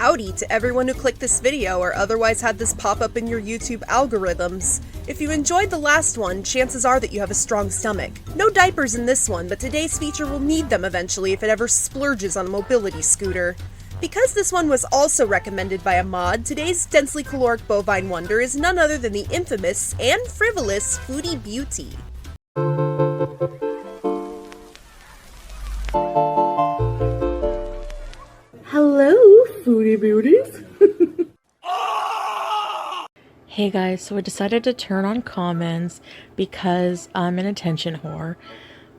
Howdy to everyone who clicked this video or otherwise had this pop up in your YouTube algorithms. If you enjoyed the last one, chances are that you have a strong stomach. No diapers in this one, but today's feature will need them eventually if it ever splurges on a mobility scooter. Because this one was also recommended by a mod, today's densely caloric bovine wonder is none other than the infamous and frivolous FoodieBeauty. Hello, FoodieBeauties! Hey guys, so I decided to turn on comments because I'm an attention whore,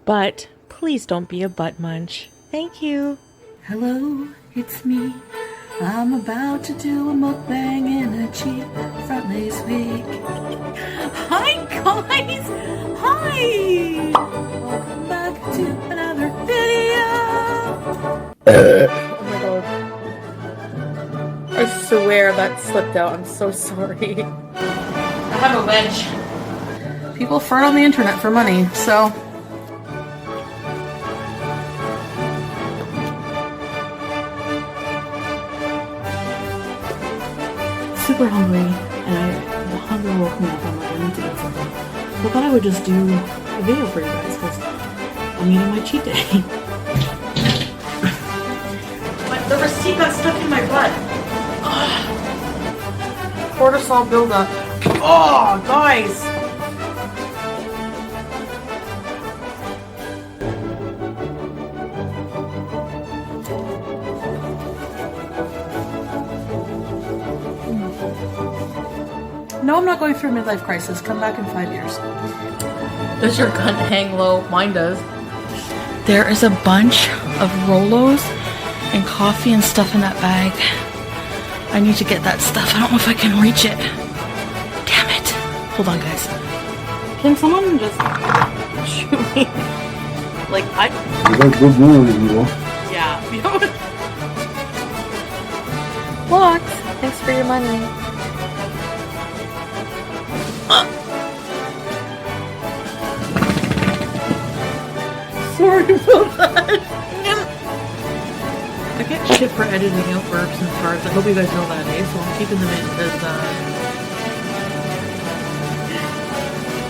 but please don't be a butt munch. Thank you! Hello, it's me. I'm about to do a mukbang in a cheap front lace wig. Hi guys! Hi! Welcome back to another video! Oh my god. I swear that slipped out. I'm so sorry. I have a wedge. People fart on the internet for money, so... Super hungry, and the hunger woke me up. I'm like, I need to eat something. So I thought I would just do a video for you guys, because I'm eating my cheat day. But the receipt got stuck in my butt. Cortisol buildup. Oh, guys! No, I'm not going through a midlife crisis. Come back in 5 years. Does your gun hang low? Mine does. There is a bunch of Rolos and coffee and stuff in that bag. I need to get that stuff. I don't know if I can reach it. Damn it. Hold on, guys. Can someone just shoot me? Like, You got good news, you know? Yeah. Look, thanks for your money. Sorry about that. I get shit for editing out burps and farts. I hope you guys know that, eh? So I'm keeping them in because,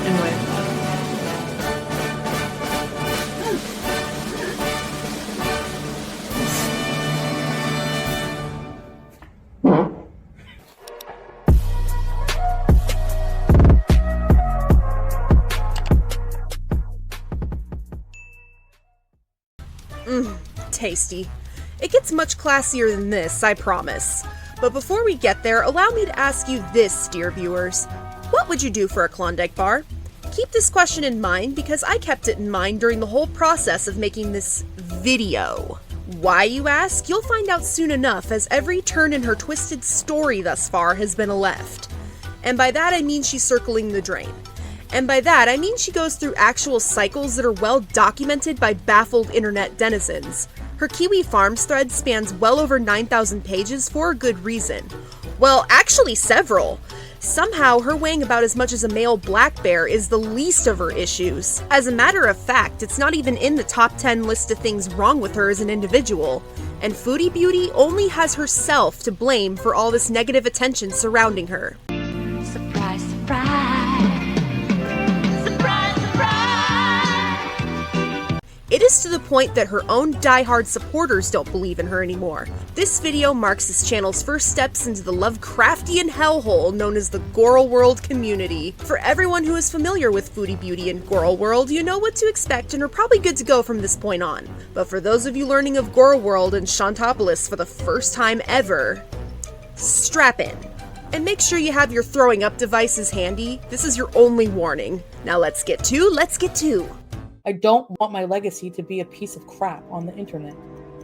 anyway. Tasty. It gets much classier than this, I promise. But before we get there, allow me to ask you this, dear viewers. What would you do for a Klondike bar? Keep this question in mind because I kept it in mind during the whole process of making this video. Why, you ask? You'll find out soon enough, as every turn in her twisted story thus far has been a left. And by that I mean she's circling the drain. And by that, I mean she goes through actual cycles that are well documented by baffled internet denizens. Her Kiwifarms thread spans well over 9,000 pages for a good reason. Well, actually several. Somehow, her weighing about as much as a male black bear is the least of her issues. As a matter of fact, it's not even in the top 10 list of things wrong with her as an individual. And FoodieBeauty only has herself to blame for all this negative attention surrounding her. Surprise, surprise. It is to the point that her own die-hard supporters don't believe in her anymore. This video marks this channel's first steps into the Lovecraftian hellhole known as the Gorlworld community. For everyone who is familiar with FoodieBeauty and Gorlworld, you know what to expect and are probably good to go from this point on. But for those of you learning of Gorlworld and Chantopolis for the first time ever, strap in. And make sure you have your throwing up devices handy. This is your only warning. Now let's get to. I don't want my legacy to be a piece of crap on the internet.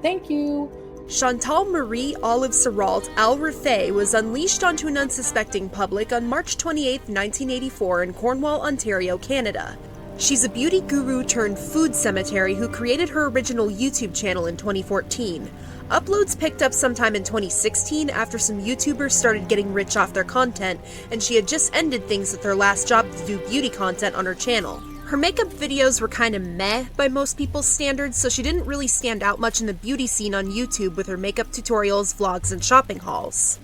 Thank you! Chantal Marie Olive Serrault Al-Rifai was unleashed onto an unsuspecting public on March 28, 1984 in Cornwall, Ontario, Canada. She's a beauty guru turned food cemetery who created her original YouTube channel in 2014. Uploads picked up sometime in 2016 after some YouTubers started getting rich off their content, and she had just ended things with her last job to do beauty content on her channel. Her makeup videos were kind of meh by most people's standards, so she didn't really stand out much in the beauty scene on YouTube with her makeup tutorials, vlogs, and shopping hauls.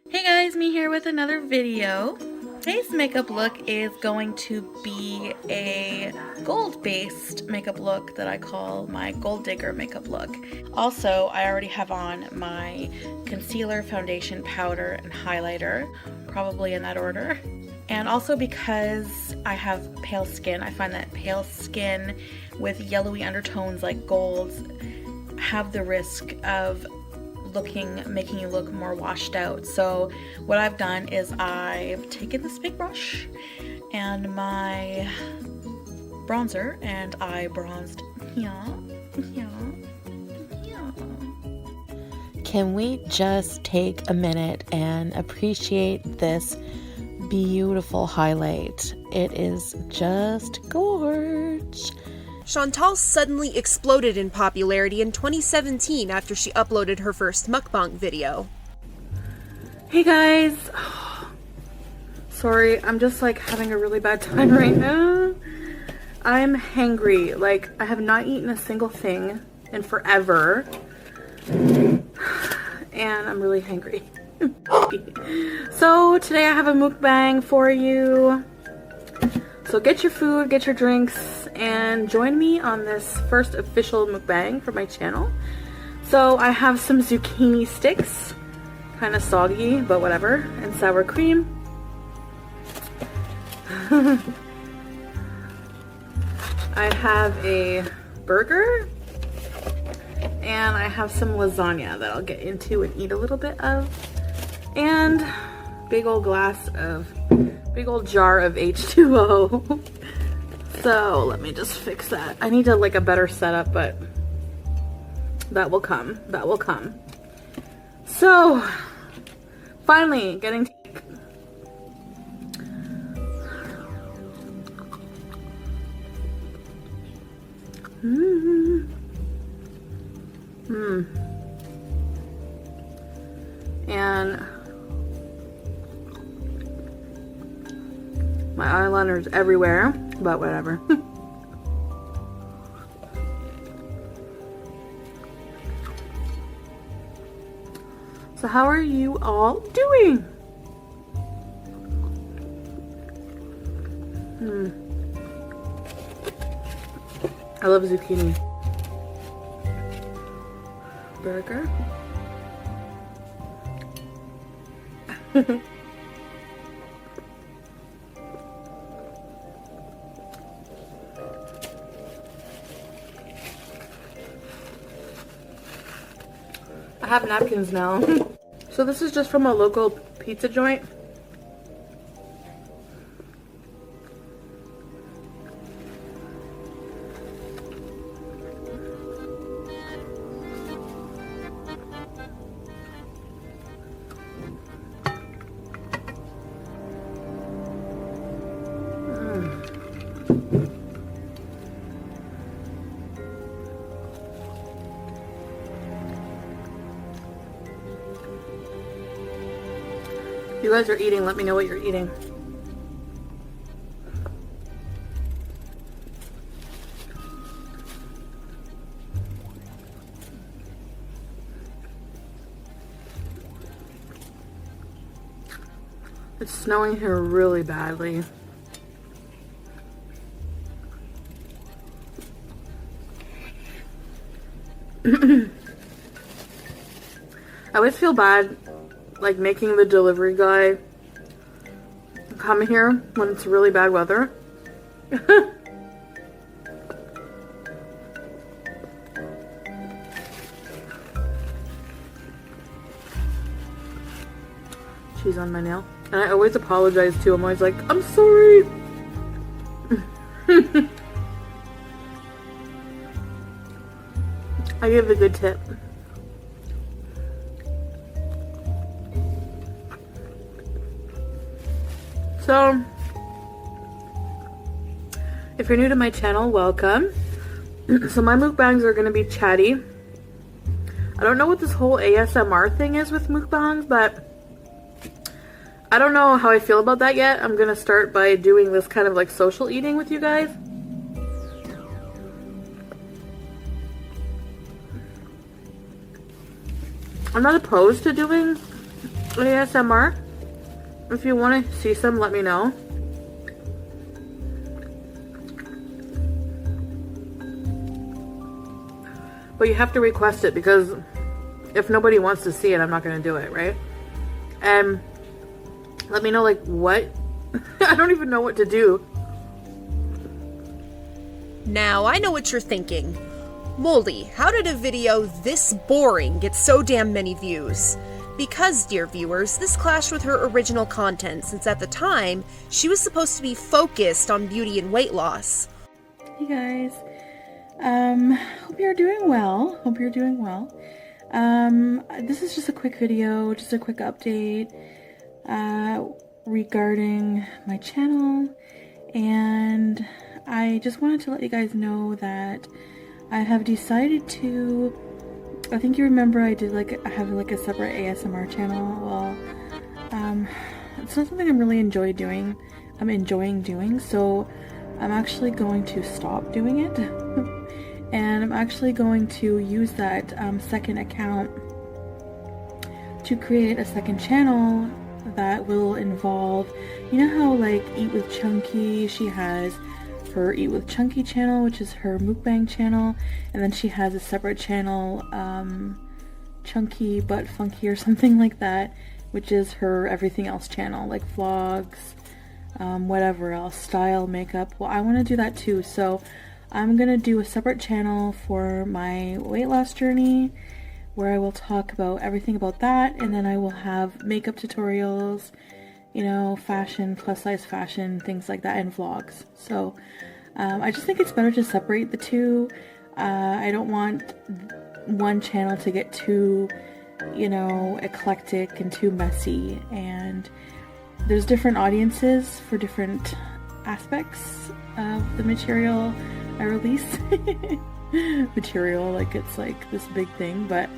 Hey guys, me here with another video. Today's makeup look is going to be a gold-based makeup look that I call my Gold Digger makeup look. Also, I already have on my concealer, foundation, powder, and highlighter, probably in that order. And also because I have pale skin, I find that pale skin with yellowy undertones like golds have the risk of making you look more washed out. So what I've done is I've taken this big brush and my bronzer and I bronzed Can we just take a minute and appreciate this beautiful highlight? It is just gorge. Chantal suddenly exploded in popularity in 2017 after she uploaded her first mukbang video. Hey guys, sorry, I'm just like having a really bad time right now. I'm hangry, like I have not eaten a single thing in forever, and I'm really hangry. So today I have a mukbang for you. So get your food, get your drinks, and join me on this first official mukbang for my channel. So I have some zucchini sticks, kind of soggy, but whatever, and sour cream. I have a burger, and I have some lasagna that I'll get into and eat a little bit of, and big old jar of H2O. So let me just fix that. I need like a better setup, but that will come. That will come. So finally getting to and my eyeliner's everywhere, but whatever. So how are you all doing? I love zucchini. Burger. I have napkins now. So this is just from a local pizza joint. You guys are eating, let me know what you're eating. It's snowing here really badly. I always feel bad like making the delivery guy come here when it's really bad weather. Cheese on my nail. And I always apologize too. I'm always like, I'm sorry. I give a good tip. So, if you're new to my channel, welcome. So my mukbangs are going to be chatty. I don't know what this whole ASMR thing is with mukbangs, but I don't know how I feel about that yet. I'm gonna start by doing this kind of like social eating with you guys. I'm not opposed to doing ASMR. If you want to see some, let me know. But you have to request it, because if nobody wants to see it, I'm not going to do it, right? And let me know, like, what? I don't even know what to do. Now, I know what you're thinking. Moldy, how did a video this boring get so damn many views? Because, dear viewers, this clashed with her original content, since at the time, she was supposed to be focused on beauty and weight loss. Hey guys, hope you're doing well. This is just a quick video, just a quick update regarding my channel, and I just wanted to let you guys know that I have decided to, I think you remember I have a separate ASMR channel. Well, it's not something I'm really enjoying doing, so I'm actually going to stop doing it. And I'm actually going to use that second account to create a second channel that will involve, you know how like Eat with Chunky, she has her Eat with Chunky channel, which is her mukbang channel, and then she has a separate channel, Chunky but Funky or something like that, which is her everything else channel, like vlogs, whatever else, style, makeup. Well, I want to do that too, so I'm gonna do a separate channel for my weight loss journey where I will talk about everything about that, and then I will have makeup tutorials, you know, fashion, plus size fashion, things like that, and vlogs. So I just think it's better to separate the two. I don't want one channel to get too, you know, eclectic and too messy, and there's different audiences for different aspects of the material I release. Material, like it's like this big thing, but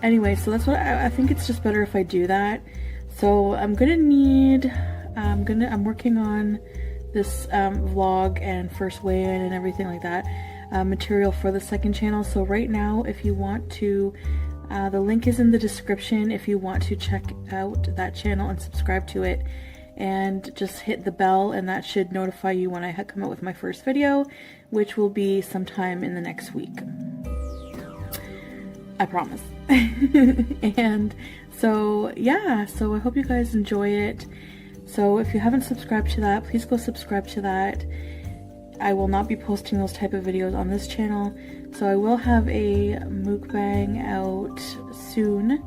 anyway, so that's what I think it's just better if I do that. So I'm working on this vlog and first weigh-in and everything like that, material for the second channel. So right now, if you want to, the link is in the description if you want to check out that channel and subscribe to it, and just hit the bell, and that should notify you when I come out with my first video, which will be sometime in the next week. I promise. And so yeah, so I hope you guys enjoy it. So if you haven't subscribed to that, please go subscribe to that. I will not be posting those type of videos on this channel, so I will have a mukbang out soon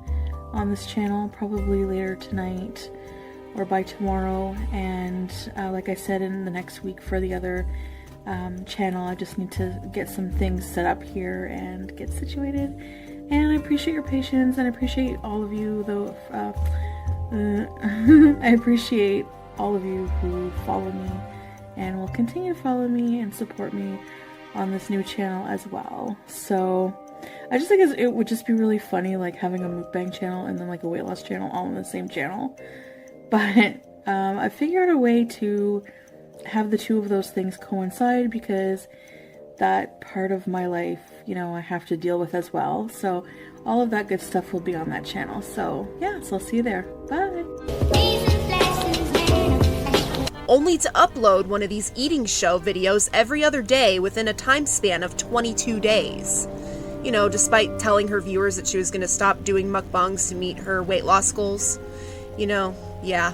on this channel, probably later tonight or by tomorrow, and like I said, in the next week for the other channel. I just need to get some things set up here and get situated, and I appreciate your patience, and I appreciate all of you, though. I appreciate all of you who follow me and will continue to follow me and support me on this new channel as well. So I just think it would just be really funny, like having a mukbang channel and then like a weight loss channel all on the same channel. But I figured a way to have the two of those things coincide, because that part of my life, you know, I have to deal with as well. So all of that good stuff will be on that channel. So yeah, so I'll see you there. Bye! Only to upload one of these eating show videos every other day within a time span of 22 days. You know, despite telling her viewers that she was going to stop doing mukbangs to meet her weight loss goals. You know, yeah.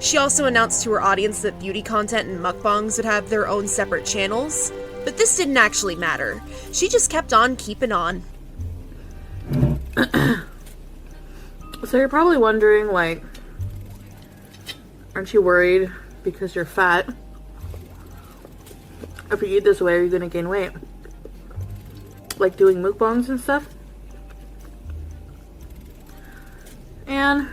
She also announced to her audience that beauty content and mukbangs would have their own separate channels, but this didn't actually matter. She just kept on keeping on. So you're probably wondering, like, aren't you worried because you're fat? If you eat this way, are you gonna gain weight? Like doing mukbangs and stuff? And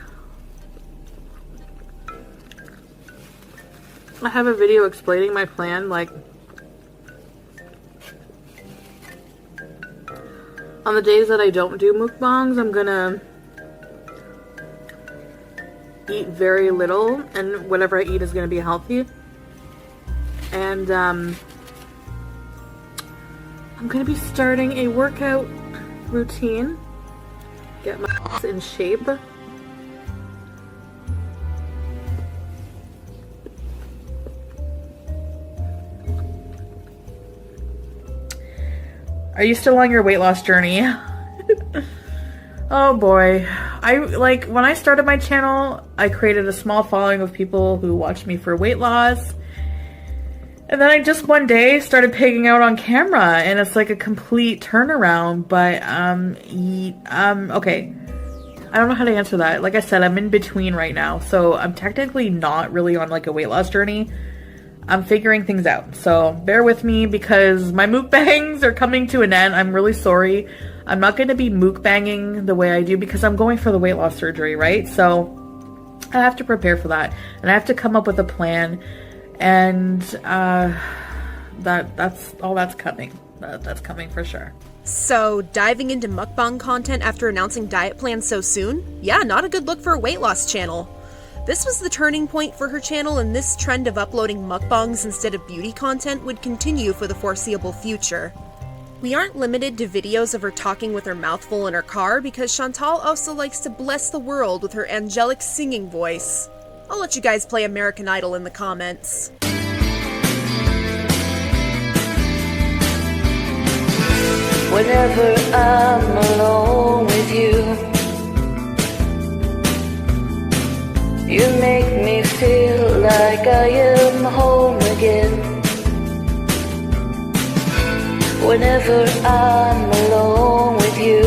I have a video explaining my plan, like, on the days that I don't do mukbangs, I'm gonna eat very little, and whatever I eat is going to be healthy. And I'm going to be starting a workout routine. Get my ass in shape. Are you still on your weight loss journey? Oh boy. When I started my channel, I created a small following of people who watched me for weight loss. And then I just one day started pigging out on camera, and it's like a complete turnaround. But okay. I don't know how to answer that. Like I said, I'm in between right now, so I'm technically not really on like a weight loss journey. I'm figuring things out, so bear with me because my mukbangs are coming to an end. I'm really sorry. I'm not going to be mukbanging the way I do because I'm going for the weight loss surgery, right? So I have to prepare for that, and I have to come up with a plan, and that's all that's coming. That's coming for sure. So, diving into mukbang content after announcing diet plans so soon? Yeah, not a good look for a weight loss channel. This was the turning point for her channel, and this trend of uploading mukbangs instead of beauty content would continue for the foreseeable future. We aren't limited to videos of her talking with her mouth full in her car, because Chantal also likes to bless the world with her angelic singing voice. I'll let you guys play American Idol in the comments. Whenever I'm alone with you, you make me feel like I am home again. Whenever I'm alone with you,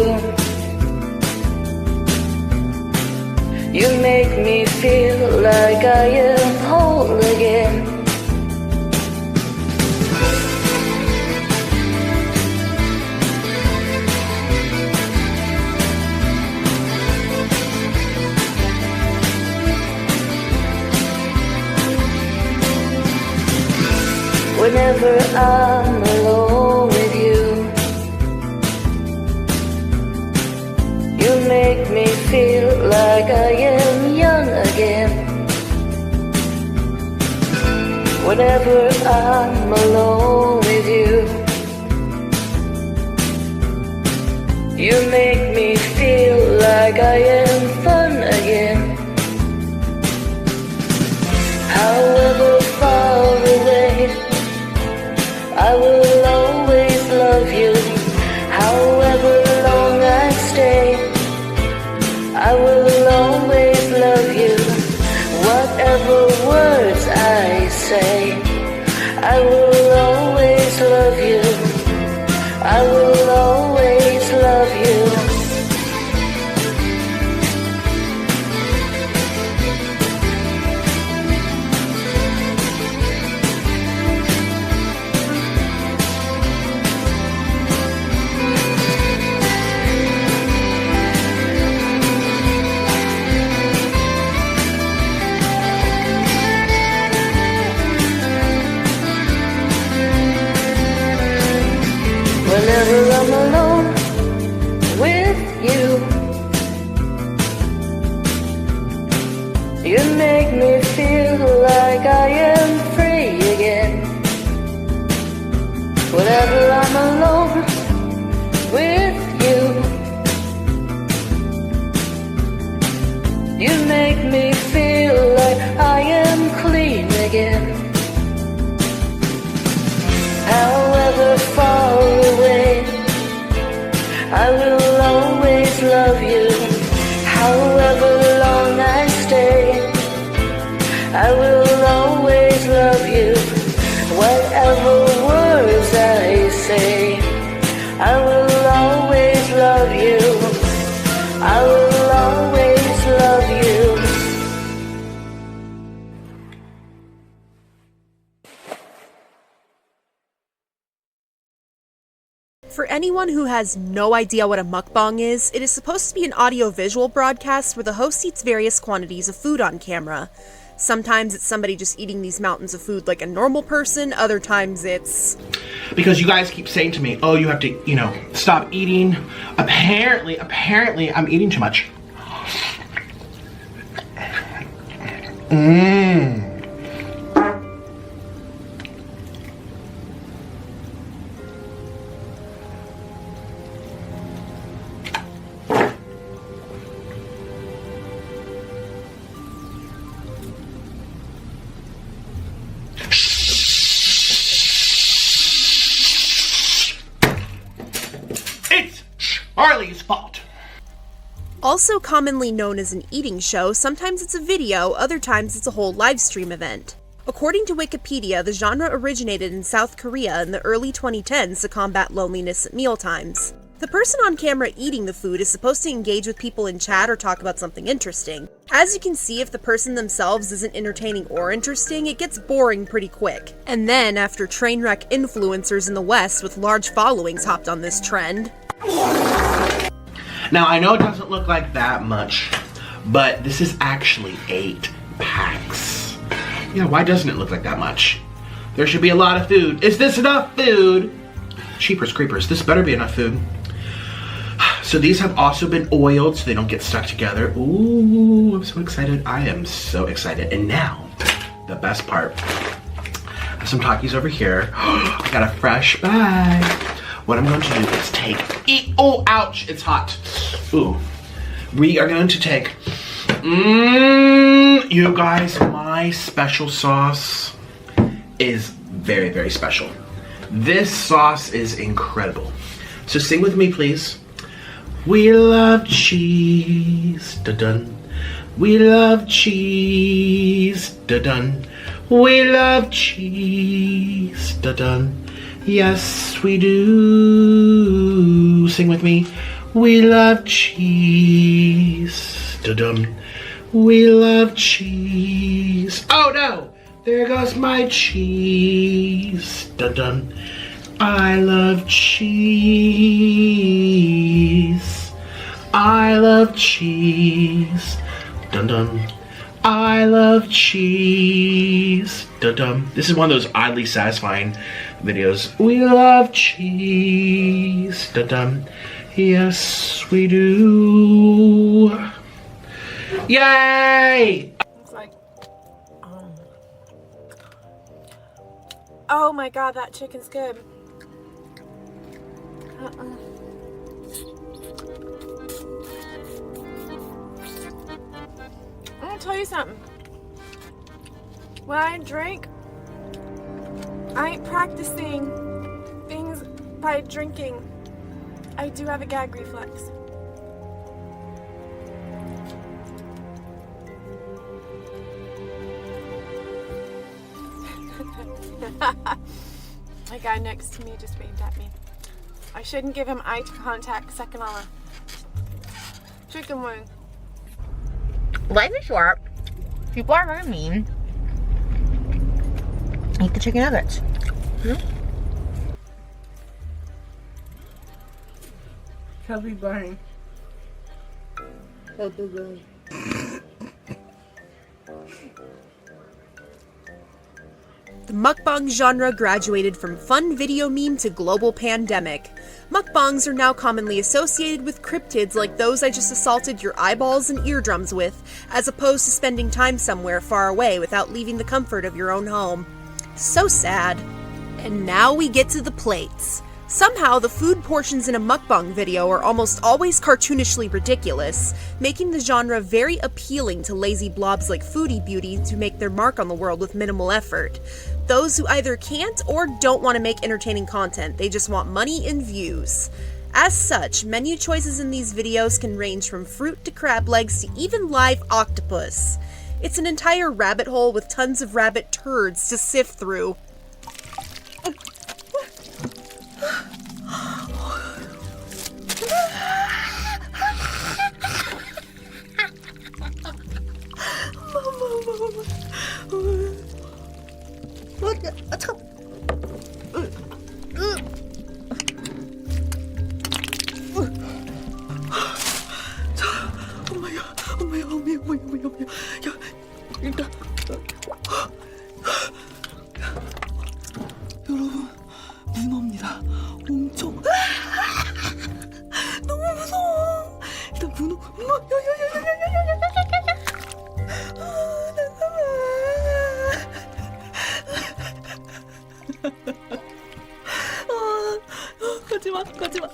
you make me feel like I am whole again. Whenever I'm alone with you, you make me feel like I am young again. Whenever I'm alone with you, you make me feel like I am fun again. However far away, I will always love you. However long I stay, I will always love you. Whatever words I say, I will always love you. I will always love you. Whenever I'm alone with you, you make me feel like I am free again. Whenever I'm alone with you, you make me feel like I am clean again. However far away, I will always love you. However long I stay, I will always love you. Whatever words I say, I will always love you. I will always love you. For anyone who has no idea what a mukbang is, it is supposed to be an audio-visual broadcast where the host eats various quantities of food on camera. Sometimes it's somebody just eating these mountains of food like a normal person, other times it's... Because you guys keep saying to me, oh, you have to, stop eating. Apparently, I'm eating too much. Mmm. It's Charlie's fault. Also commonly known as an eating show, sometimes it's a video, other times it's a whole live stream event. According to Wikipedia, the genre originated in South Korea in the early 2010s to combat loneliness at mealtimes. The person on camera eating the food is supposed to engage with people in chat or talk about something interesting. As you can see, if the person themselves isn't entertaining or interesting, it gets boring pretty quick. And then, after train wreck influencers in the West with large followings hopped on this trend. Now, I know it doesn't look like that much, but this is actually 8 packs. Yeah, why doesn't it look like that much? There should be a lot of food. Is this enough food? Cheapers creepers, this better be enough food. So these have also been oiled so they don't get stuck together. Ooh, I'm so excited. I am so excited. And now, the best part. I have some Takis over here. I got a fresh bag. What I'm going to do is take, oh, ouch, it's hot. Ooh, we are going to take, you guys, my special sauce is very, very special. This sauce is incredible. So sing with me, please. We love cheese, da-dun. We love cheese, da-dun. We love cheese, da-dun. Yes, we do. Sing with me. We love cheese. Da-dum. We love cheese. Oh no! There goes my cheese. Da-dum. I love cheese. I love cheese. Dun-dun. I love cheese. Dun-dun. This is one of those oddly satisfying videos. We love cheese. Dun-dun. Yes, we do. Yay! It's like, oh my god, that chicken's good. I'm gonna tell you something. When I drink, I ain't practicing things by drinking. I do have a gag reflex. My guy next to me just waved at me. I shouldn't give him eye contact second on a chicken wing. Life is short. People are very mean. Eat the chicken nuggets. Chubby bunny. Oh, Boogaloo. The mukbang genre graduated from fun video meme to global pandemic. Mukbangs are now commonly associated with cryptids like those I just assaulted your eyeballs and eardrums with, as opposed to spending time somewhere far away without leaving the comfort of your own home. So sad. And now we get to the plates. Somehow, the food portions in a mukbang video are almost always cartoonishly ridiculous, making the genre very appealing to lazy blobs like FoodieBeauty to make their mark on the world with minimal effort. Those who either can't or don't want to make entertaining content, they just want money and views. As such, menu choices in these videos can range from fruit to crab legs to even live octopus. It's an entire rabbit hole with tons of rabbit turds to sift through. 여러분, 문어입니다. 엄청 너무 무서워. 일단 문어. 가지마, 가지마.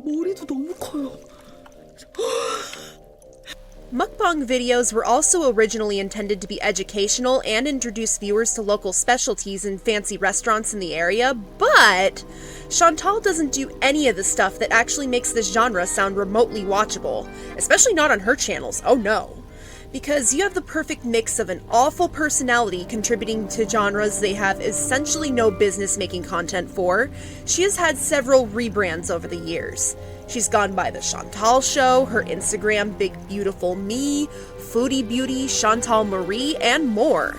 머리도 너무 커요. Mukbang videos were also originally intended to be educational and introduce viewers to local specialties and fancy restaurants in the area, but Chantal doesn't do any of the stuff that actually makes this genre sound remotely watchable, especially not on her channels, oh no. Because you have the perfect mix of an awful personality contributing to genres they have essentially no business making content for. She has had several rebrands over the years. She's gone by The Chantal Show, her Instagram Big Beautiful Me, FoodieBeauty, Chantal Marie, and more.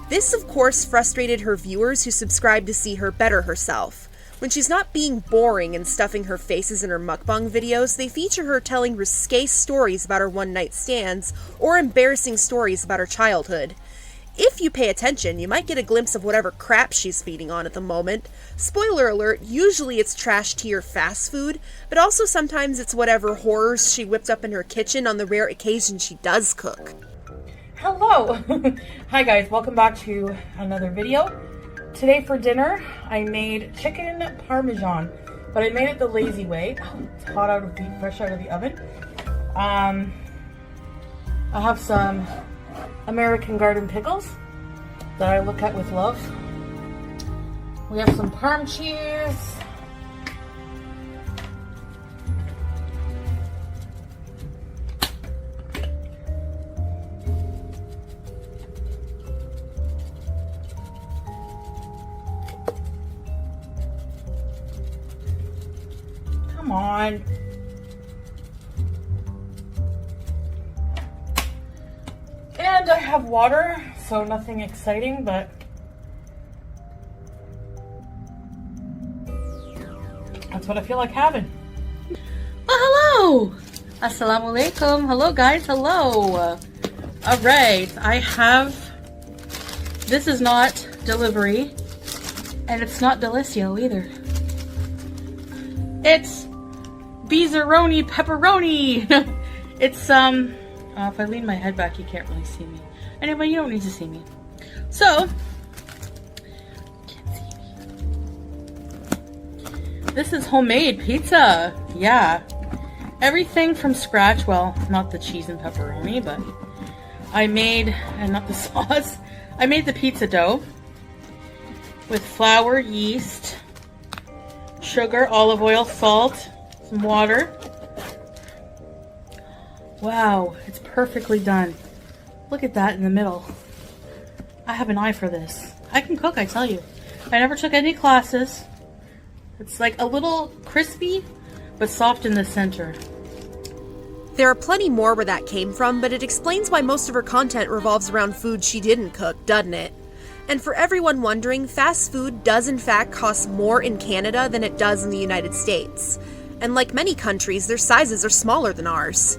This, of course, frustrated her viewers who subscribe to see her better herself. When she's not being boring and stuffing her faces in her mukbang videos, they feature her telling risque stories about her one-night stands or embarrassing stories about her childhood. If you pay attention, you might get a glimpse of whatever crap she's feeding on at the moment. Spoiler alert, usually it's trash tier fast food, but also sometimes it's whatever horrors she whipped up in her kitchen on the rare occasion she does cook. Hello! Hi guys, welcome back to another video. Today for dinner, I made chicken parmesan, but I made it the lazy way. Oh, it's hot fresh out of the oven. I have some American garden pickles that I look at with love. We have some parm cheese. Come on. And I have water, so nothing exciting, but that's what I feel like having. Oh, hello! Assalamu alaikum. Hello, guys. Hello. All right. I have... This is not delivery, and it's not Delisio either. It's Beezeroni Pepperoni. It's, if I lean my head back, you can't really see me. Anyway, you don't need to see me. So, can't see me. This is homemade pizza. Yeah. Everything from scratch. Well, not the cheese and pepperoni, but I made, and not the sauce, I made the pizza dough with flour, yeast, sugar, olive oil, salt, some water. Wow, it's perfectly done. Look at that in the middle. I have an eye for this. I can cook, I tell you. I never took any classes. It's like a little crispy, but soft in the center. There are plenty more where that came from, but it explains why most of her content revolves around food she didn't cook, doesn't it? And for everyone wondering, fast food does in fact cost more in Canada than it does in the United States. And like many countries, their sizes are smaller than ours.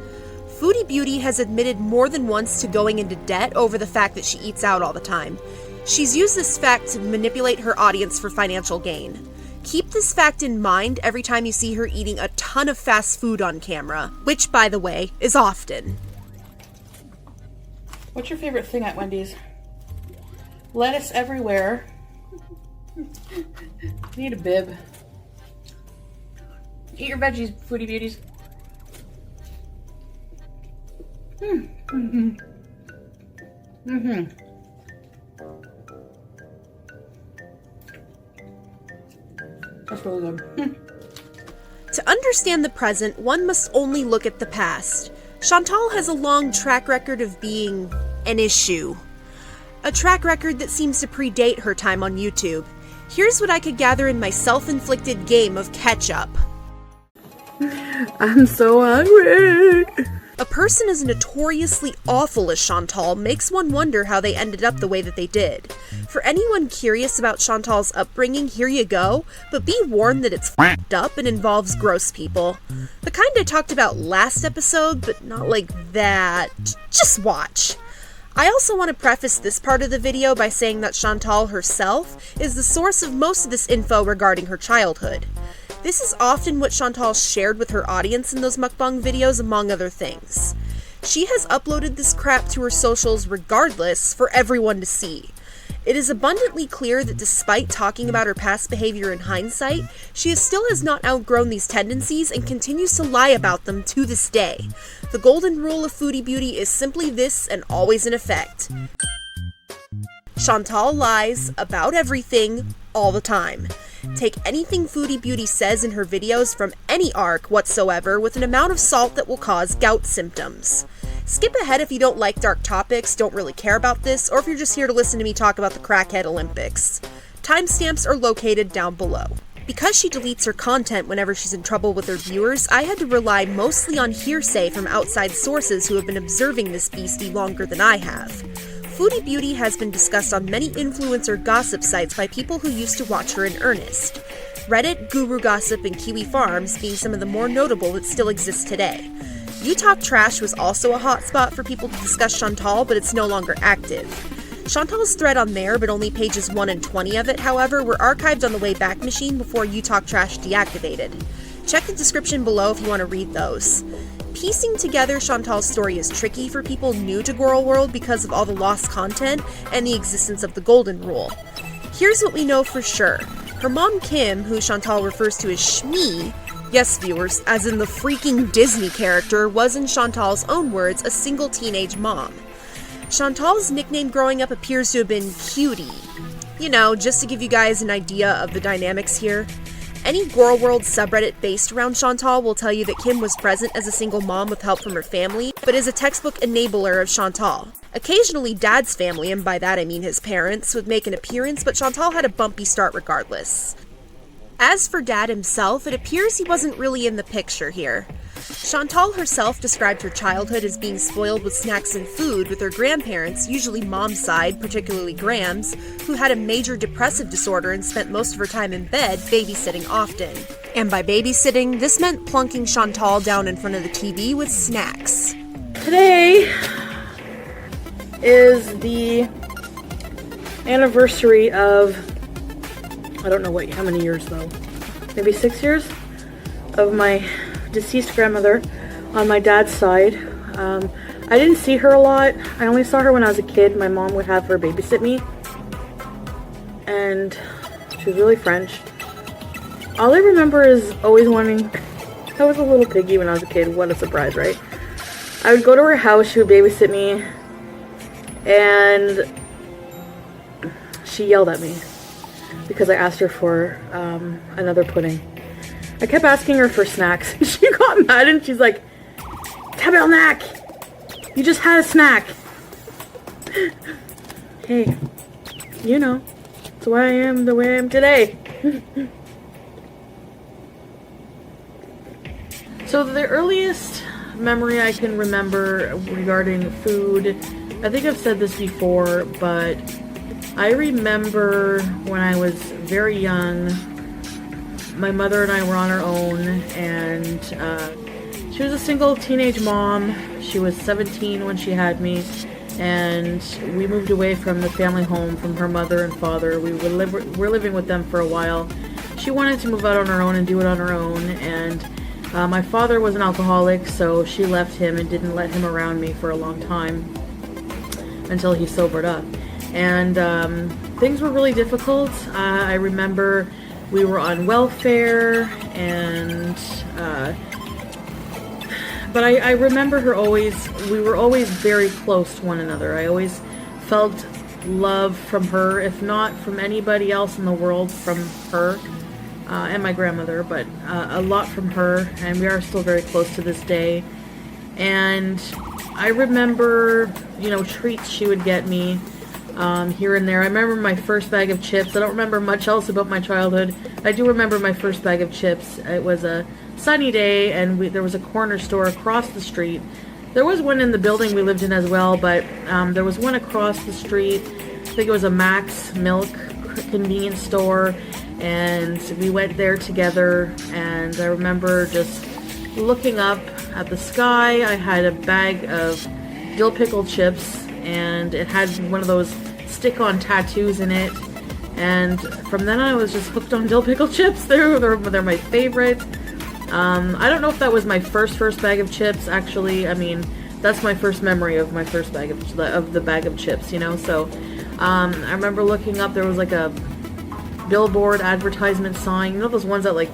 FoodieBeauty has admitted more than once to going into debt over the fact that she eats out all the time. She's used this fact to manipulate her audience for financial gain. Keep this fact in mind every time you see her eating a ton of fast food on camera, which, by the way, is often. What's your favorite thing at Wendy's? Lettuce everywhere. Need a bib. Eat your veggies, FoodieBeauties. That's really good. To understand the present, one must only look at the past. Chantal has a long track record of being an issue. A track record that seems to predate her time on YouTube. Here's what I could gather in my self-inflicted game of catch-up. I'm so hungry. A person as notoriously awful as Chantal makes one wonder how they ended up the way that they did. For anyone curious about Chantal's upbringing, here you go, but be warned that it's f***ed up and involves gross people. The kind I talked about last episode, but not like that. Just watch. I also want to preface this part of the video by saying that Chantal herself is the source of most of this info regarding her childhood. This is often what Chantal shared with her audience in those mukbang videos, among other things. She has uploaded this crap to her socials regardless for everyone to see. It is abundantly clear that despite talking about her past behavior in hindsight, she still has not outgrown these tendencies and continues to lie about them to this day. The golden rule of FoodieBeauty is simply this and always in effect. Chantal lies about everything all the time. Take anything FoodieBeauty says in her videos from any arc whatsoever with an amount of salt that will cause gout symptoms. Skip ahead if you don't like dark topics, don't really care about this, or if you're just here to listen to me talk about the Crackhead Olympics. Timestamps are located down below. Because she deletes her content whenever she's in trouble with her viewers, I had to rely mostly on hearsay from outside sources who have been observing this beastie longer than I have. FoodieBeauty has been discussed on many influencer gossip sites by people who used to watch her in earnest. Reddit, Guru Gossip, and Kiwifarms being some of the more notable that still exist today. You Talk Trash was also a hotspot for people to discuss Chantal, but it's no longer active. Chantal's thread on there, but only pages 1 and 20 of it, however, were archived on the Wayback Machine before You Talk Trash deactivated. Check the description below if you want to read those. Piecing together Chantal's story is tricky for people new to Gorlworld because of all the lost content and the existence of the Golden Rule. Here's what we know for sure. Her mom Kim, who Chantal refers to as Shmee, yes viewers, as in the freaking Disney character, was in Chantal's own words a single teenage mom. Chantal's nickname growing up appears to have been Cutie. You know, just to give you guys an idea of the dynamics here. Any Gorlworld subreddit based around Chantal will tell you that Kim was present as a single mom with help from her family, but is a textbook enabler of Chantal. Occasionally Dad's family, and by that I mean his parents, would make an appearance, but Chantal had a bumpy start regardless. As for Dad himself, it appears he wasn't really in the picture here. Chantal herself described her childhood as being spoiled with snacks and food with her grandparents, usually Mom's side, particularly Graham's, who had a major depressive disorder and spent most of her time in bed babysitting often. And by babysitting, this meant plunking Chantal down in front of the TV with snacks. Today is the anniversary of, I don't know how many years though, maybe 6 years of my deceased grandmother on my dad's side. I didn't see her a lot. I only saw her when I was a kid. My mom would have her babysit me, and she was really French. All I remember is always wanting, I was a little piggy when I was a kid. What a surprise, right? I would go to her house, she would babysit me, and she yelled at me because I asked her for another pudding. I kept asking her for snacks. She got mad and she's like, "Tabernacle, you just had a snack." Hey, you know, that's why I am the way I am today. So the earliest memory I can remember regarding food, I think I've said this before, but I remember when I was very young, my mother and I were on our own, and she was a single teenage mom. She was 17 when she had me, and we moved away from the family home from her mother and father. We were living with them for a while. She wanted to move out on her own and do it on her own, and my father was an alcoholic, so she left him and didn't let him around me for a long time until he sobered up. And things were really difficult. I remember we were on welfare, and but I remember we were always very close to one another. I always felt love from her, if not from anybody else in the world, from her and my grandmother, but a lot from her, and we are still very close to this day. And I remember, you know, treats she would get me here and there. I remember my first bag of chips. I don't remember much else about my childhood. I do remember my first bag of chips. It was a sunny day, and there was a corner store across the street. There was one in the building we lived in as well, but there was one across the street. I think it was a Max Milk convenience store, and we went there together. And I remember just looking up at the sky. I had a bag of dill pickle chips, and it had one of those stick-on tattoos in it, and from then on I was just hooked on dill pickle chips. They're my favorite. I don't know if that was my first bag of chips, actually. I mean, that's my first memory of my first bag of the bag of chips, you know. So I remember looking up, there was like a billboard advertisement sign, you know those ones that like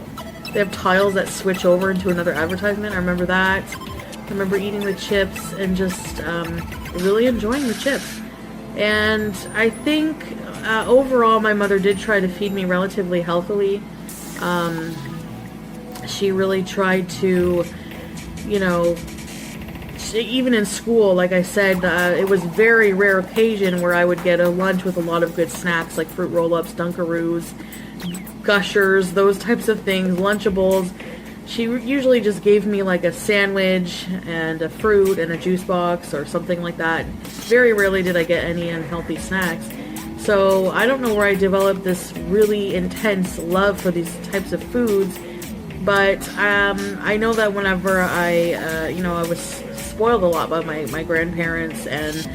they have tiles that switch over into another advertisement. I remember that. I remember eating the chips and just really enjoying the chips. And I think overall my mother did try to feed me relatively healthily. She really tried to, you know, even in school, like I said, it was very rare occasion where I would get a lunch with a lot of good snacks like fruit roll-ups, Dunkaroos, Gushers, those types of things, Lunchables. She usually just gave me like a sandwich and a fruit and a juice box or something like that. Very rarely did I get any unhealthy snacks. So I don't know where I developed this really intense love for these types of foods, but I know that whenever I, you know, I was spoiled a lot by my grandparents, and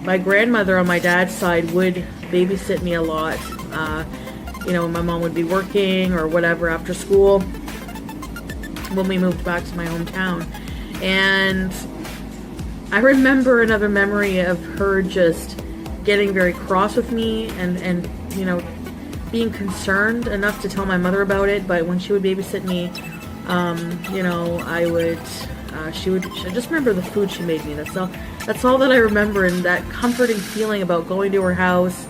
my grandmother on my dad's side would babysit me a lot. You know, my mom would be working or whatever after school when we moved back to my hometown. And I remember another memory of her just getting very cross with me and you know, being concerned enough to tell my mother about it. But when she would babysit me, you know, I just remember the food she made me. That's all that I remember, and that comforting feeling about going to her house.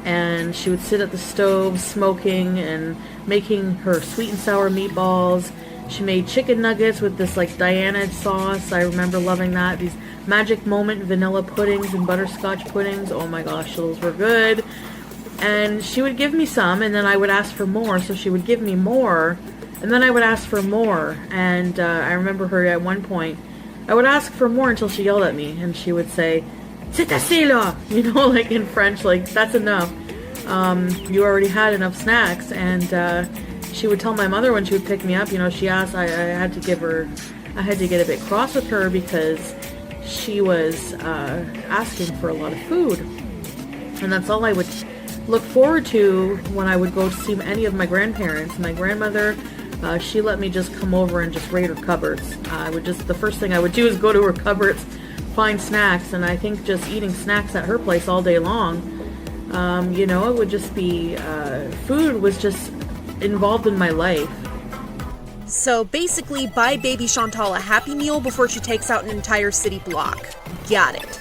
And she would sit at the stove smoking and making her sweet and sour meatballs. She made chicken nuggets with this like Diana sauce. I remember loving that. These Magic Moment vanilla puddings and butterscotch puddings. Oh my gosh, those were good. And she would give me some, and then I would ask for more. So she would give me more, and then I would ask for more. And I remember her at one point, I would ask for more until she yelled at me, and she would say, "C'est assez là," you know, like in French, like that's enough. You already had enough snacks. And she would tell my mother when she would pick me up, you know, she asked, I had to get a bit cross with her because she was asking for a lot of food. And that's all I would look forward to when I would go to see any of my grandparents. My grandmother, she let me just come over and just raid her cupboards. The first thing I would do is go to her cupboards, find snacks, and I think just eating snacks at her place all day long, you know, it would just be, food was just involved in my life. So basically, buy baby Chantal a Happy Meal before she takes out an entire city block. Got it.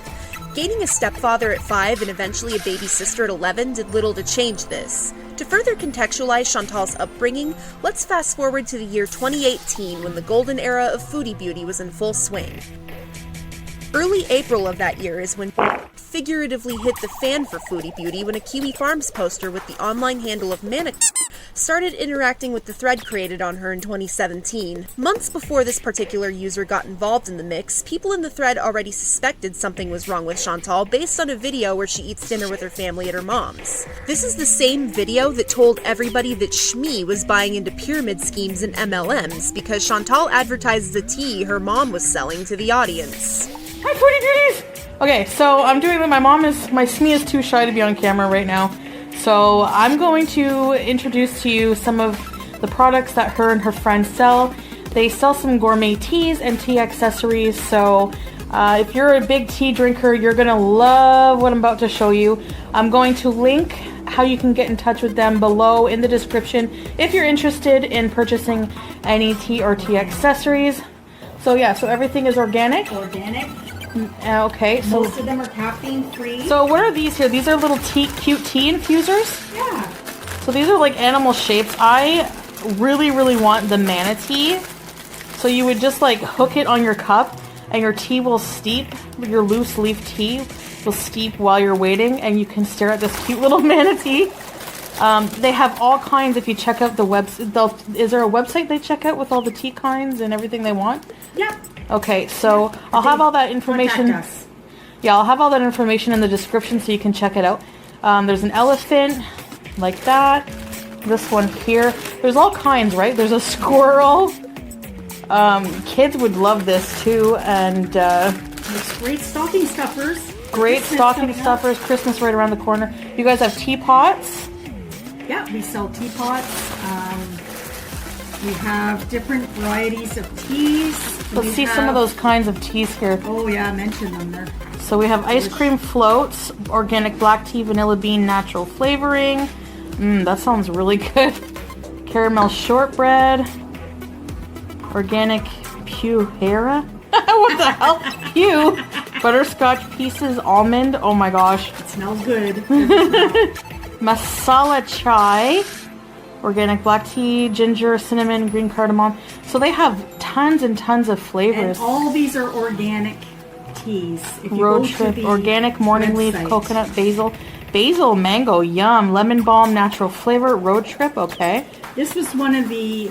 Gaining a stepfather at 5 and eventually a baby sister at 11 did little to change this. To further contextualize Chantal's upbringing, let's fast forward to the year 2018 when the golden era of FoodieBeauty was in full swing. Early April of that year is when figuratively hit the fan for FoodieBeauty when a Kiwifarms poster with the online handle of Manic started interacting with the thread created on her in 2017. Months before this particular user got involved in the mix, people in the thread already suspected something was wrong with Chantal based on a video where she eats dinner with her family at her mom's. This is the same video that told everybody that Shmee was buying into pyramid schemes and MLMs because Chantal advertised the tea her mom was selling to the audience. Hi, FoodieBeauties! Okay, so I'm doing what my Shmee is too shy to be on camera right now. So I'm going to introduce to you some of the products that her and her friends sell. They sell some gourmet teas and tea accessories. So if you're a big tea drinker, you're gonna love what I'm about to show you. I'm going to link how you can get in touch with them below in the description if you're interested in purchasing any tea or tea accessories. So yeah, so everything is organic. Okay, so most of them are caffeine free. So what are these here? These are little cute tea infusers? Yeah. So these are like animal shapes. I really want the manatee. So you would just like hook it on your cup and your tea will steep. Your loose leaf tea will steep while you're waiting, and you can stare at this cute little manatee. They have all kinds. If you check out the website, is there a website they check out with all the tea kinds and everything they want? Yeah. Okay, so I'll have all that information. Yeah, I'll have all that information in the description so you can check it out. There's an elephant, like that. This one here. There's all kinds, right? There's a squirrel. Kids would love this too, and it's great stocking stuffers. Great stocking stuffers. Christmas right around the corner. You guys have teapots? Yeah, we sell teapots. We have different varieties of teas. Let's see some of those kinds of teas here. Oh yeah, I mentioned them there. So we have ice cream floats, organic black tea, vanilla bean, natural flavoring. That sounds really good. Caramel shortbread. Organic puhera. What the hell? Pew. Butterscotch pieces, almond. Oh my gosh. It smells good. Masala chai. Organic black tea, ginger, cinnamon, green cardamom. So they have tons and tons of flavors. And all these are organic teas. If you Road go to trip, the organic morning leaf, website. coconut, basil, mango, yum, lemon balm, natural flavor, road trip, okay. This was one of the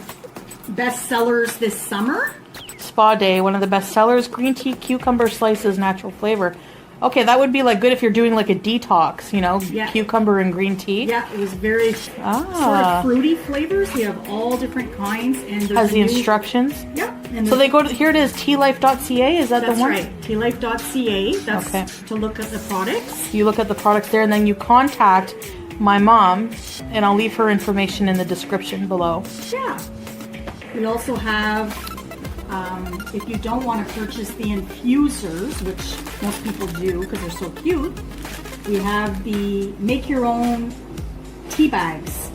best sellers this summer. Spa day, one of the best sellers, green tea, cucumber slices, natural flavor. Okay, that would be like good if you're doing like a detox, you know, cucumber and green tea. Yeah, it was very sort of fruity flavors. We have all different kinds. And has the instructions. Yeah. And so they go to, here it is, tealife.ca, is that the one? That's right, tealife.ca. That's okay. To look at the products. You look at the products there and then you contact my mom and I'll leave her information in the description below. Yeah. We also have, if you don't want to purchase the infusers, which most people do because they're so cute, we have the make your own tea bags.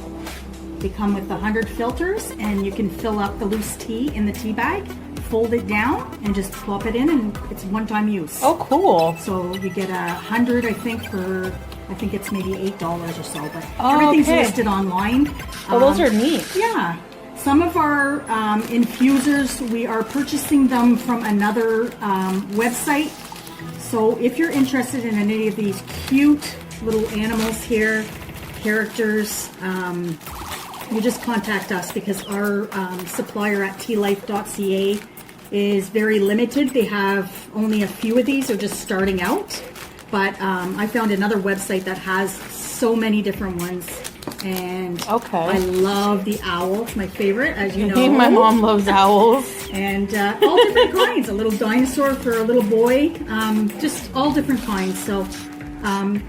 They come with 100 filters and you can fill up the loose tea in the tea bag, fold it down and just plop it in and it's one-time use. Oh, cool. So you get 100, I think, for, I think it's maybe $8 or so, but everything's listed online. Oh, those are neat. Yeah. Some of our infusers, we are purchasing them from another website. So if you're interested in any of these cute little animals here, characters, you just contact us because our supplier at tealife.ca is very limited. They have only a few of these. They're just starting out. But I found another website that has so many different ones. And I love the owl. It's my favorite, as you know. My mom loves owls. And all different kinds. A little dinosaur for a little boy. Just all different kinds. So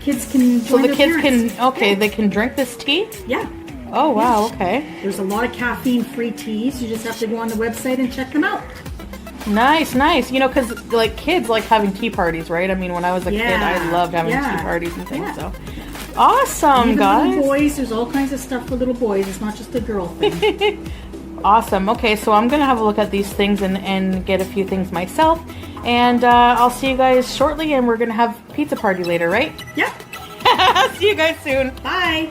kids can join So the their kids parents. can, they can drink this tea? Yeah. Oh, wow, okay. There's a lot of caffeine-free teas. You just have to go on the website and check them out. Nice, nice. You know, because like kids like having tea parties, right? I mean, when I was a kid, I loved having tea parties and things. So awesome, Even guys. little boys, there's all kinds of stuff for little boys. It's not just a girl thing. Awesome. Okay, so I'm gonna have a look at these things and get a few things myself, and I'll see you guys shortly. And we're gonna have pizza party later, right? Yeah. See you guys soon. Bye.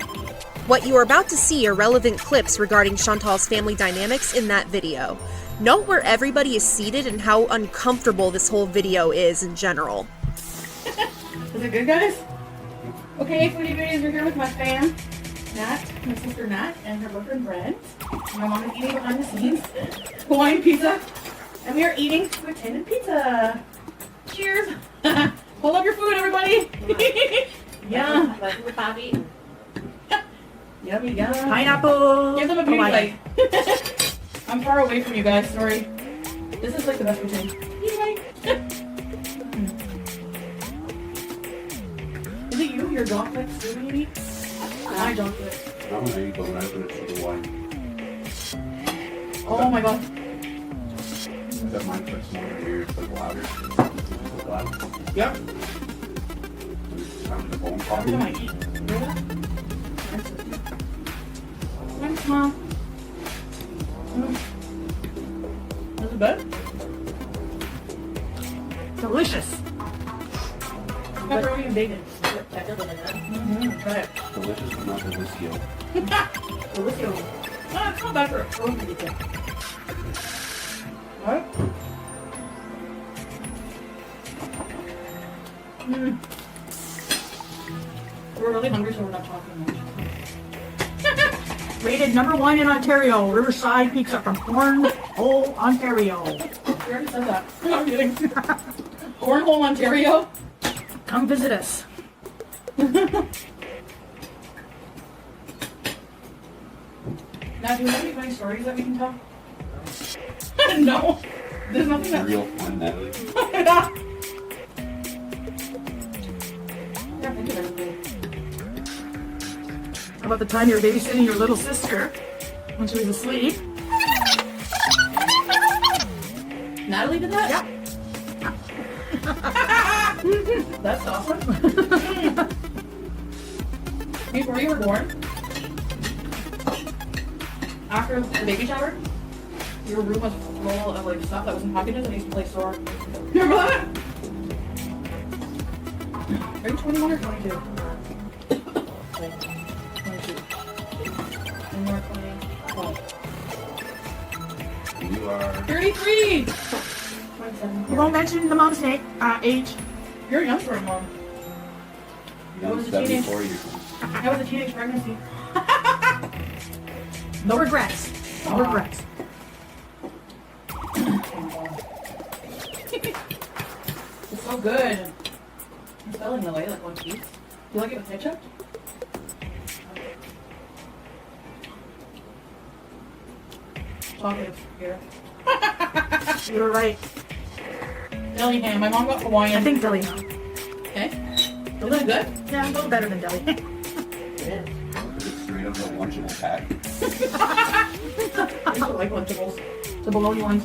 What you are about to see are relevant clips regarding Chantal's family dynamics in that video. Note where everybody is seated and how uncomfortable this whole video is in general. Is it good, guys? Okay, FoodieBeauties, we're here with my fam, Nat, my sister Nat, and her boyfriend Brent. My mom is eating behind the scenes Hawaiian pizza, and we are eating food and pizza. Cheers! Hold up your food, everybody! Yeah. Yummy, yum. Pineapple. Give them a beauty bite. I'm far away from you guys, sorry. This is like the best routine. Beauty bite. Is it you, your chocolate, Bibi? My chocolate. I'm gonna eat those after the wine. Oh my god. That mine puts more in here, it's like louder. It's loud. Yep. Sound the bone Every popping. time I eat. You hear that? Thanks, Mom. Is it good? Delicious. Pepperoni and bacon. Try it. Delicious, but not delicious. Delicious. Oh, it's not bad for a frozen pizza. What? We're really hungry, so we're not talking much. Rated #1 in Ontario. Riverside Pizza from Cornhole, Ontario. We already said that. I'm kidding. Cornhole, Ontario. Come visit us. Now, do we have any funny stories that we can tell? No. There's nothing that... Real fun, Natalie. Yeah, think of everything. How about the time you were babysitting your little sister when she was asleep? Natalie did that? Yep. That's awesome. Before you were born, after the baby shower, your room was full of like stuff that was in packages and I used to play store. Remember that? Are you 21 or 22? Like, 22. And you're 20. You are 33! 27. You won't mention the mom's age. You're young for a mom. That was a teenage. 74 years. That was a teenage pregnancy. No regrets. No regrets. It's so good. It's spelling the way like one piece. Do you like it with ketchup? Chocolate here. You were right. Deli ham. My mom got Hawaiian. I think deli. Okay. Is that good? Yeah, a little better than deli. It's straight up a lunchable pack. I used to like Lunchables. The bologna ones.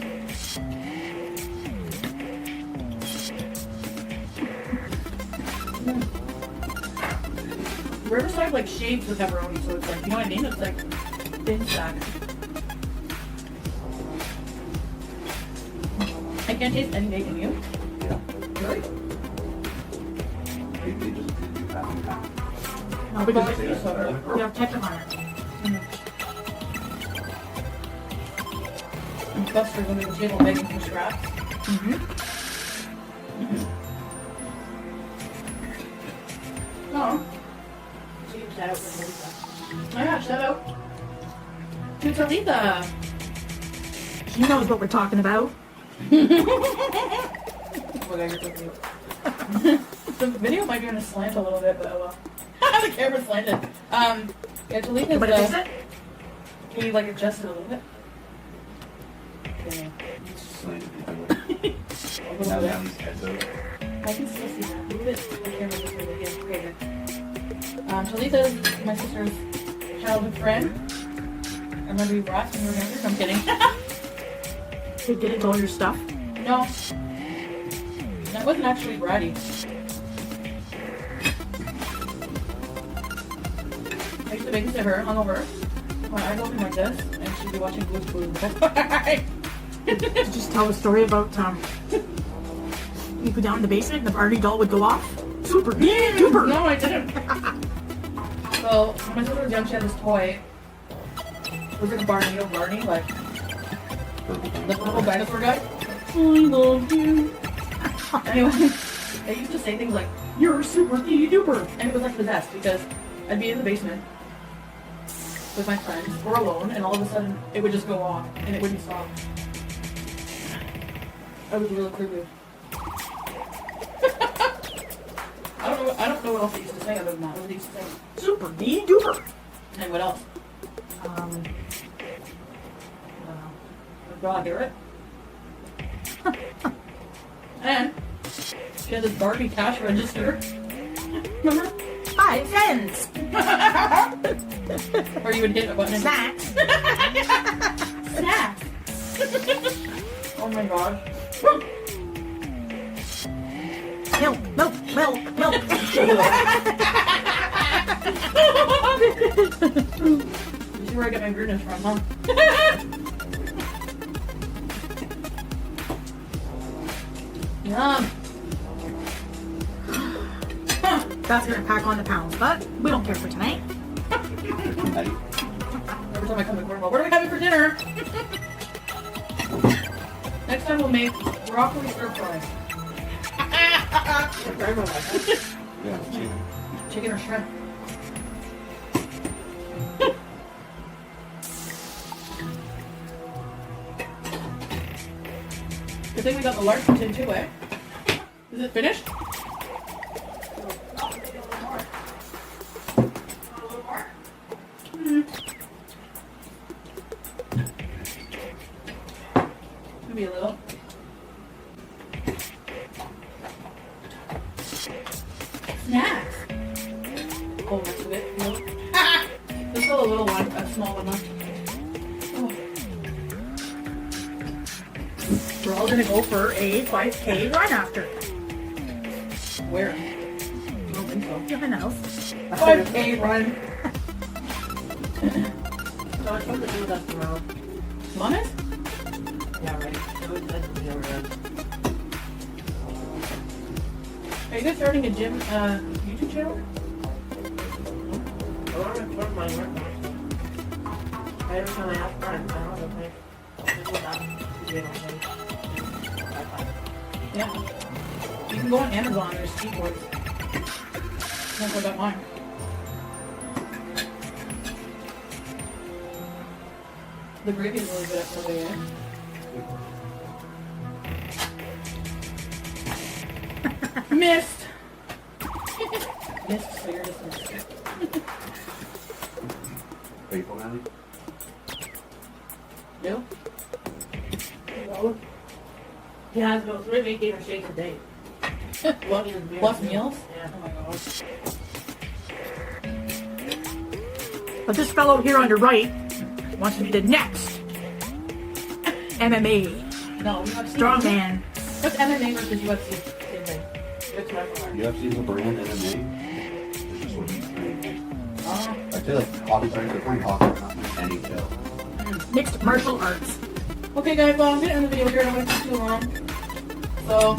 Riverside like shaves the pepperoni, so it's like, you know what I mean? It's like thin stack. I can't taste any bacon, you? Yeah. Really? They just do half and half. No, because But it's so good. we have ketchup on it. And Buster's gonna be the table bacon from scratch. Oh. Shout out to Talitha. Oh yeah, shout out to Talitha. She knows what we're talking about. Oh my god, you're so cute. The video might be on a slant a little bit, but oh well. The camera's slanted. Yeah, Talitha's But fix it? can you like adjust it a little bit? Okay. Slanted A Now little bit. down these heads out. I can still see that. Move it to the camera this way. Yeah, okay, good. Talitha's my sister's childhood friend. I remember you brought when you were younger. No, I'm kidding. They did all your stuff. No. That wasn't actually bratty. I used to babysit her, hungover. My eyes open like this, and she'd be watching Boogaloo. That's why. Just tell a story about you go down in the basement and the Barbie doll would go off. Super duper. No, I didn't. So, when my sister was young, she had this toy. It was like a Barney, like the purple dinosaur guy. I love you. Anyway, they used to say things like, "You're super duper," and it was like possessed because I'd be in the basement with my friends or alone, and all of a sudden it would just go off and it wouldn't stop. I was really creepy. I don't know what else they used to say other than that. What they used to say? Super duper. And what else? I don't know. Do I hear it? And she had this Barbie cash register. Remember? 5 cents. Or you would hit a button and Snacks. snacks. Oh my god. Milk. You see where I get my weirdness from, huh? Yum. That's gonna pack on the pounds, but we don't care for tonight. Night. Every time I come to Gorlworld, what are we having for dinner? Next time we'll make broccoli stir fry. Yeah, chicken. Chicken or shrimp. Good thing we got the large tin too, eh? Is it finished? Maybe a little. Snacks. Oh, that's a bit. No. There's still a little one, a small one left. Oh. We're all gonna go for a 5K run after. Where? I don't think so. Behind the house. 5K run. So I supposed to do that tomorrow. Honest? Yeah, right. Are you guys starting a gym YouTube channel? I want to record my workout. Every time I have fun, I want to play. Yeah. You can go on Amazon, there's skateboards. That's what I got mine. The gravy is really good at Foodie, eh? Missed! Missed, so you're just missed. Faithful, Natalie? No? Yeah, it's about 3 vacation shakes a day. Plus meals? Yeah. Oh my gosh. But this fellow here on your right wants to be the next MMA No, UFC. strongman. What's MMA versus UFC? Same thing. It's my fault. UFC is a brand, MMA. It's just what he's doing. I feel like hockey players, they're playing hockey, not playing any field. Mixed martial arts. Okay guys, well I'm gonna end the video here, I don't want to take too long. So,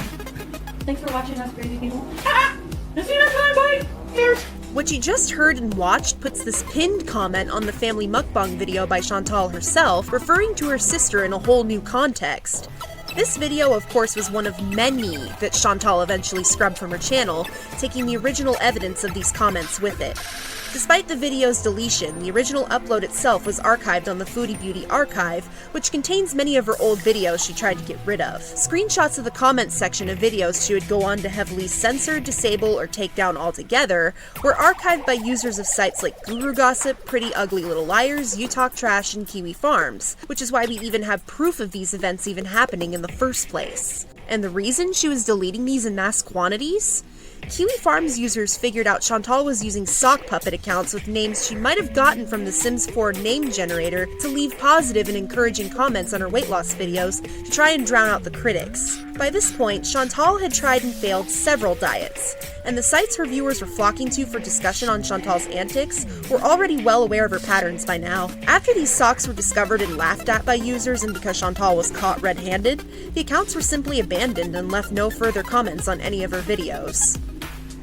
thanks for watching us crazy people. Ah! See you next time, bye! Cheers! What you just heard and watched puts this pinned comment on the family mukbang video by Chantal herself, referring to her sister in a whole new context. This video, of course, was one of many that Chantal eventually scrubbed from her channel, taking the original evidence of these comments with it. Despite the video's deletion, the original upload itself was archived on the FoodieBeauty archive, which contains many of her old videos she tried to get rid of. Screenshots of the comments section of videos she would go on to heavily censor, disable, or take down altogether were archived by users of sites like Guru Gossip, Pretty Ugly Little Liars, You Talk Trash, and Kiwifarms, which is why we even have proof of these events even happening in the first place. And the reason she was deleting these in mass quantities? Kiwifarms users figured out Chantal was using sock puppet accounts with names she might have gotten from the Sims 4 name generator to leave positive and encouraging comments on her weight loss videos to try and drown out the critics. By this point, Chantal had tried and failed several diets, and the sites her viewers were flocking to for discussion on Chantal's antics were already well aware of her patterns by now. After these socks were discovered and laughed at by users and because Chantal was caught red-handed, the accounts were simply abandoned and left no further comments on any of her videos.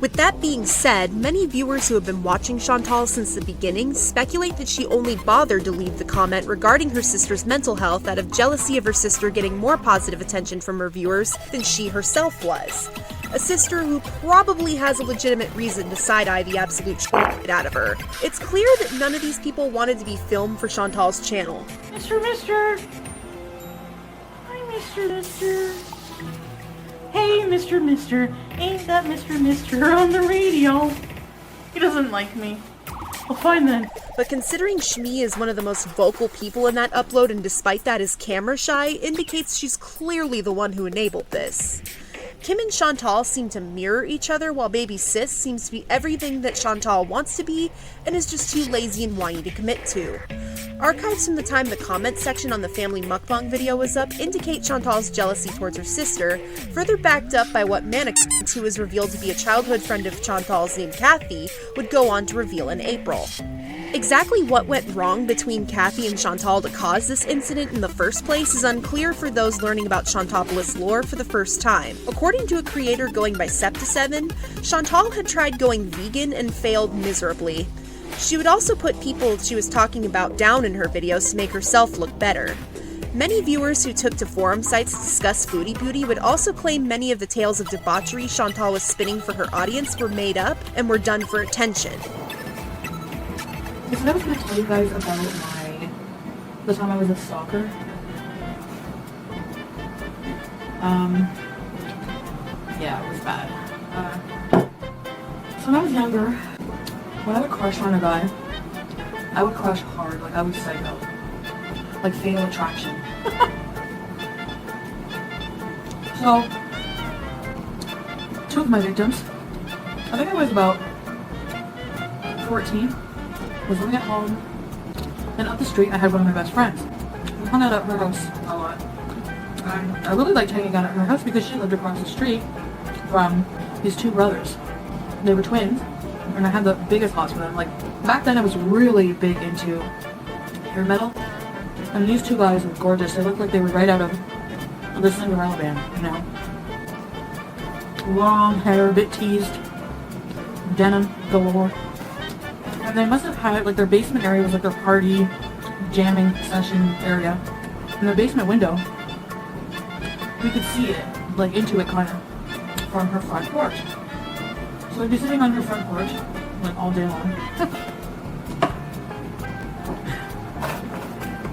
With that being said, many viewers who have been watching Chantal since the beginning speculate that she only bothered to leave the comment regarding her sister's mental health out of jealousy of her sister getting more positive attention from her viewers than she herself was. A sister who probably has a legitimate reason to side-eye the absolute shit out of her. It's clear that none of these people wanted to be filmed for Chantal's channel. Mister. Hi, Mister. Hey, Mister. Ain't that Mister on the radio? He doesn't like me. Well, fine then. But considering Shmi is one of the most vocal people in that upload and despite that is camera shy, indicates she's clearly the one who enabled this. Kim and Chantal seem to mirror each other while baby sis seems to be everything that Chantal wants to be and is just too lazy and whiny to commit to. Archives from the time the comment section on the family mukbang video was up indicate Chantal's jealousy towards her sister, further backed up by what Manic, who was revealed to be a childhood friend of Chantal's named Kathy, would go on to reveal in April. Exactly what went wrong between Kathy and Chantal to cause this incident in the first place is unclear for those learning about Chantopolis lore for the first time. According to a creator going by Septa7, Chantal had tried going vegan and failed miserably. She would also put people she was talking about down in her videos to make herself look better. Many viewers who took to forum sites to discuss FoodieBeauty would also claim many of the tales of debauchery Chantal was spinning for her audience were made up and were done for attention. So I was going to tell you guys about the time I was a stalker. Yeah, it was bad. So when I was younger, when I would crush on a guy, I would crush hard, like I would psycho. Like Fatal Attraction. So, two of my victims, I think I was about 14, was living at home, and up the street I had one of my best friends. We hung out at her house a lot. I really liked hanging out at her house because she lived across the street from these two brothers. They were twins, and I had the biggest hots for them. Like, back then I was really big into hair metal, and these two guys were gorgeous. They looked like they were right out of the Cinderella band, you know? Long hair, a bit teased, denim galore. And they must have had, like, their basement area was like their party, jamming session area. In their basement window, we could see it, like, into it kind of from her front porch. So I'd be sitting on her front porch, like, all day long.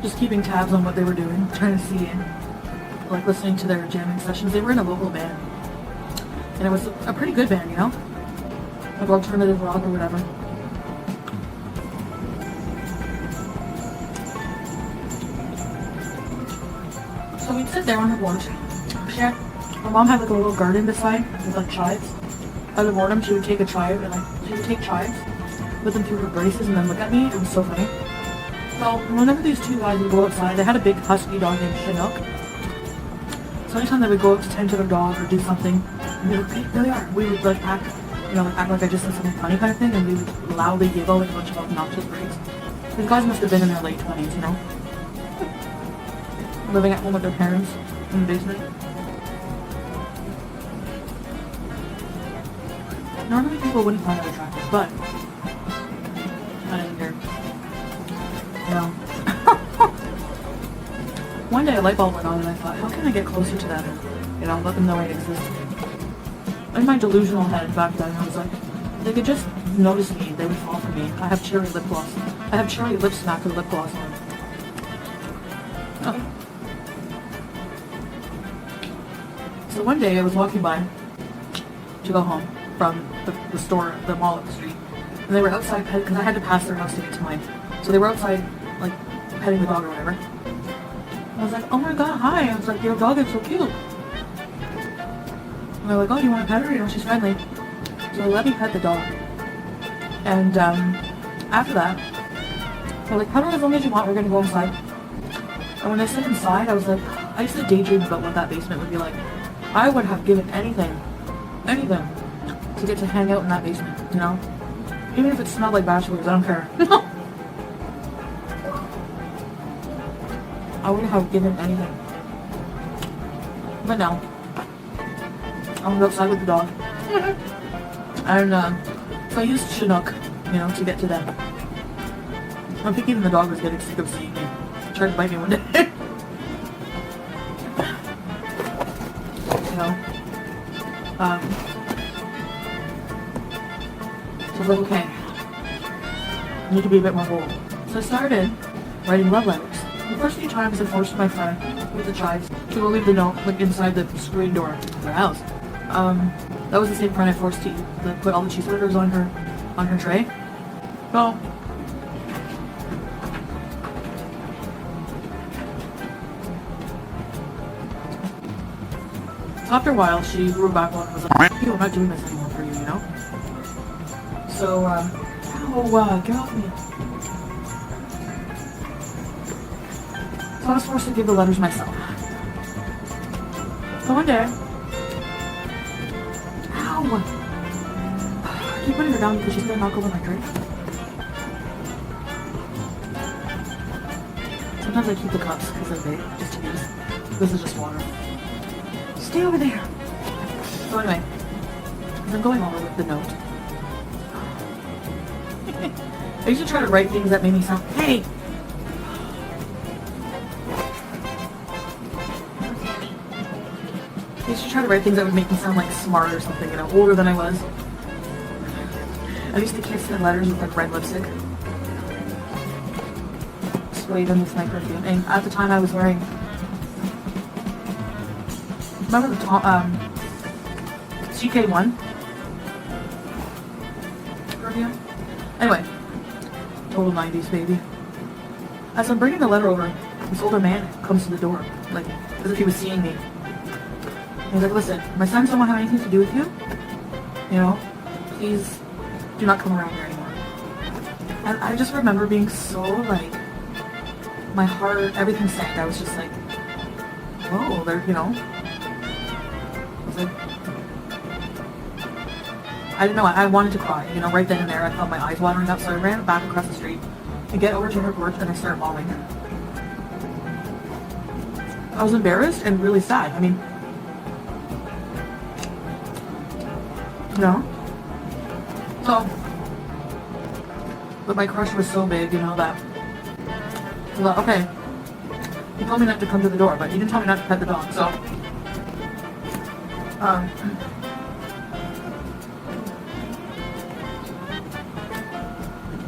Just keeping tabs on what they were doing, trying to see, like, listening to their jamming sessions. They were in a local band. And it was a pretty good band, you know? Like alternative rock or whatever. So we'd sit there on her porch. My mom had like a little garden beside with like chives. Out of boredom, she would take a chive and like she would take chives, put them through her braces, and then look at me. It was so funny. Well, whenever these two guys would go outside, they had a big husky dog named Chinook. So anytime they would go out to tend to their dog or do something, and they would, hey, there they are. We would like act, you know, act like I just said something funny kind of thing, and we would loudly giggle like a bunch of obnoxious breeds. These guys must have been in their late 20s, you know, living at home with their parents in the basement. Normally people wouldn't find that attractive, but I didn't care. You know. One day a light bulb went on and I thought, how can I get closer to them and, you know, let them know I exist? In my delusional head back then, I was like, they could just notice me, they would fall for me. I have cherry lip gloss. I have cherry lip smacker lip gloss on. Oh. So one day I was walking by to go home from the store, the mall up the street, and they were outside because I had to pass their house to get to mine. So they were outside, like, petting the dog or whatever. I was like, oh my god, hi. I was like, your dog is so cute. And they're like, oh, you want to pet her? You know, she's friendly. So they let me pet the dog. And after that, they're like, pet her as long as you want. We're going to go inside. And when I said inside, I was like, I used to daydream about what that basement would be like. I would have given anything, to get to hang out in that basement, you know? Even if it smelled like bachelors, I don't care. I would have given anything. But no. I went outside with the dog. And so I used Chinook, you know, to get to them. I think even the dog was getting sick of seeing me. Tried to bite me one day. You know? So I was like, okay. I need to be a bit more bold. So I started writing love letters. The first few times I forced my friend with the chives to go leave the note like inside the screen door of their house. That was the same friend I forced to put all the cheeseburgers on her tray. Well, so after a while, she grew back on and was like, "Yo, I'm not doing this anymore for you, you know." So, get off me. So I was forced to give the letters myself. So one day, I keep putting her down because she's gonna knock over my drink. Sometimes I keep the cups because they're big, just to use. This is just water. Stay over there. So anyway, as I'm going over with the note, I used to try to write things that made me sound, hey! I used to try to write things that would make me sound like smart or something, you know, older than I was. I used to kiss the letters with like red lipstick. Spray them with my perfume. And at the time I was wearing, remember the CK1 perfume? Anyway, total 90s baby. As I'm bringing the letter over, this older man comes to the door, like as if he was seeing me. He's like, listen, my sons don't want to have anything to do with you. You know, please do not come around here anymore. And I just remember being so like, my heart, everything sank. I was just like, oh, they're, you know. It's like, I didn't know, I wanted to cry, you know, right then and there. I felt my eyes watering up, so I ran back across the street and get over to her porch, and I started bawling. I was embarrassed and really sad. I mean, you know? So, but my crush was so big, you know, that I thought, okay, he told me not to come to the door, but he didn't tell me not to pet the dog, so,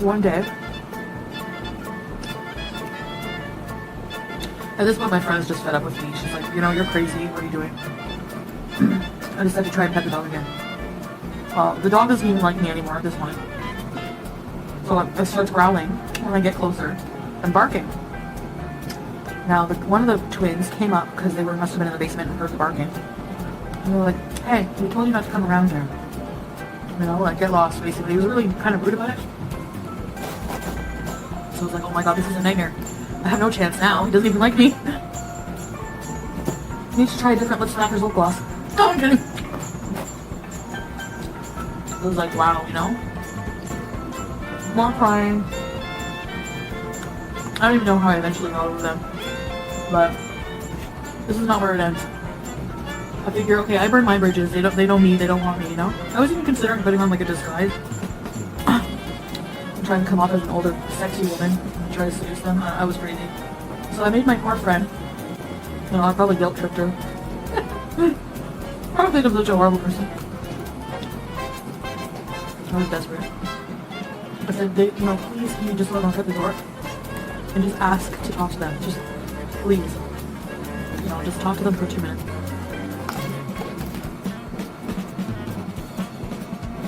one day, at this point my friend's just fed up with me. She's like, you know, you're crazy, what are you doing? I decided to try and pet the dog again. The dog doesn't even like me anymore at this point. So it starts growling when I get closer and barking. Now, one of the twins came up because they must have been in the basement and heard the barking. And they were like, hey, we told you not to come around here. You know, like, get lost, basically. He was really kind of rude about it. So I was like, oh my god, this is a nightmare. I have no chance now. He doesn't even like me. He needs to try a different Lip Smackers lip gloss. No, I'm kidding. I was like, wow, you know? More crying. I don't even know how I eventually got over them. But this is not where it ends. I figure, okay, I burn my bridges. They know me. They don't want me, you know? I was even considering putting on like a disguise. I'm trying to come off as an older, sexy woman and try to seduce them. I was crazy. So I made my poor friend. You know, I probably guilt tripped her. I don't think I'm such a horrible person. I was desperate. I said, you know, please can you just let them cut the door and just ask to talk to them. Just please. You know, just talk to them for 2 minutes.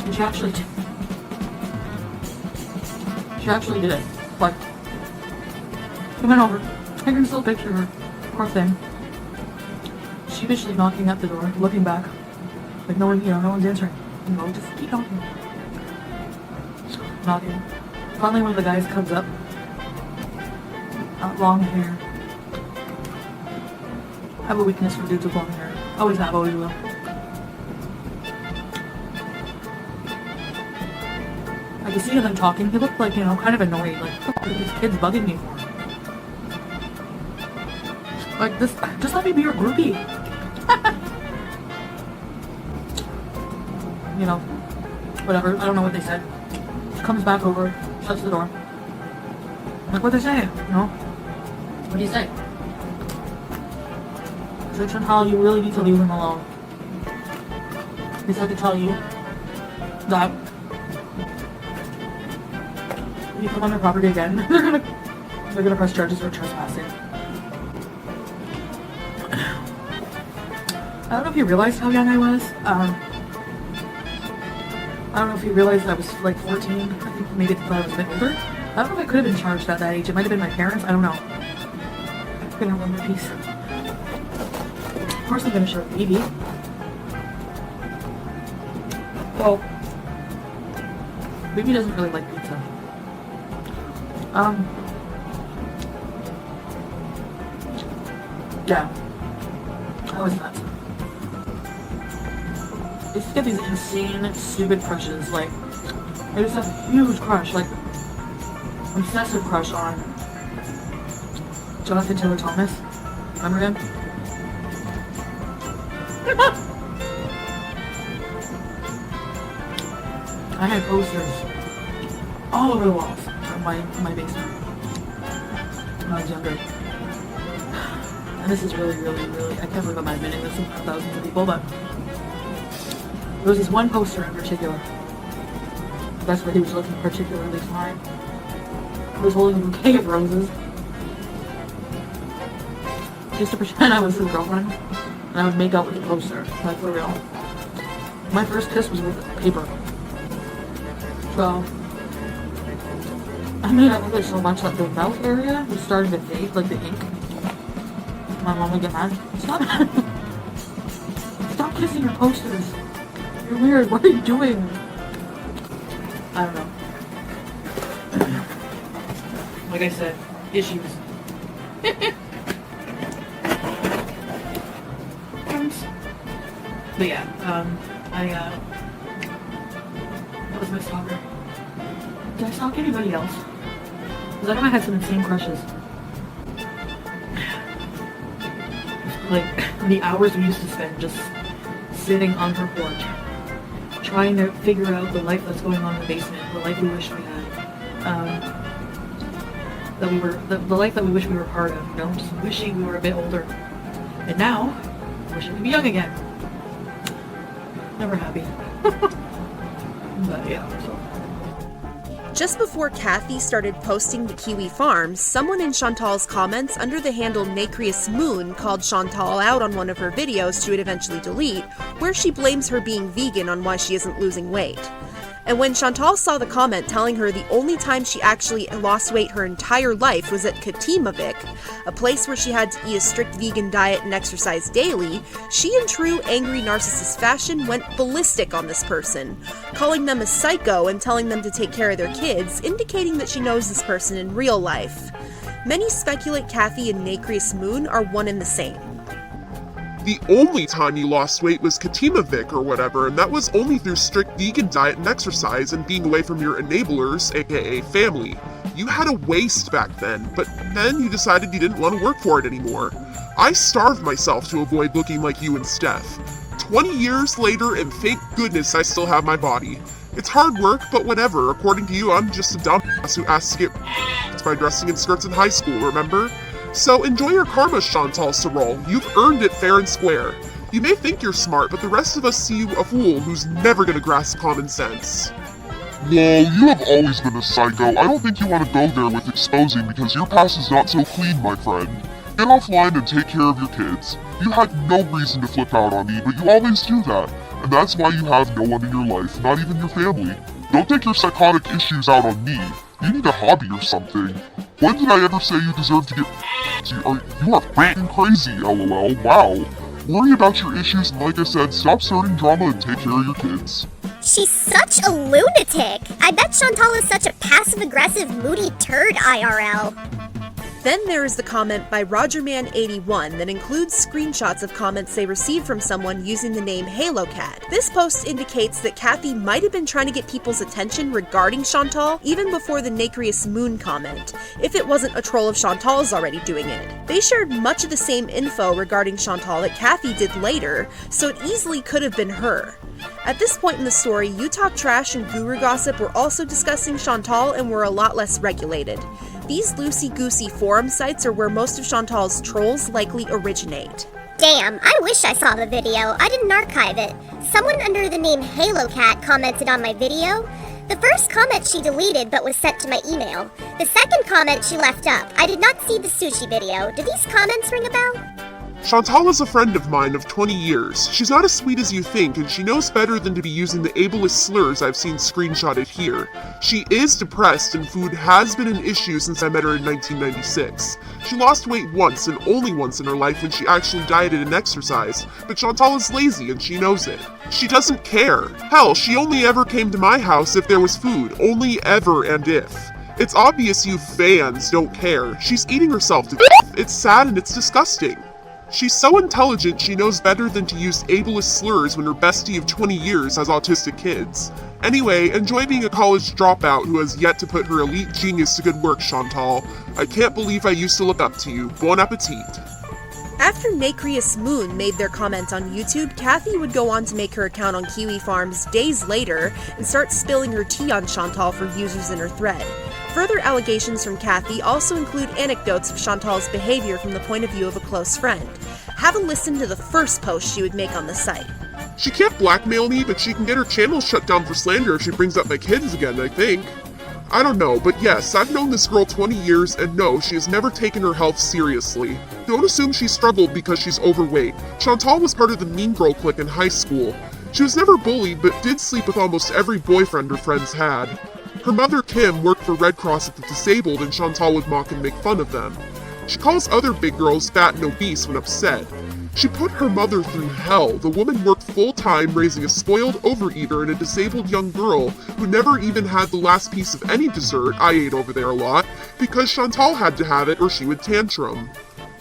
And she actually did. She actually did it. Like, she went over. I can still picture her. Poor thing. Sheepishly knocking at the door, looking back. Like no one, you know, no one's answering. You know, just keep knocking. Knocking. Finally, one of the guys comes up. Long hair. I have a weakness for dudes with long hair. Always have, always will. I could see them talking. He looked like, you know, kind of annoyed. Like, what are these kids bugging me for? Like, this, just let me be your groupie. You know, whatever. I don't know what they said. She comes back over, shuts the door. I'm like, what'd they say? You know? What do you say? She's like, Chantal, you really need to leave him alone. He said to tell you that if you come on their property again, they're gonna press charges for trespassing. I don't know if you realized how young I was. I don't know if you realized I was like 14. I think maybe they thought I was a bit older. I don't know if I could have been charged at that age. It might have been my parents. I don't know. I'm gonna run my piece. Of course I'm gonna share with Bibi. Well, Bibi doesn't really like pizza. Yeah. I was nuts. I just get these insane, stupid crushes. Like, I just have a huge crush, like, obsessive crush on Jonathan Taylor Thomas. Remember him? I had posters all over the walls of my basement when I was younger. And this is really, I can't believe I'm admitting this in front of thousands of people, but there was this one poster in particular. That's where he was looking particularly fine. He was holding a bouquet of roses. Just to pretend I was his girlfriend. And I would make out with the poster. Like, for real. My first kiss was with paper. So, I made out with it so much that the mouth area was starting to fade, like the ink. My mom would get mad. Stop! Stop kissing your posters! You're weird, what are you doing? I don't know. Like I said, issues. But yeah, what was my stalker? Did I stalk anybody else? Because I know I had some insane crushes. Like, the hours we used to spend just sitting on her porch, trying to figure out the life that's going on in the basement, the life we wish we had. The life that we wish we were part of, you know, just wishing we were a bit older. And now, wishing to be young again. Never happy. But yeah, so. Just before Kathy started posting to Kiwifarms, someone in Chantal's comments under the handle Nacreous Moon called Chantal out on one of her videos she would eventually delete, where she blames her being vegan on why she isn't losing weight. And when Chantal saw the comment telling her the only time she actually lost weight her entire life was at Kiwifarms, a place where she had to eat a strict vegan diet and exercise daily, she in true angry narcissist fashion went ballistic on this person, calling them a psycho and telling them to take care of their kids, indicating that she knows this person in real life. Many speculate Kathy and Nacreous Moon are one and the same. The only time you lost weight was Kiwifarms or whatever, and that was only through strict vegan diet and exercise and being away from your enablers, aka family. You had a waist back then, but then you decided you didn't want to work for it anymore. I starved myself to avoid looking like you and Steph. 20 years later, and thank goodness I still have my body. It's hard work, but whatever. According to you, I'm just a dumbass who asked to get by dressing in skirts in high school, remember? So enjoy your karma, Chantal Sorol. You've earned it fair and square. You may think you're smart, but the rest of us see you a fool who's never gonna grasp common sense. Well, you have always been a psycho. I don't think you want to go there with exposing because your past is not so clean, my friend. Get offline and take care of your kids. You had no reason to flip out on me, but you always do that. And that's why you have no one in your life, not even your family. Don't take your psychotic issues out on me. You need a hobby or something. When did I ever say you deserve to get You are f***ing crazy, lol. Wow. Worry about your issues and like I said, stop starting drama and take care of your kids. She's such a lunatic. I bet Chantal is such a passive-aggressive, moody turd IRL. Then there is the comment by RogerMan81 that includes screenshots of comments they received from someone using the name HaloCat. This post indicates that Kathy might have been trying to get people's attention regarding Chantal even before the Nacreous Moon comment, if it wasn't a troll of Chantal's already doing it. They shared much of the same info regarding Chantal that Kathy did later, so it easily could have been her. At this point in the story, You Talk Trash and Guru Gossip were also discussing Chantal and were a lot less regulated. These loosey-goosey forum sites are where most of Chantal's trolls likely originate. Damn, I wish I saw the video. I didn't archive it. Someone under the name HaloCat commented on my video. The first comment she deleted but was sent to my email. The second comment she left up. I did not see the sushi video. Do these comments ring a bell? Chantal is a friend of mine of 20 years. She's not as sweet as you think, and she knows better than to be using the ableist slurs I've seen screenshotted here. She is depressed, and food has been an issue since I met her in 1996. She lost weight once, and only once in her life when she actually dieted and exercised, but Chantal is lazy, and she knows it. She doesn't care. Hell, she only ever came to my house if there was food. Only ever and if. It's obvious you fans don't care. She's eating herself to death. It's sad and it's disgusting. She's so intelligent she knows better than to use ableist slurs when her bestie of 20 years has autistic kids. Anyway, enjoy being a college dropout who has yet to put her elite genius to good work, Chantal. I can't believe I used to look up to you. Bon appetit. After Nacreous Moon made their comment on YouTube, Kathy would go on to make her account on Kiwifarms days later and start spilling her tea on Chantal for users in her thread. Further allegations from Kathy also include anecdotes of Chantal's behavior from the point of view of a close friend. Have a listen to the first post she would make on the site. She can't blackmail me, but she can get her channel shut down for slander if she brings up my kids again, I think. I don't know, but yes, I've known this girl 20 years, and no, she has never taken her health seriously. Don't assume she struggled because she's overweight. Chantal was part of the mean girl clique in high school. She was never bullied, but did sleep with almost every boyfriend her friends had. Her mother, Kim, worked for Red Cross at the disabled, and Chantal would mock and make fun of them. She calls other big girls fat and obese when upset. She put her mother through hell. The woman worked full-time raising a spoiled overeater and a disabled young girl who never even had the last piece of any dessert, I ate over there a lot, because Chantal had to have it or she would tantrum.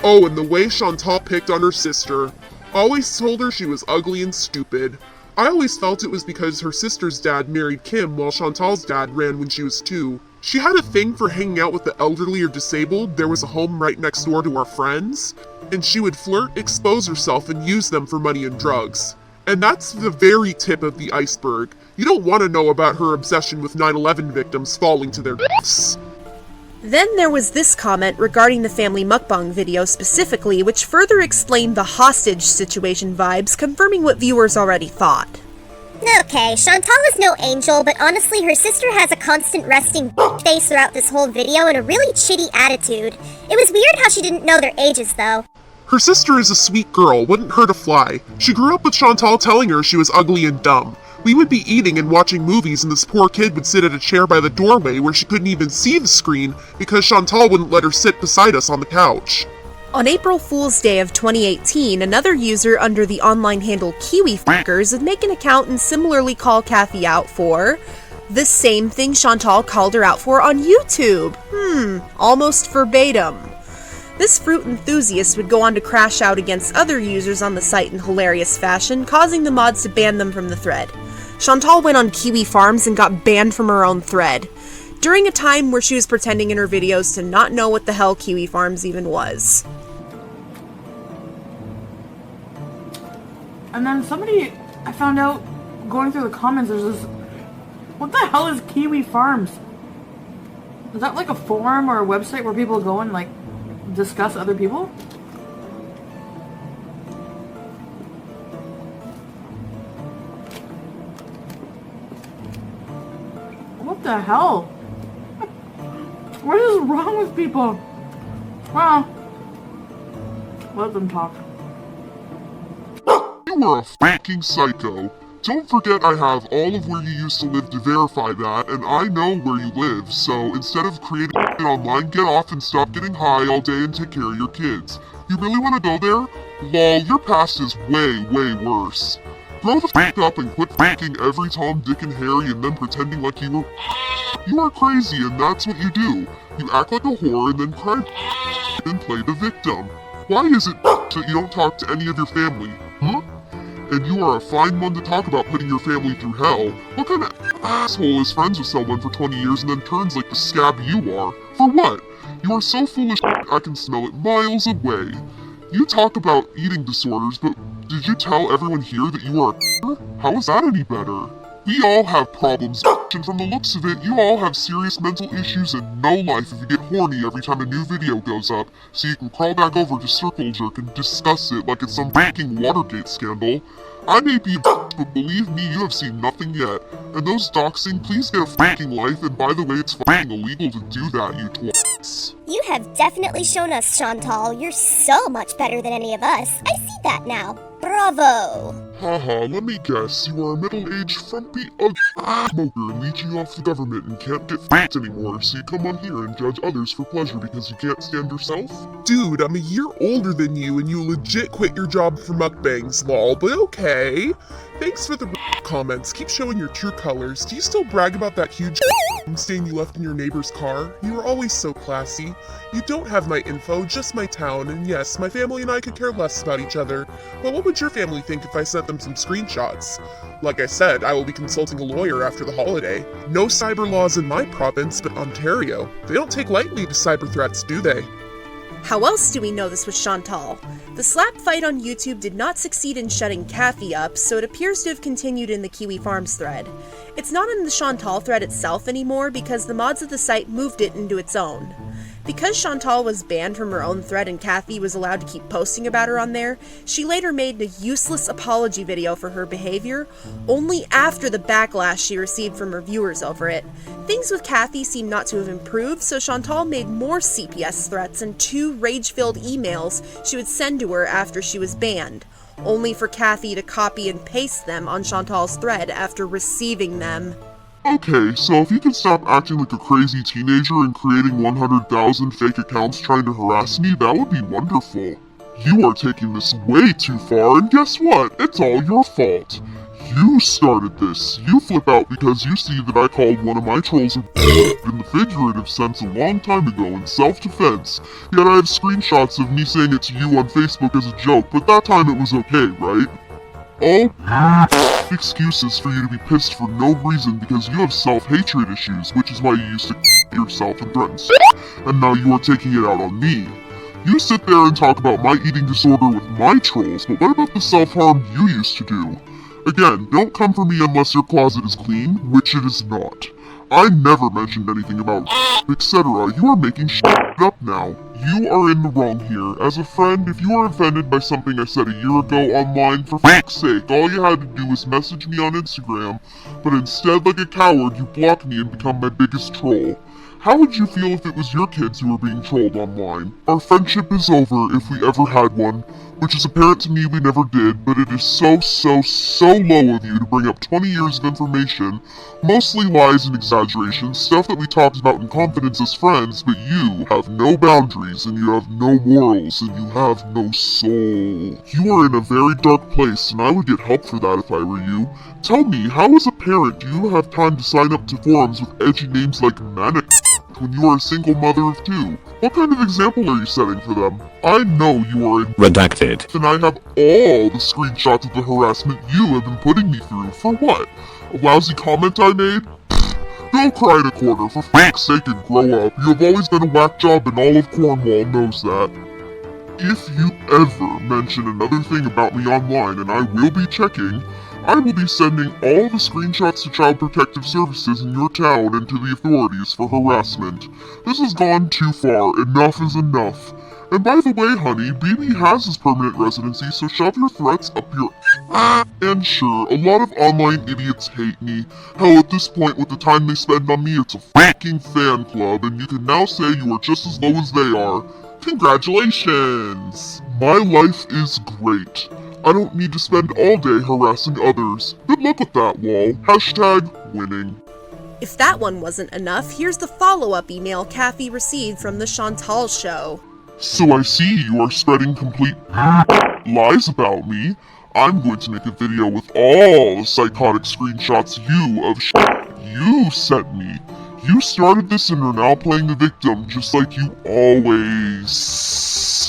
Oh, and the way Chantal picked on her sister. Always told her she was ugly and stupid. I always felt it was because her sister's dad married Kim while Chantal's dad ran when she was 2. She had a thing for hanging out with the elderly or disabled. There was a home right next door to our friends, and she would flirt, expose herself, and use them for money and drugs. And that's the very tip of the iceberg. You don't want to know about her obsession with 9/11 victims falling to their deaths. Then there was this comment regarding the family mukbang video specifically, which further explained the hostage situation vibes, confirming what viewers already thought. Okay, Chantal is no angel, but honestly, her sister has a constant resting face throughout this whole video and a really chitty attitude. It was weird how she didn't know their ages, though. Her sister is a sweet girl, wouldn't hurt a fly. She grew up with Chantal telling her she was ugly and dumb. We would be eating and watching movies and this poor kid would sit at a chair by the doorway where she couldn't even see the screen because Chantal wouldn't let her sit beside us on the couch. On April Fool's Day of 2018, another user under the online handle Kiwifarms would make an account and similarly call Kathy out for the same thing Chantal called her out for on YouTube. Almost verbatim. This fruit enthusiast would go on to crash out against other users on the site in hilarious fashion, causing the mods to ban them from the thread. Chantal went on Kiwifarms and got banned from her own thread, during a time where she was pretending in her videos to not know what the hell Kiwifarms even was. And then I found out, going through the comments, there's this, what the hell is Kiwifarms? Is that like a forum or a website where people go and like discuss other people? What the hell? What is wrong with people? Well, let them talk. You are a fucking psycho. Don't forget I have all of where you used to live to verify that, and I know where you live, so instead of creating it online, get off and stop getting high all day and take care of your kids. You really want to go there? Lol, your past is way, way worse. Grow the f*** up and quit f***ing every Tom, Dick, and Harry and then pretending like you were. You are crazy and that's what you do. You act like a whore and then cry and play the victim. Why is it that you don't talk to any of your family? And you are a fine one to talk about putting your family through hell. What kind of asshole is friends with someone for 20 years and then turns like the scab you are? For what? You are so full of shit, I can smell it miles away. You talk about eating disorders, but did you tell everyone here that you are a How is that any better? We all have problems, and from the looks of it, you all have serious mental issues and no life if you get horny every time a new video goes up, so you can crawl back over to Circle Jerk and discuss it like it's some f***ing Watergate scandal. I may be a but believe me, you have seen nothing yet. And those doxing, please get a f***ing life, and by the way, it's f***ing illegal to do that, you twats. You have definitely shown us, Chantal. You're so much better than any of us. I see that now. Bravo! Haha, let me guess, you are a middle-aged, frumpy, ugly smoker leeching off the government and can't get f***ed anymore, so you come on here and judge others for pleasure because you can't stand yourself? Dude, I'm a year older than you and you legit quit your job for mukbangs, lol, but okay. Thanks for the comments, keep showing your true colors. Do you still brag about that huge stain you left in your neighbor's car? You were always so classy. You don't have my info, just my town, and yes, my family and I could care less about each other. But what would your family think if I sent them some screenshots? Like I said, I will be consulting a lawyer after the holiday. No cyber laws in my province, but Ontario. They don't take lightly to cyber threats, do they? How else do we know this was Chantal? The slap fight on YouTube did not succeed in shutting Kathy up, so it appears to have continued in the Kiwifarms thread. It's not in the Chantal thread itself anymore because the mods of the site moved it into its own. Because Chantal was banned from her own thread and Kathy was allowed to keep posting about her on there, she later made a useless apology video for her behavior, only after the backlash she received from her viewers over it. Things with Kathy seem not to have improved, so Chantal made more CPS threats and 2 rage-filled emails she would send to her after she was banned, only for Kathy to copy and paste them on Chantal's thread after receiving them. Okay, so if you can stop acting like a crazy teenager and creating 100,000 fake accounts trying to harass me, that would be wonderful. You are taking this way too far, and guess what? It's all your fault. You started this. You flip out because you see that I called one of my trolls a in the figurative sense a long time ago in self-defense. Yet I have screenshots of me saying it to you on Facebook as a joke, but that time it was okay, right? All excuses for you to be pissed for no reason because you have self-hatred issues, which is why you used to yourself and threaten and now you are taking it out on me. You sit there and talk about my eating disorder with my trolls, but what about the self-harm you used to do? Again, don't come for me unless your closet is clean, which it is not. I never mentioned anything about etc. You are making up now. You are in the wrong here. As a friend, if you are offended by something I said a year ago online, for f***'s sake, all you had to do was message me on Instagram, but instead, like a coward, you block me and become my biggest troll. How would you feel if it was your kids who were being trolled online? Our friendship is over if we ever had one, which is apparent to me we never did, but it is so low of you to bring up 20 years of information, mostly lies and exaggerations, stuff that we talked about in confidence as friends, but you have no boundaries, and you have no morals, and you have no soul. You are in a very dark place, and I would get help for that if I were you. Tell me, how as a parent do you have time to sign up to forums with edgy names like Manic when you are a single mother of 2? What kind of example are you setting for them? I know you are in redacted. And I have all the screenshots of the harassment you have been putting me through. For what? A lousy comment I made? Go cry in a corner, for f***'s sake, and grow up. You have always been a whack job and all of Cornwall knows that. If you ever mention another thing about me online, and I will be checking, I will be sending all the screenshots to Child Protective Services in your town and to the authorities for harassment. This has gone too far. Enough is enough. And by the way, honey, Bibi has his permanent residency, so shove your threats up your And sure, a lot of online idiots hate me. Hell, at this point, with the time they spend on me, it's a fucking fan club, and you can now say you are just as low as they are. Congratulations! My life is great. I don't need to spend all day harassing others. Good luck with that, lol. #winning. If that one wasn't enough, here's the follow-up email Kathy received from the Chantal show. So I see you are spreading complete lies about me. I'm going to make a video with all the psychotic screenshots you sent me. You started this and are now playing the victim just like you always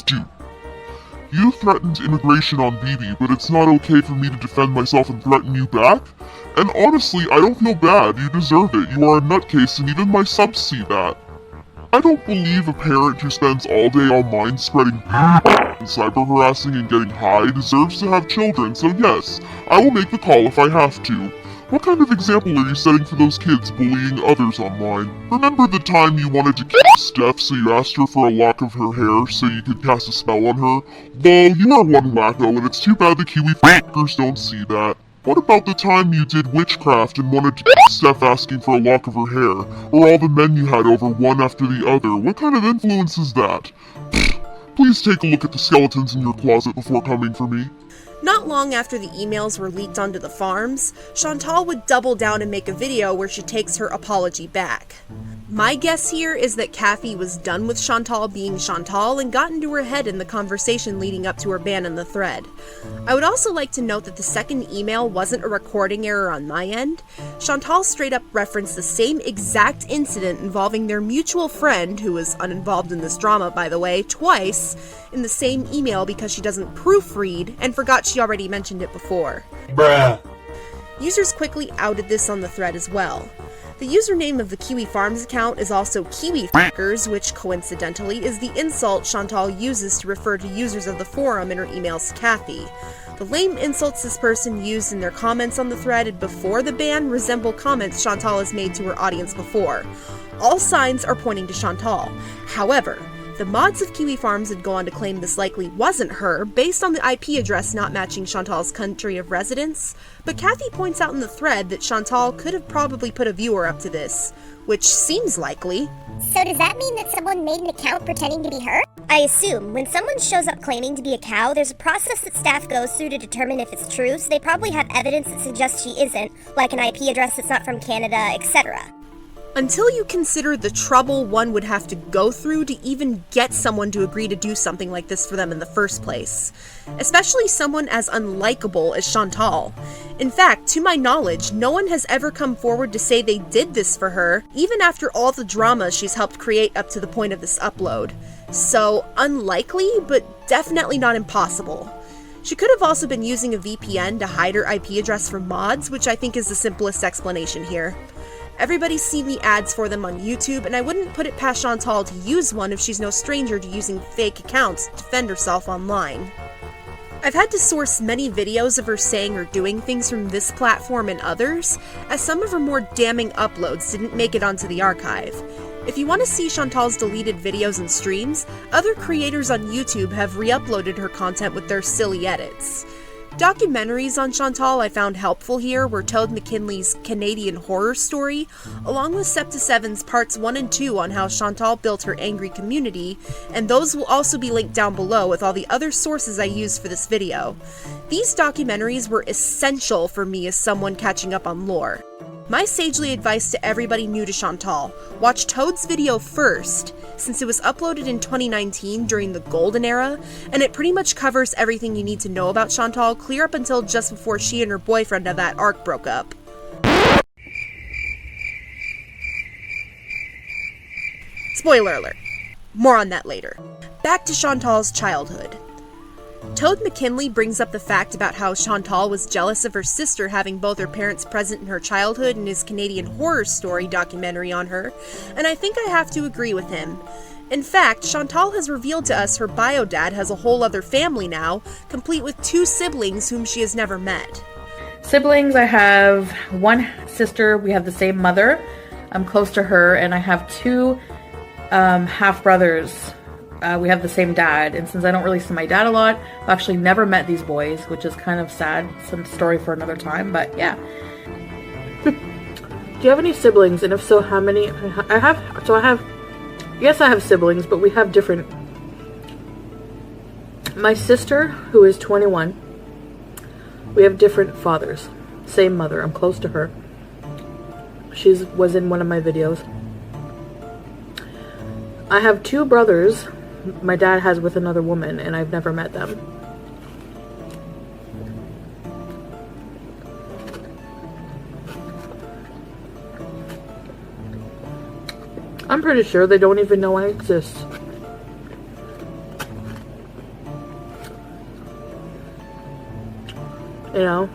do. You threatened immigration on Bibi, but it's not okay for me to defend myself and threaten you back? And honestly, I don't feel bad. You deserve it. You are a nutcase, and even my subs see that. I don't believe a parent who spends all day online spreading and cyber harassing and getting high deserves to have children, so yes, I will make the call if I have to. What kind of example are you setting for those kids bullying others online? Remember the time you wanted to kill Steph, so you asked her for a lock of her hair so you could cast a spell on her? Well, you are one wacko, and it's too bad the Kiwifarms don't see that. What about the time you did witchcraft and wanted to kill Steph asking for a lock of her hair? Or all the men you had over one after the other? What kind of influence is that? Please take a look at the skeletons in your closet before coming for me. Not long after the emails were leaked onto the farms, Chantal would double down and make a video where she takes her apology back. My guess here is that Kathy was done with Chantal being Chantal and got into her head in the conversation leading up to her ban in the thread. I would also like to note that the second email wasn't a recording error on my end. Chantal straight up referenced the same exact incident involving their mutual friend, who was uninvolved in this drama by the way, twice in the same email because she doesn't proofread and forgot she already mentioned it before. Bruh. Users quickly outed this on the thread as well. The username of the Kiwifarms account is also Kiwifuckers, which coincidentally is the insult Chantal uses to refer to users of the forum in her emails to Kathy. The lame insults this person used in their comments on the thread before the ban resemble comments Chantal has made to her audience before. All signs are pointing to Chantal. However, the mods of Kiwifarms would go on to claim this likely wasn't her, based on the IP address not matching Chantal's country of residence, but Kathy points out in the thread that Chantal could have probably put a viewer up to this, which seems likely. So does that mean that someone made an account pretending to be her? I assume when someone shows up claiming to be a cow, there's a process that staff goes through to determine if it's true, so they probably have evidence that suggests she isn't, like an IP address that's not from Canada, etc. Until you consider the trouble one would have to go through to even get someone to agree to do something like this for them in the first place. Especially someone as unlikable as Chantal. In fact, to my knowledge, no one has ever come forward to say they did this for her, even after all the drama she's helped create up to the point of this upload. So, unlikely, but definitely not impossible. She could have also been using a VPN to hide her IP address from mods, which I think is the simplest explanation here. Everybody's seen the ads for them on YouTube, and I wouldn't put it past Chantal to use one if she's no stranger to using fake accounts to defend herself online. I've had to source many videos of her saying or doing things from this platform and others, as some of her more damning uploads didn't make it onto the archive. If you want to see Chantal's deleted videos and streams, other creators on YouTube have re-uploaded her content with their silly edits. Documentaries on Chantal I found helpful here were Toad McKinley's Canadian Horror Story, along with Septa7's parts 1 and 2 on how Chantal built her angry community, and those will also be linked down below with all the other sources I used for this video. These documentaries were essential for me as someone catching up on lore. My sagely advice to everybody new to Chantal: watch Toad's video first, since it was uploaded in 2019 during the golden era, and it pretty much covers everything you need to know about Chantal clear up until just before she and her boyfriend of that arc broke up. Spoiler alert. More on that later. Back to Chantal's childhood. Toad McKinley brings up the fact about how Chantal was jealous of her sister having both her parents present in her childhood in his Canadian Horror Story documentary on her, and I think I have to agree with him. In fact, Chantal has revealed to us her bio dad has a whole other family now, complete with 2 siblings whom she has never met. Siblings, I have one sister, we have the same mother, I'm close to her, and I have 2 half-brothers. We have the same dad, and since I don't really see my dad a lot, I've actually never met these boys, which is kind of sad. Some story for another time, but yeah. Do you have any siblings? And if so, how many? Yes, I have siblings, but we have different. My sister, who is 21, we have different fathers. Same mother, I'm close to her. She was in one of my videos. I have 2 brothers my dad has with another woman, and I've never met them. I'm pretty sure they don't even know I exist. You know?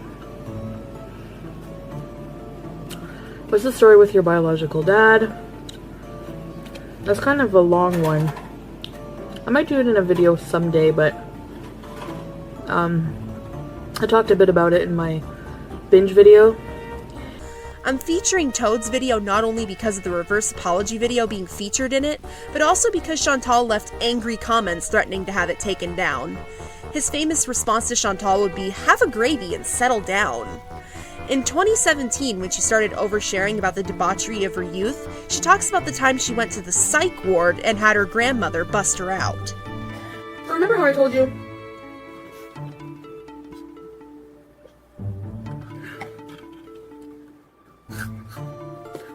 What's the story with your biological dad? That's kind of a long one. I might do it in a video someday, but I talked a bit about it in my binge video. I'm featuring Toad's video not only because of the reverse apology video being featured in it, but also because Chantal left angry comments threatening to have it taken down. His famous response to Chantal would be, "Have a gravy and settle down." In 2017, when she started oversharing about the debauchery of her youth, she talks about the time she went to the psych ward and had her grandmother bust her out. Remember how I told you?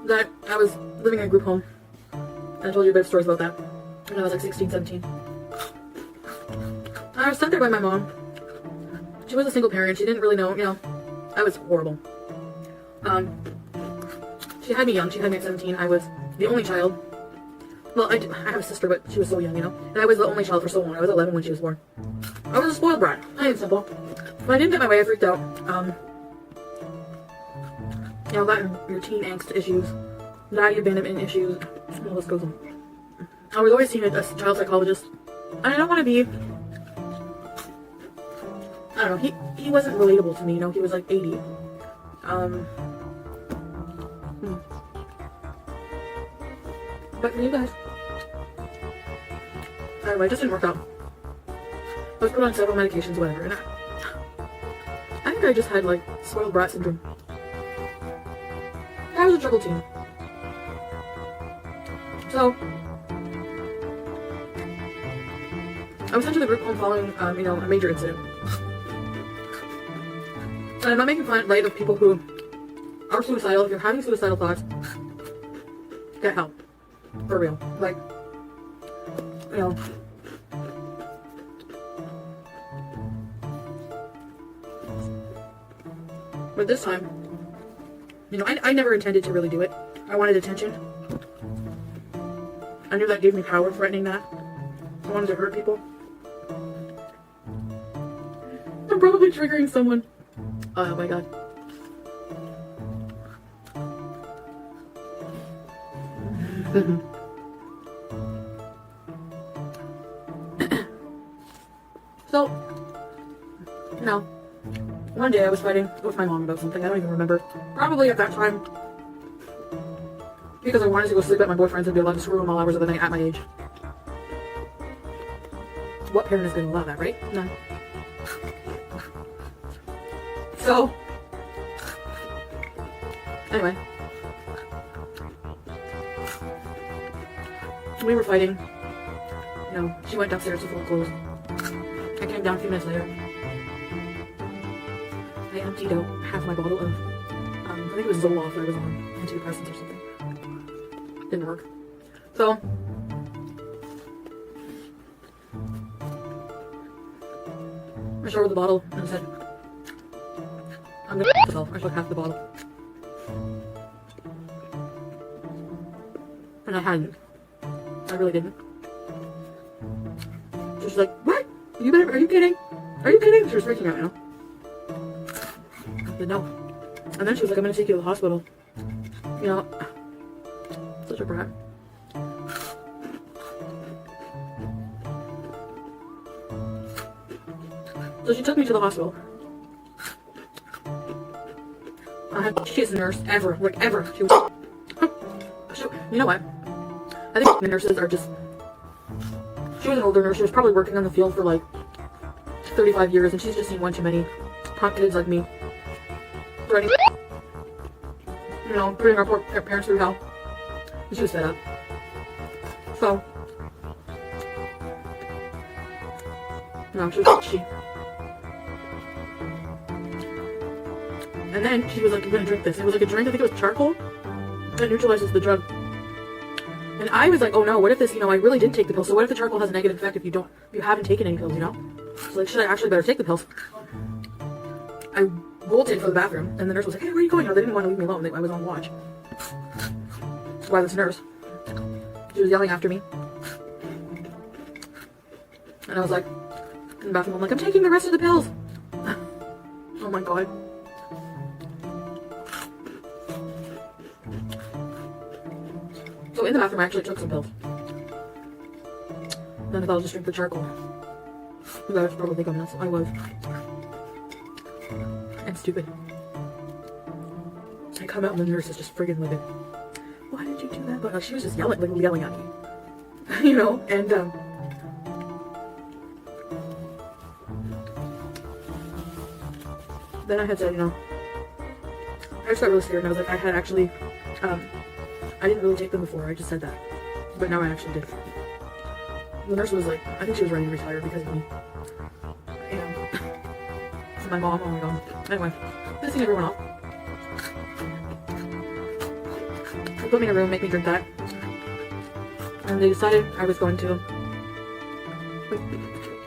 That I was living in a group home. And I told you a bit of stories about that when I was like 16, 17. I was sent there by my mom. She was a single parent. She didn't really know, you know. I was horrible. She had me young. She had me at 17. I was the only child. Well, I have a sister, but she was so young, you know. And I was the only child for so long. I was 11 when she was born. I was a spoiled brat. I am simple. When I didn't get my way, I freaked out. You know, that your teen angst issues, daddy abandonment issues, all this goes on. I was always seeing a child psychologist. I don't want to be... I don't know, he wasn't relatable to me, you know, he was like 80. But for you guys, I don't know, it just didn't work out. I was put on several medications, whatever, and I think I just had like spoiled brat syndrome. I was a troubled teen. So, I was sent to the group home following, you know, a major incident. And I'm not making light of people who are suicidal. If you're having suicidal thoughts, get help. For real. Like, you know. But this time, you know, I never intended to really do it. I wanted attention. I knew that gave me power, threatening that. I wanted to hurt people. I'm probably triggering someone. Oh my god. So, no. One day I was fighting with my mom about something. I don't even remember. Probably at that time, because I wanted to go sleep at my boyfriend's and be allowed to screw him all hours of the night at my age. What parent is going to allow that, right? None. So, anyway. We were fighting. You know, she went downstairs to full clothes. I came down a few minutes later. I emptied out half my bottle of, I think it was Zoloft I was on, antidepressants or something. Didn't work. So, I showed her the bottle and said, I'm gonna myself. I took half the bottle. And I hadn't. I really didn't. She was like, what? Are you kidding? Are you kidding? She was freaking out, you know? I said, no. And then she was like, I'm gonna take you to the hospital. You know, such a brat. So she took me to the hospital. I had the shittiest nurse ever, like ever. She was, you know what? I think the nurses are just, she was an older nurse. She was probably working on the field for like 35 years, and she's just seen one too many punk kids like me. Running, you know, putting our poor parents through hell. And she was fed up. So, no, she was she. And then she was like, you're gonna drink this. It was like a drink, I think it was charcoal. That neutralizes the drug. And I was like, oh no, what if this, you know, I really did take the pills. So what if the charcoal has a negative effect if you haven't taken any pills, you know? So like, should I actually better take the pills? I bolted for the bathroom, and the nurse was like, hey, where are you going? You know, they didn't want to leave me alone. I was on watch. By this nurse. She was yelling after me. And I was like, in the bathroom, I'm like, I'm taking the rest of the pills. Oh my god. So in the bathroom, I actually took some pills. Then I thought I'll just drink the charcoal. You guys probably think I'm nuts. I was. And stupid. I come out and the nurse is just friggin' livid. Why did you do that? But like, she was just yelling at me. You know? And then I had said, you know, I just got really scared, and I was like, I had actually, I didn't really take them before, I just said that. But now I actually did. The nurse was like, I think she was ready to retire because of me. And my mom, oh my god. Anyway, pissing everyone off. They put me in a room, make me drink that. And they decided I was going to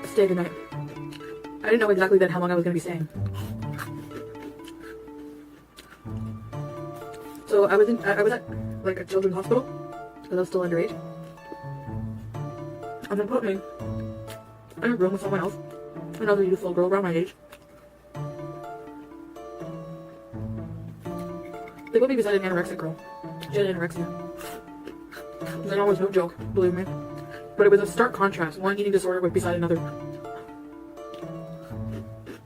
stay the night. I didn't know exactly then how long I was going to be staying. So I was at like a children's hospital because I was still underage. And then put me in a room with someone else, another youthful girl around my age. They put me beside an anorexic girl. She had anorexia. And that was no joke, believe me. But it was a stark contrast, one eating disorder with beside another.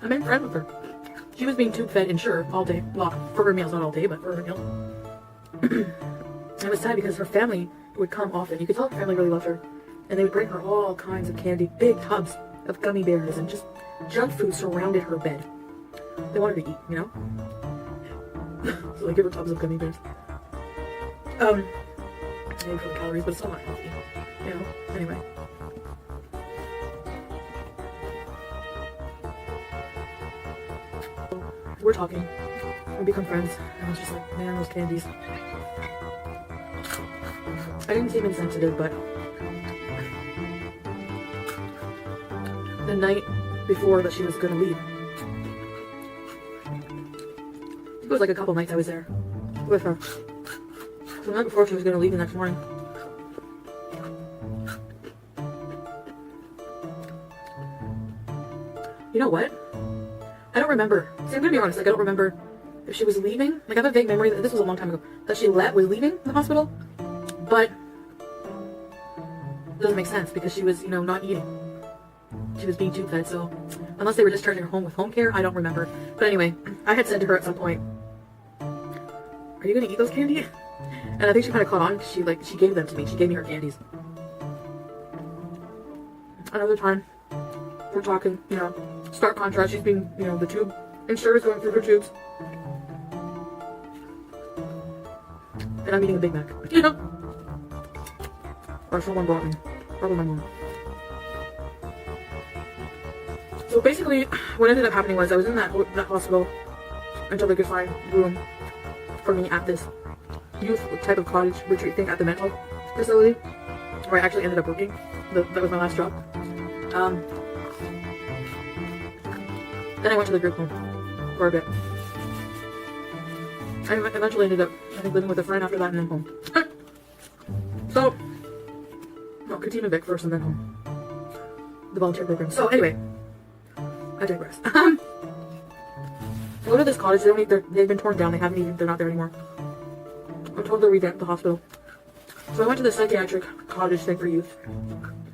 I made friends with her. She was being tube fed and sure all day. Well, for her meals, not all day, but for her meals. It was sad because her family would come often. You could tell her family really loved her. And they would bring her all kinds of candy, big tubs of gummy bears, and just junk food surrounded her bed. They wanted to eat, you know? So they give her tubs of gummy bears. Maybe for the calories, but it's still not healthy. You know? Anyway. We're talking. We become friends. And I was just like, man, those candies. I didn't seem insensitive, but the night before that she was gonna leave, it was like a couple nights I was there with her. So the night before she was gonna leave the next morning, you know what? I don't remember. See, I'm gonna be honest, like I don't remember if she was leaving. Like I have a vague memory that this was a long time ago, that she was leaving the hospital, but it doesn't make sense because she was, you know, not eating. She was being tube fed, so unless they were discharging her home with home care, I don't remember. But anyway, I had said to her at some point, "Are you gonna eat those candy?" And I think she kind of caught on. She gave them to me. She gave me her candies. Another time, we're talking, you know, stark contrast. She's being, you know, the tube insurers going through her tubes, and I'm eating a Big Mac, you know, or someone brought me, probably my mom. So basically, what ended up happening was I was in that hospital until they could find room for me at this youth type of cottage retreat thing at the mental facility, where I actually ended up working. That was my last job. Then I went to the group home for a bit. I eventually ended up, I think, living with a friend after that and then home. So, no, Katina Vic first and then home. The volunteer program. So anyway, I digress. I go to this cottage. They've been torn down. They're not there anymore. I'm told to revamp the hospital. So I went to the psychiatric cottage thing for youth,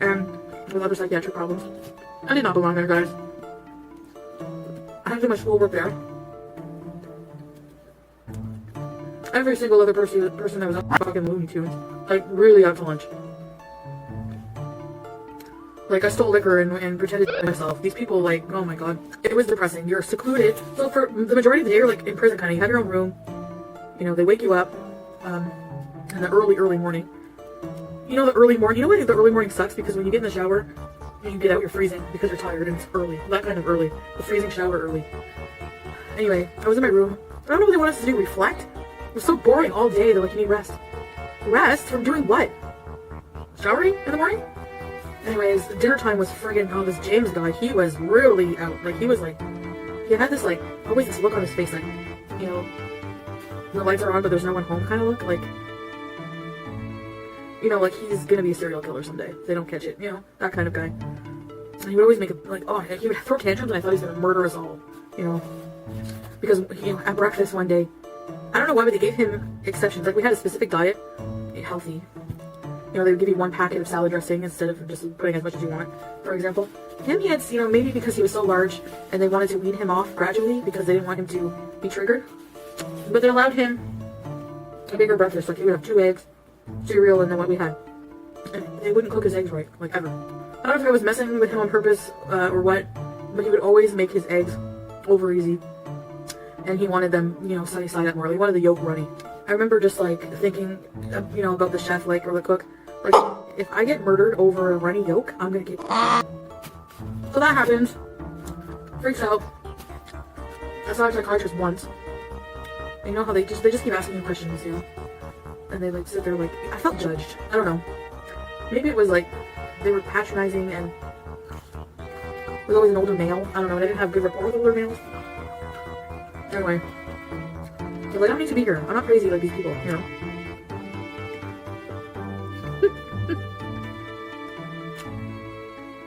and with other psychiatric problems. I did not belong there, guys. I had to do my schoolwork there. Every single other person that was on fucking Looney Tunes, like really out to lunch. Like I stole liquor and pretended to myself. These people, like, oh my god, it was depressing. You're secluded. So for the majority of the day, you're like in prison, kind of. You have your own room. You know, they wake you up in the early morning. You know, the early morning. You know what? The early morning sucks because when you get in the shower, you get out, you're freezing because you're tired and it's early. That kind of early. The freezing shower early. Anyway, I was in my room. I don't know what they want us to do. Reflect? It was so boring all day. They're like, you need rest. Rest? From doing what? Showering in the morning? Anyways, dinner time was friggin', oh, this James guy, he was really out. Like, he was like, he had this, like, always this look on his face, like, you know, the lights are on, but there's no one home kind of look. Like, you know, like, he's gonna be a serial killer someday. If they don't catch it, you know, that kind of guy. And he would always make it, like, oh, he would throw tantrums, and I thought he was gonna murder us all, you know. Because, you know, at breakfast one day, I don't know why, but they gave him exceptions. Like, we had a specific diet, healthy. You know, they would give you one packet of salad dressing instead of just putting as much as you want, for example. Him, he had, you know, maybe because he was so large and they wanted to wean him off gradually because they didn't want him to be triggered. But they allowed him a bigger breakfast. Like, he would have 2 eggs, cereal, and then what we had. And they wouldn't cook his eggs right, like, ever. I don't know if I was messing with him on purpose or what, but he would always make his eggs over easy. And he wanted them, you know, sunny side up more. He wanted the yolk runny. I remember just, like, thinking, you know, about the chef, like, or the cook. Like, if I get murdered over a runny yolk, I'm gonna get... So that happens. Freaks out. I saw a psychiatrist once. And you know how they just keep asking you questions, you know? And they, like, sit there, like... I felt judged. I don't know. Maybe it was, like, they were patronizing and... It was always an older male. I don't know. I didn't have good rapport with older males. Anyway. So, like, I don't need to be here. I'm not crazy like these people, you know?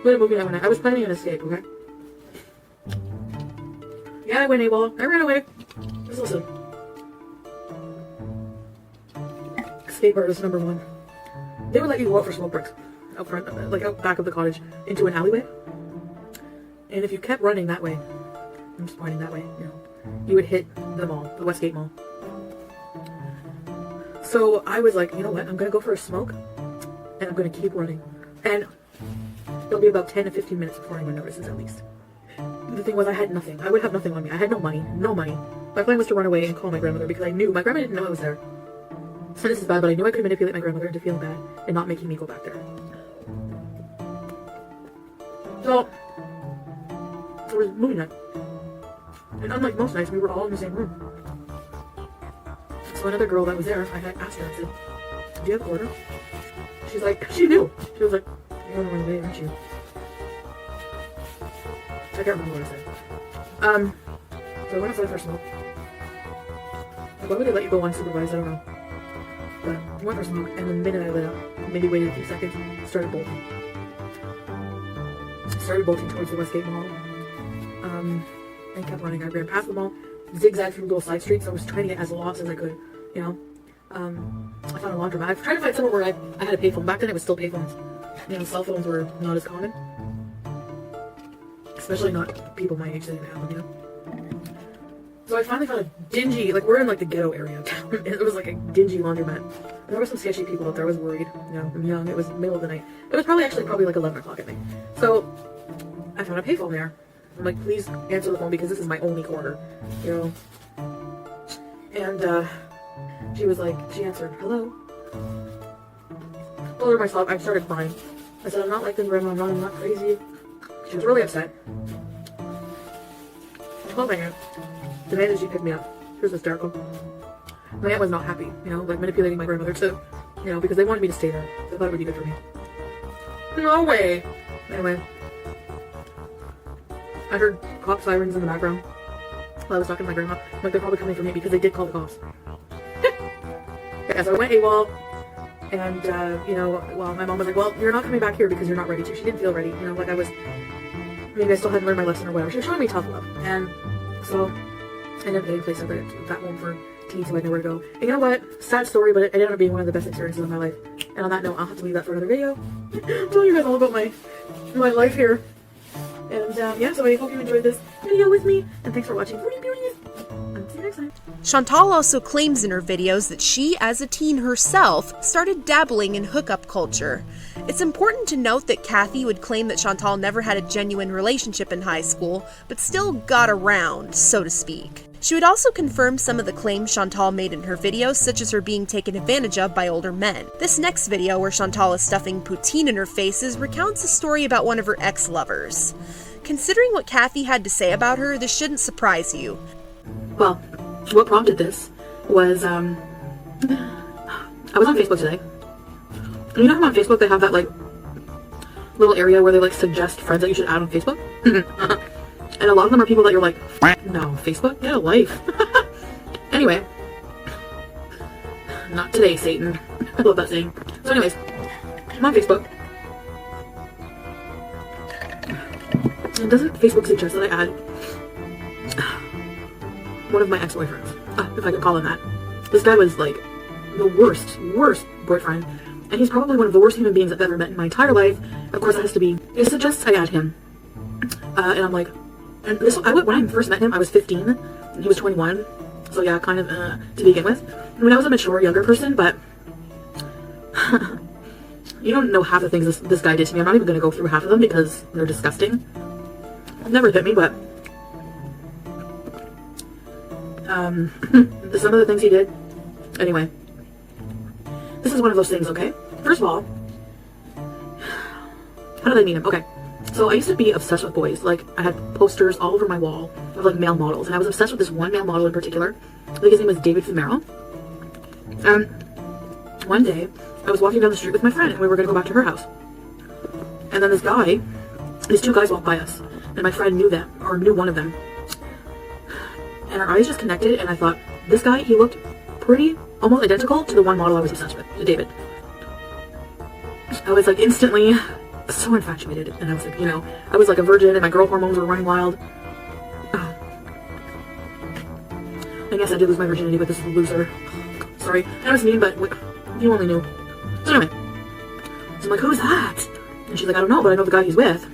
What a movie night one night. I was planning an escape, okay? Yeah, I went AWOL. I ran away. Just listen. Escape artist number 1. They would let you go out for smoke breaks. Out front, like out back of the cottage, into an alleyway. And if you kept running that way, I'm just pointing that way, you know, you would hit the mall, the Westgate Mall. So I was like, you know what? I'm gonna go for a smoke, and I'm gonna keep running. And it'll be about 10 to 15 minutes before anyone notices, at least. The thing was, I had nothing. I would have nothing on me. I had no money. No money. My plan was to run away and call my grandmother because I knew my grandma didn't know I was there. So this is bad, but I knew I could manipulate my grandmother into feeling bad and not making me go back there. So it was movie night. And unlike most nights, we were all in the same room. So another girl that was there, I had asked her, I said, do you have an order? She's like, she knew. She was like, you're on the way, aren't you? I can't remember what I said. So I went outside for a smoke. Like, why would they let you go unsupervised? I don't know. But I went for a smoke, and the minute I lit up, maybe waited a few seconds, started bolting. Started bolting towards the Westgate Mall. And kept running. I ran past the mall, zigzagged through little side streets. I was trying to get as lost as I could, you know. I found a laundromat. I tried to find somewhere where I had a payphone. Back then it was still payphones. You know, cell phones were not as common. Especially not people my age that didn't have them, you know. So I finally found a dingy, like we're in like the ghetto area of town. It was like a dingy laundromat. And there were some sketchy people out there. I was worried. You know, I'm young. It was middle of the night. It was probably like 11 o'clock at night. So I found a payphone there. I'm like, please answer the phone because this is my only quarter, you know. And she was like, she answered, hello. Told her myself, I started crying. I said, I'm not like this, Grandma, I'm not crazy. She was really upset. I called my aunt, demanded she pick me up. She was hysterical. My aunt was not happy, you know, like manipulating my grandmother too, you know, because they wanted me to stay there. They thought it would be good for me. No way. Anyway. I heard cop sirens in the background while I was talking to my grandma. Like, they're probably coming for me because they did call the cops. Yeah, so I went AWOL, and, you know, well, my mom was like, well, you're not coming back here because you're not ready to. She didn't feel ready, you know, like I was, maybe I still hadn't learned my lesson or whatever. She was showing me tough love, and so I ended up getting placed at that home for teens who had nowhere to go. And you know what? Sad story, but it ended up being one of the best experiences of my life. And on that note, I'll have to leave that for another video. I'll tell you guys all about my life here. And yeah, so I hope you enjoyed this video with me, and thanks for watching FoodieBeauties. I'll see you next time. Chantal also claims in her videos that she, as a teen herself, started dabbling in hookup culture. It's important to note that Kathy would claim that Chantal never had a genuine relationship in high school, but still got around, so to speak. She would also confirm some of the claims Chantal made in her videos, such as her being taken advantage of by older men. This next video, where Chantal is stuffing poutine in her faces, recounts a story about one of her ex-lovers. Considering what Kathy had to say about her, this shouldn't surprise you. Well, what prompted this was, I was on Facebook today. And you know how on Facebook they have that, like, little area where they, like, suggest friends that you should add on Facebook? And a lot of them are people that you're like, no, Facebook? Get a life. Anyway. Not today, Satan. I love that saying. So anyways, I'm on Facebook. And doesn't Facebook suggest that I add one of my ex-boyfriends? If I could call him that. This guy was like the worst boyfriend. And he's probably one of the worst human beings I've ever met in my entire life. Of course it has to be. It suggests I add him. And I'm like, and this, when I first met him, I was 15, and he was 21, so yeah, kind of, to begin with. I mean, I was a mature, younger person, but you don't know half the things this guy did to me. I'm not even going to go through half of them because they're disgusting. It never hit me, but some of the things he did. Anyway, this is one of those things, okay? First of all, how did I meet him? Okay. So I used to be obsessed with boys. Like, I had posters all over my wall of, like, male models. And I was obsessed with this one male model in particular. I think his name was David Fumero. One day, I was walking down the street with my friend, and we were going to go back to her house. And then these two guys walked by us. And my friend knew them, or knew one of them. And our eyes just connected, and I thought, this guy, he looked pretty, almost identical to the one model I was obsessed with, to David. I was, like, instantly so infatuated, and I was like, you know, I was like a virgin and my girl hormones were running wild. I guess I did lose my virginity with this loser. Sorry, that was mean, but you only knew. So anyway, so I'm like, who's that? And she's like, I don't know, but I know the guy he's with.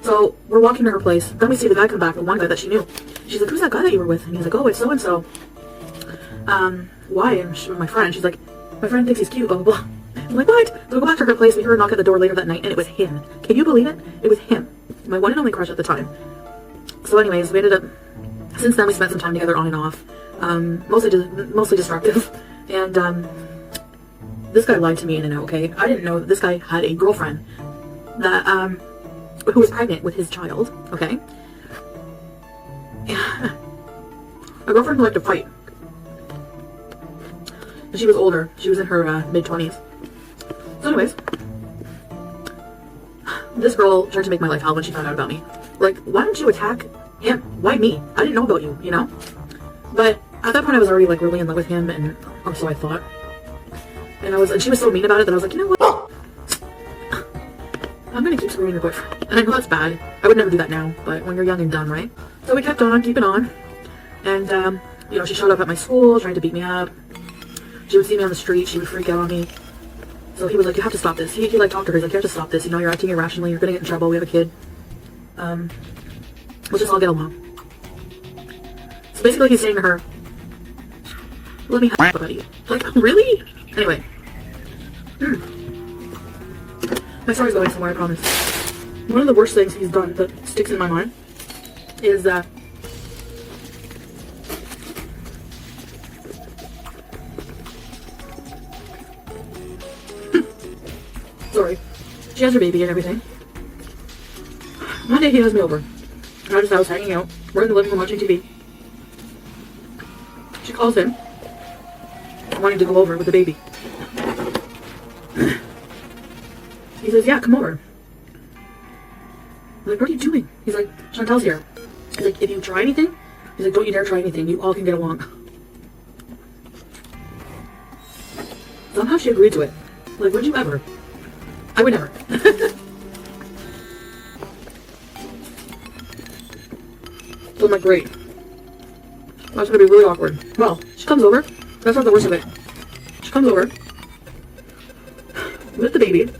So we're walking to her place, then we see the guy come back, the one guy that she knew. She's like, who's that guy that you were with? And he's like, oh, it's so-and-so. Why? And my friend, she's like, my friend thinks he's cute, blah, blah, blah. I'm like, what? So we go back to her place, we heard a knock at the door later that night, and it was him. Can you believe it? It was him. My one and only crush at the time. So anyways, we ended up, since then we spent some time together on and off. Mostly destructive. And, this guy lied to me in and out, okay? I didn't know that this guy had a girlfriend that, who was pregnant with his child, okay? A girlfriend who liked to fight. And she was older. She was in her mid-20s. So anyways, this girl tried to make my life hell when she found out about me. Like, why didn't you attack him? Why me? I didn't know about you, you know? But at that point I was already like really in love with him, and or so I thought. And she was so mean about it that I was like, you know what? I'm gonna keep screwing your boyfriend. And I know that's bad. I would never do that now, but when you're young and dumb, right? So we kept on keeping on. And you know, she showed up at my school trying to beat me up. She would see me on the street, she would freak out on me. So he was like, you have to stop this. He like talked to her, he's like, you have to stop this. You know, you're acting irrationally, you're gonna get in trouble, we have a kid. Let's just all get along. So basically he's saying to her, let me have buddy. Like, really? Anyway. My story's going somewhere, I promise. One of the worst things he's done that sticks in my mind is that sorry. She has her baby and everything. One day he has me over. I'm at his house hanging out. We're in the living room watching TV. She calls him, wanting to go over with the baby. He says, yeah, come over. I'm like, what are you doing? He's like, Chantal's here. He's like, if you try anything, he's like, don't you dare try anything. You all can get along. Somehow she agreed to it. Like, would you ever? I would never. So I'm like, great. That's gonna be really awkward. Well, she comes over. That's not the worst of it. She comes over with the baby.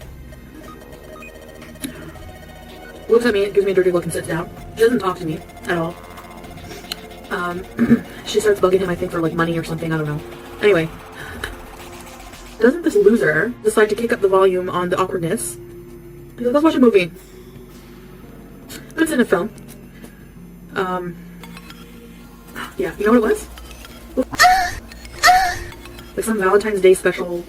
Looks at me, gives me a dirty look, and sits down. She doesn't talk to me at all. She starts bugging him, I think, for like money or something. I don't know. Anyway, doesn't this loser decide to kick up the volume on the awkwardness? He's like, let's watch a movie. Puts in a film. Yeah, you know what it was? Like some Valentine's Day special.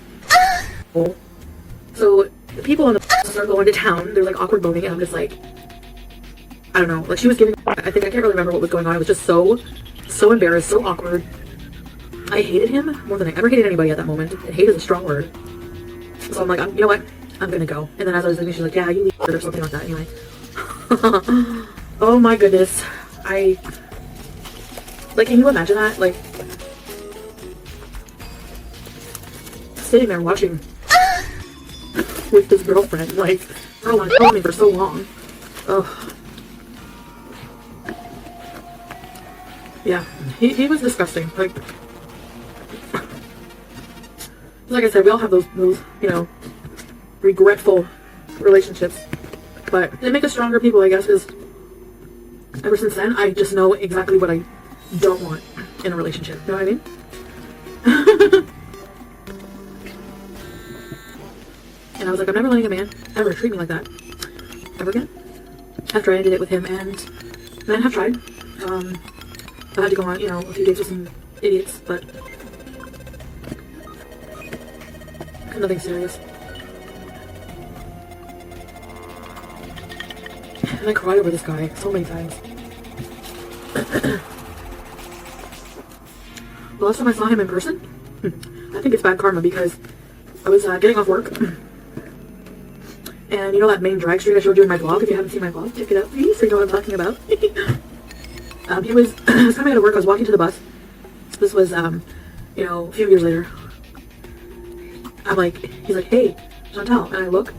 So the people on the bus are going to town. They're like awkward boning, and I'm just like, I don't know. Like she was giving. I can't really remember what was going on. I was just so embarrassed, so awkward. I hated him more than I ever hated anybody at that moment. And hate is a strong word. So I'm like, you know what? I'm gonna go. And then as I was leaving, she's like, yeah, you leave or something like that. Anyway. Oh my goodness. Like, can you imagine that? Like, sitting there watching with this girlfriend, like, girl on told me for so long. Ugh. Yeah, he was disgusting. Like I said, we all have those, you know, regretful relationships. But they make us stronger people, I guess, because ever since then, I just know exactly what I don't want in a relationship. You know what I mean? And I was like, I'm never letting a man ever treat me like that. Ever again. After I ended it with him, and men have tried. I had to go on, you know, a few dates with some idiots, but nothing serious. And I cried over this guy so many times. The last time I saw him in person, I think it's bad karma because I was getting off work. And you know that main drag street I showed you in my vlog? If you haven't seen my vlog, check it out please so you know what I'm talking about. I was coming out of work, I was walking to the bus. This was, you know, a few years later. He's like, hey, Chantal. And I look,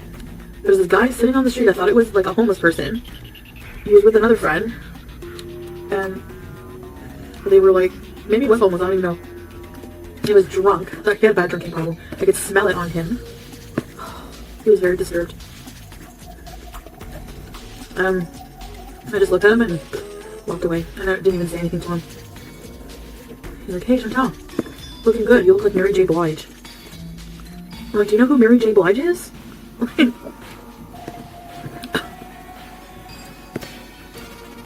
there's this guy sitting on the street. I thought it was like a homeless person. He was with another friend. And they were like, maybe he was homeless, I don't even know. He was drunk. He had a bad drinking problem. I could smell it on him. He was very disturbed. I just looked at him and walked away. And I didn't even say anything to him. He's like, hey, Chantal, looking good. You look like Mary J. Blige. I'm like, do you know who Mary J. Blige is? I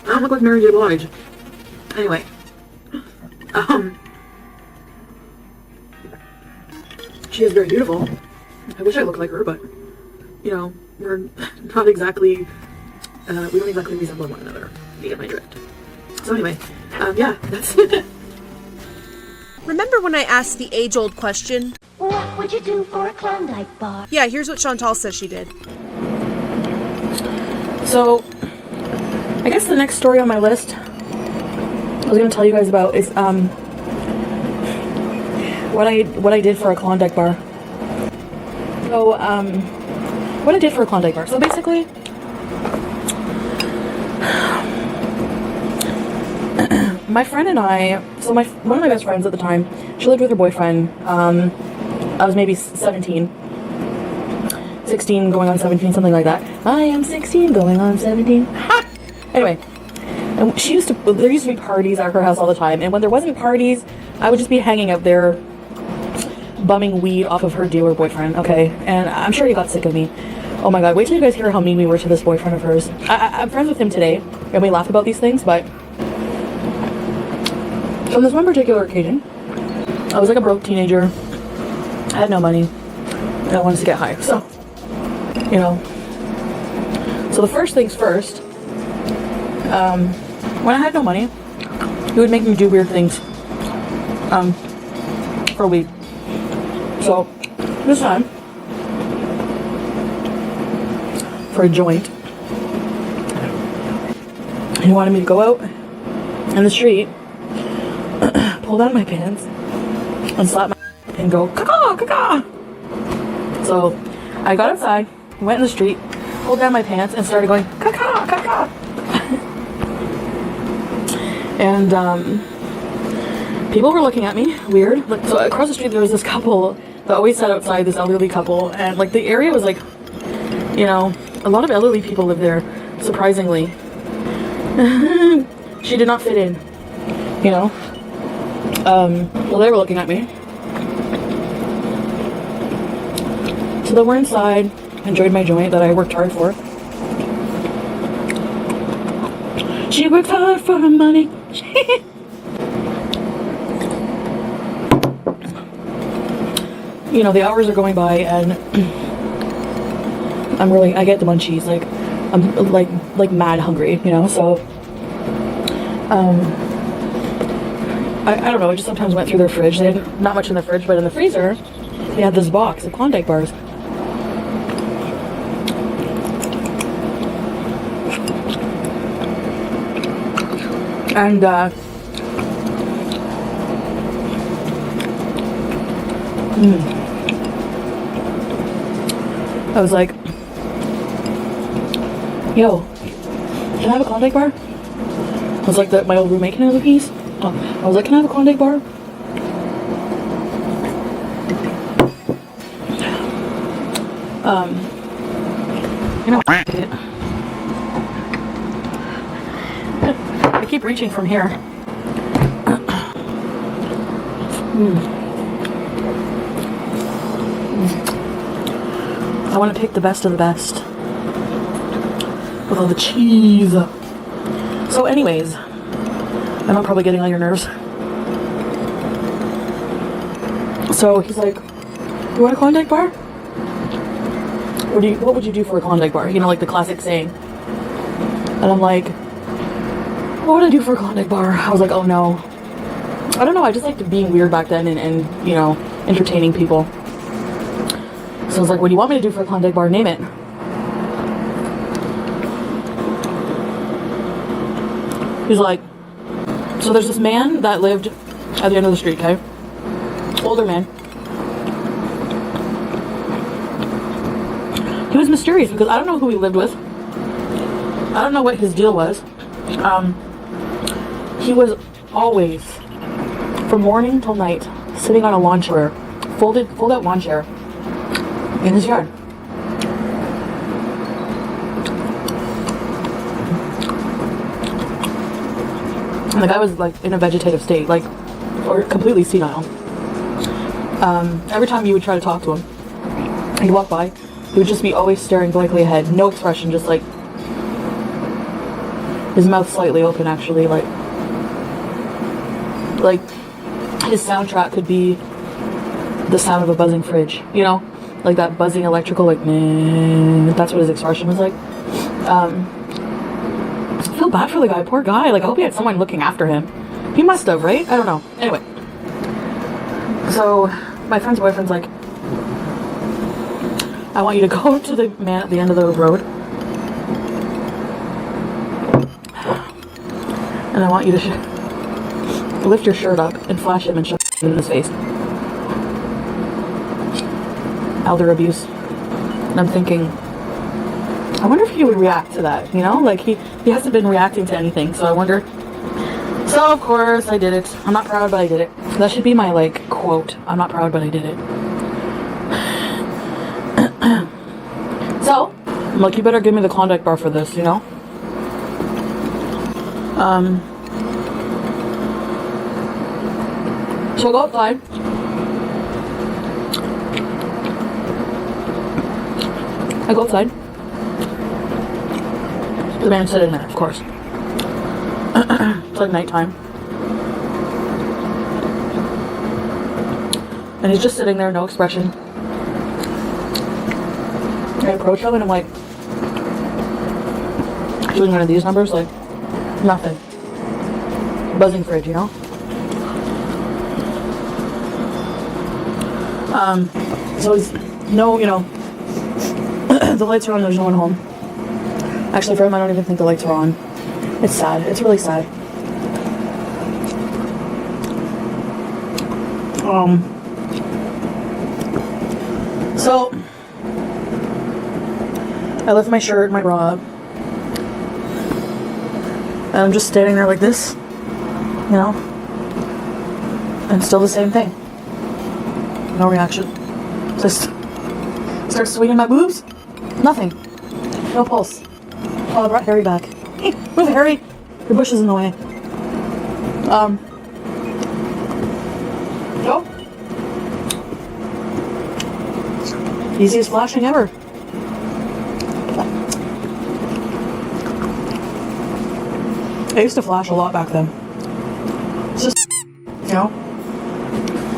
don't look like Mary J. Blige. Anyway. She is very beautiful. I wish I looked like her, but, you know, we're not exactly, we don't exactly resemble one another. You get my drift. So anyway, yeah, that's Remember when I asked the age-old question? What would you do for a Klondike bar? Yeah, here's what Chantal says she did. So, I guess the next story on my list I was going to tell you guys about is what I did for a Klondike bar. So, what I did for a Klondike bar. So basically, my friend and I, so one of my best friends at the time, she lived with her boyfriend. I was maybe 16 going on 17, something like that. I am 16 going on 17. Ha! Anyway, and there used to be parties at her house all the time, and when there wasn't parties, I would just be hanging out there bumming weed off of her dealer boyfriend, okay? And I'm sure he got sick of me. Oh my god, wait till you guys hear how mean we were to this boyfriend of hers. I'm friends with him today, and we laugh about these things, but on this one particular occasion, I was like a broke teenager. I had no money, and I wanted to get high, so, you know. So the first things first, when I had no money, he would make me do weird things, for weed. So, this time, for a joint, he wanted me to go out in the street, pull down my pants, and slap my and go, caca, caca. So, I got outside, went in the street, pulled down my pants, and started going, caca, caca. And, people were looking at me weird. So across the street there was this couple that always sat outside, this elderly couple, and like the area was like, you know, a lot of elderly people live there, surprisingly. She did not fit in, you know. Well, they were looking at me. So then we're inside, enjoyed my joint that I worked hard for. She worked hard for her money. You know, the hours are going by, and I get the munchies, like, I'm like mad hungry, you know, so, I don't know, I just sometimes went through their fridge. They had not much in the fridge, but in the freezer, they had this box of Klondike bars. And, I was like, yo, can I have a Klondike bar? I was like, my old roommate, can I have a piece? I was like, can I have a Klondike bar? You know, I keep reaching from here. I want to pick the best of the best with all the cheese. So anyways, I'm probably getting on your nerves. So he's like, you want a Klondike bar? What would you do for a Klondike bar? You know, like the classic saying. And I'm like, what would I do for a Klondike bar? I was like, oh no. I don't know, I just liked being weird back then and you know, entertaining people. So I was like, what do you want me to do for a Klondike bar? Name it. He's like, so there's this man that lived at the end of the street, okay? Older man. He was mysterious because I don't know who he lived with. I don't know what his deal was. He was always, from morning till night, sitting on a lawn chair, fold out lawn chair, in his yard. And the guy was like in a vegetative state, like, or completely senile. Every time you would try to talk to him, he'd walk by, he would just be always staring blankly ahead, no expression, just like his mouth slightly open, actually, like his soundtrack could be the sound of a buzzing fridge, you know, like that buzzing electrical, like, meh, that's what his expression was like. I feel bad for the guy, poor guy. Like, I hope he had someone looking after him. He must have, right? I don't know. Anyway, So my friend's boyfriend's like, I want you to go to the man at the end of the road, and I want you to lift your shirt up and flash him and shove it in his face. Elder abuse. And I'm thinking, I wonder if he would react to that, you know? Like, he hasn't been reacting to anything, so I wonder. So, of course, I did it. I'm not proud, but I did it. That should be my, like, quote. I'm not proud, but I did it. So, I'm like, you better give me the Klondike bar for this, you know? So I go outside. The man's sitting there, of course. It's like nighttime. And he's just sitting there, no expression. I approach him and I'm like, doing one of these numbers, like, nothing. Buzzing fridge, you know? So he's, no, you know, the lights are on, there's no one home. Actually, for him, I don't even think the lights are on. It's sad. It's really sad. So I lift my shirt, my bra up, and I'm just standing there like this, you know, and still the same thing. No reaction. Just start swinging my boobs. Nothing. No pulse. Oh, I brought Harry back. Move, Harry. The bush is in the way. Go. Easiest flashing ever. I used to flash a lot back then. It's just, you know,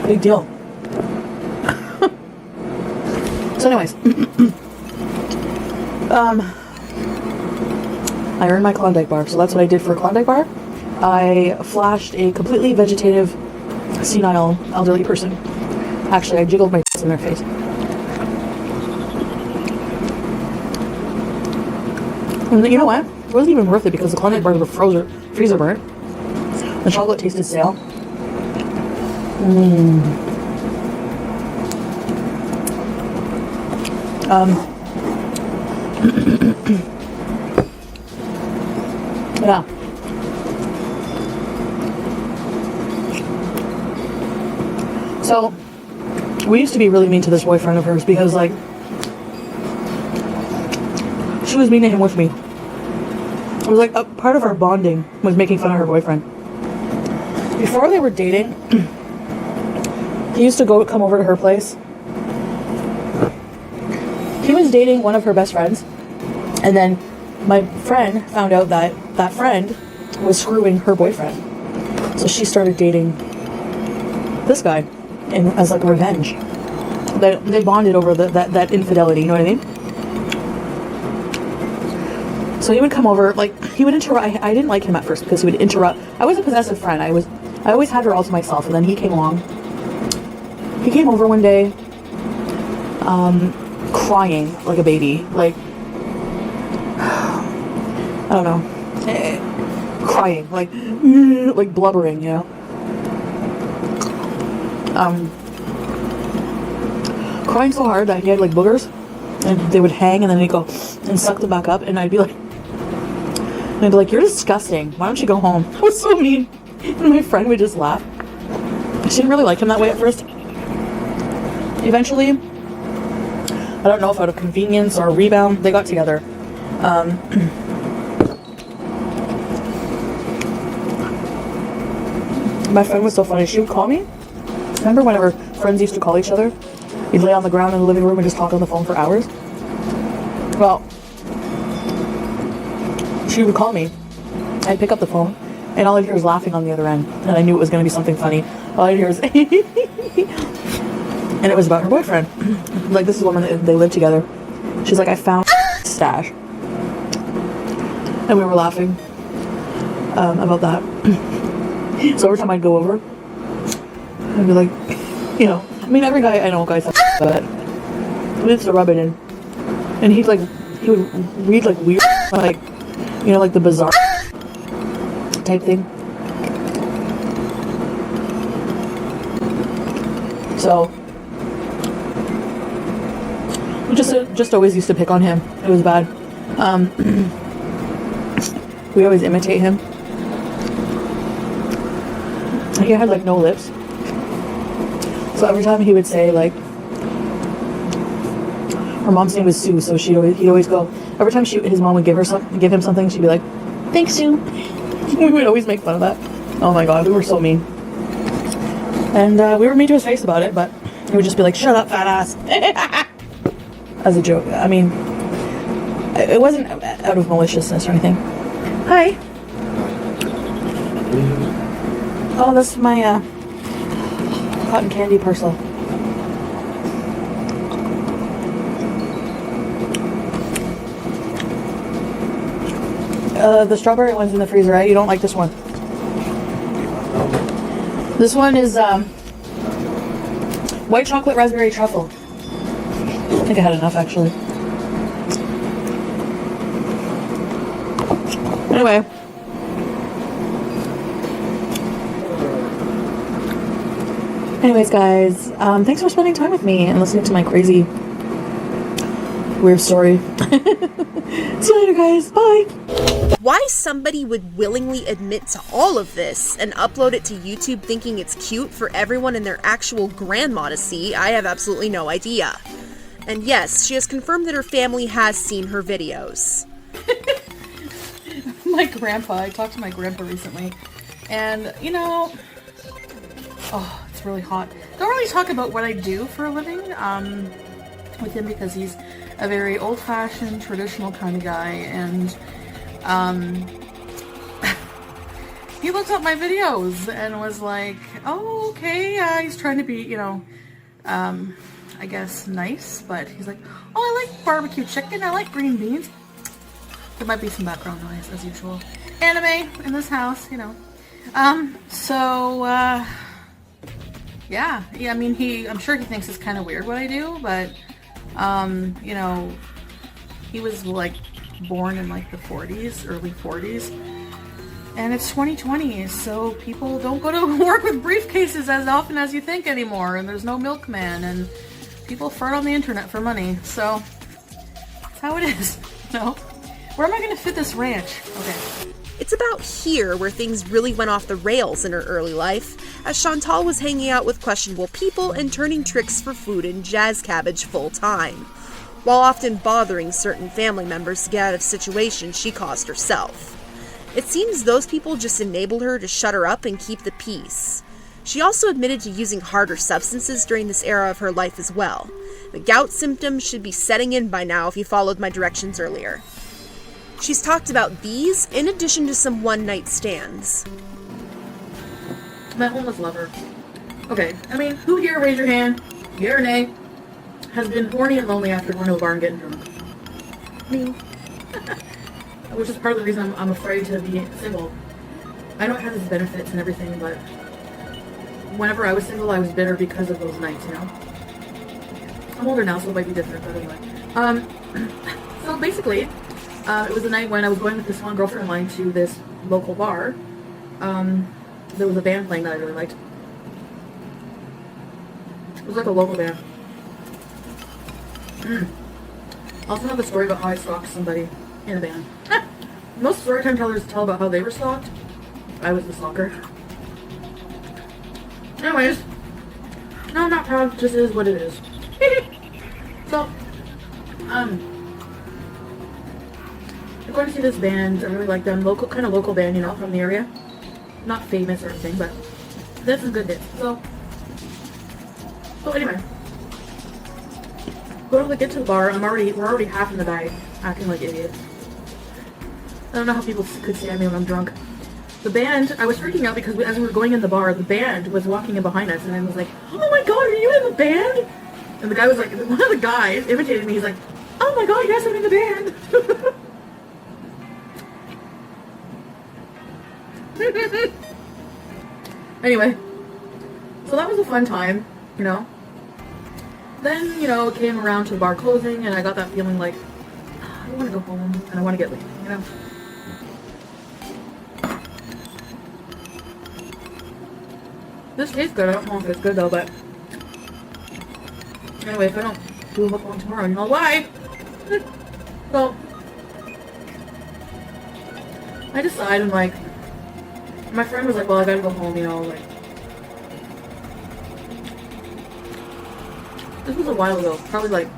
big deal. So anyways, I earned my Klondike bar, so that's what I did for a Klondike bar. I flashed a completely vegetative, senile, elderly person. Actually, I jiggled my in their face. And you know what? It wasn't even worth it because the Klondike bars were freezer burnt. The chocolate tasted stale. Yeah. So, we used to be really mean to this boyfriend of hers because, like, she was mean to him with me. It was like a part of our bonding was making fun of her boyfriend. Before they were dating, he used to come over to her place. He was dating one of her best friends, and then my friend found out that that friend was screwing her boyfriend. So she started dating this guy as like revenge. They bonded over that infidelity, you know what I mean? So he would come over, like, he would interrupt. I didn't like him at first because he would interrupt. I was a possessive friend. I always had her all to myself, and then he came along. He came over one day, crying like a baby, like, I don't know, crying, like blubbering, you know. Crying so hard that he had like boogers, and they would hang, and then he'd go and suck them back up, and I'd be like, you're disgusting. Why don't you go home? I was so mean. And my friend would just laugh. She didn't really like him that way at first. Eventually, I don't know if out of convenience or a rebound, they got together. My friend was so funny. She would call me. Remember whenever friends used to call each other? You'd lay on the ground in the living room and just talk on the phone for hours? Well, she would call me. I'd pick up the phone, and all I'd hear was laughing on the other end. And I knew it was going to be something funny. All I'd hear was and it was about her boyfriend. Like, this is a woman that they live together. She's like, I found stash. And we were laughing about that. So every time I'd go over, I'd be like, You know, I mean, every guy I know, guys, but he needs to rub it in. And he would read like weird, like, you know, like the bizarre type thing. So we just always used to pick on him. It was bad. We always imitate him. He had like no lips. So every time he would say like, her mom's name was Sue, so he'd always go, every time his mom would give him something, she'd be like, thanks, Sue. We would always make fun of that. Oh my god, we were so mean. And we were mean to his face about it, but he would just be like, shut up, fat ass. As a joke. I mean, it wasn't out of maliciousness or anything. Hi. Oh, that's my cotton candy parcel. The strawberry one's in the freezer, right? You don't like this one. This one is white chocolate raspberry truffle. I think I had enough, actually. Anyway. Anyways, guys, thanks for spending time with me and listening to my crazy, weird story. See you later, guys. Bye. Why somebody would willingly admit to all of this and upload it to YouTube thinking it's cute for everyone and their actual grandma to see, I have absolutely no idea. And yes, she has confirmed that her family has seen her videos. My grandpa, I talked to my grandpa recently, and, you know, oh, it's really hot. Don't really talk about what I do for a living with him because he's a very old-fashioned, traditional kind of guy, and he looked up my videos and was like, oh, okay, he's trying to be, you know, I guess nice, but he's like, oh, I like barbecue chicken, I like green beans. There might be some background noise, as usual. Anime in this house, you know. Yeah, I mean, I'm sure he thinks it's kind of weird what I do, but, you know, he was, like, born in, like, the 40s, early 40s, and it's 2020, so people don't go to work with briefcases as often as you think anymore, and there's no milkman, and people fart on the internet for money, so that's how it is, you know? Where am I going to fit this ranch? Okay. It's about here where things really went off the rails in her early life, as Chantal was hanging out with questionable people and turning tricks for food and jazz cabbage full time, while often bothering certain family members to get out of situations she caused herself. It seems those people just enabled her to shut her up and keep the peace. She also admitted to using harder substances during this era of her life as well. The gout symptoms should be setting in by now if you followed my directions earlier. She's talked about these in addition to some one-night stands. My homeless lover. Okay, I mean, who here, raise your hand, yeah or nay, has been horny and lonely after going to a bar and getting drunk? Me. Which is part of the reason I'm afraid to be single. I know it has its benefits and everything, but whenever I was single, I was bitter because of those nights, you know? I'm older now, so it might be different, but anyway. So basically, it was the night when I was going with this one girlfriend of mine to this local bar. There was a band playing that I really liked. It was like a local band. I also have a story about how I stalked somebody in a band. Most story time tellers tell about how they were stalked. I was the stalker. Anyways, no, I'm not proud. It just is what it is. So, I'm going to see this band. I really like them. Kind of local band, you know, from the area. Not famous or anything, but that's a good hit. So anyway, get to the bar. We're already half in the bag, acting like idiots. I don't know how people could stand me when I'm drunk. The band, I was freaking out because as we were going in the bar, the band was walking in behind us, and I was like, oh my god, are you in the band? And the guy was like, one of the guys imitated me. He's like, oh my god, yes, I'm in the band. Anyway, so that was a fun time. you know. Then, you know, it came around to the bar closing, and I got that feeling like, I want to go home, and I want to get leaving, you know. This tastes good. I don't know if it's good though, but anyway, if I don't do a mukbang tomorrow, you know why? So I decided, like, my friend was like, well, I gotta go home, you know, like, this was a while ago, probably like,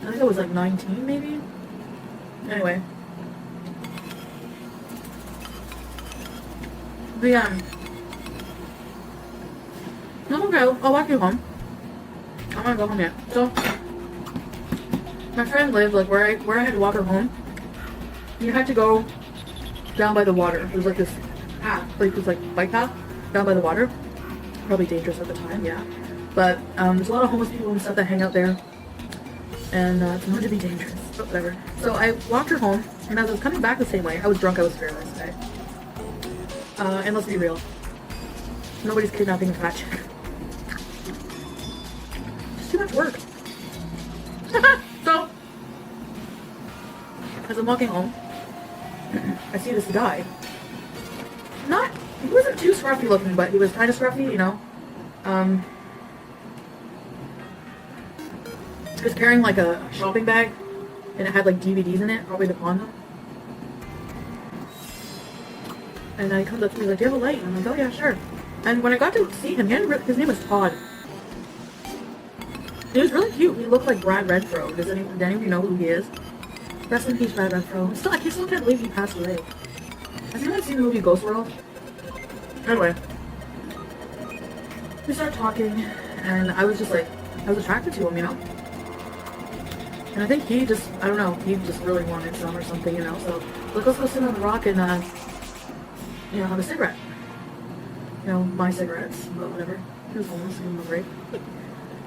I think I was like 19 maybe? Anyway. But yeah. No, okay, I'll walk you home. I don't wanna go home yet. So, my friend lived, like, where I had to walk her home. You had to go down by the water. It was like this path, like, it was like bike path down by the water. Probably dangerous at the time, yeah. But there's a lot of homeless people and stuff that hang out there. And it's known to be dangerous, but whatever. So I walked her home, and as I was coming back the same way, I was drunk, I was fearless, okay? And let's be real. Nobody's kidnapping a fat chick. Just too much work. So, as I'm walking home, I see this guy. He wasn't too scruffy looking, but he was kind of scruffy, you know. He was carrying like a shopping bag, and it had like DVDs in it, probably to pawn them. And he comes up to me, he's like, do you have a light? And I'm like, oh yeah, sure. And when I got to see him, his name was Todd. He was really cute. He looked like Brad Renfro. Does anyone know who he is? Rest in peace, Brad Renfro. I still can't believe he passed away. Has anyone seen the movie Gorlworld? Anyway. We started talking, and I was just like, I was attracted to him, you know? And I think he just, I don't know, he just really wanted some or something, you know? So, like, let's go sit on the rock and, you know, have a cigarette. You know, buy cigarettes, but whatever. He was homeless, he was great.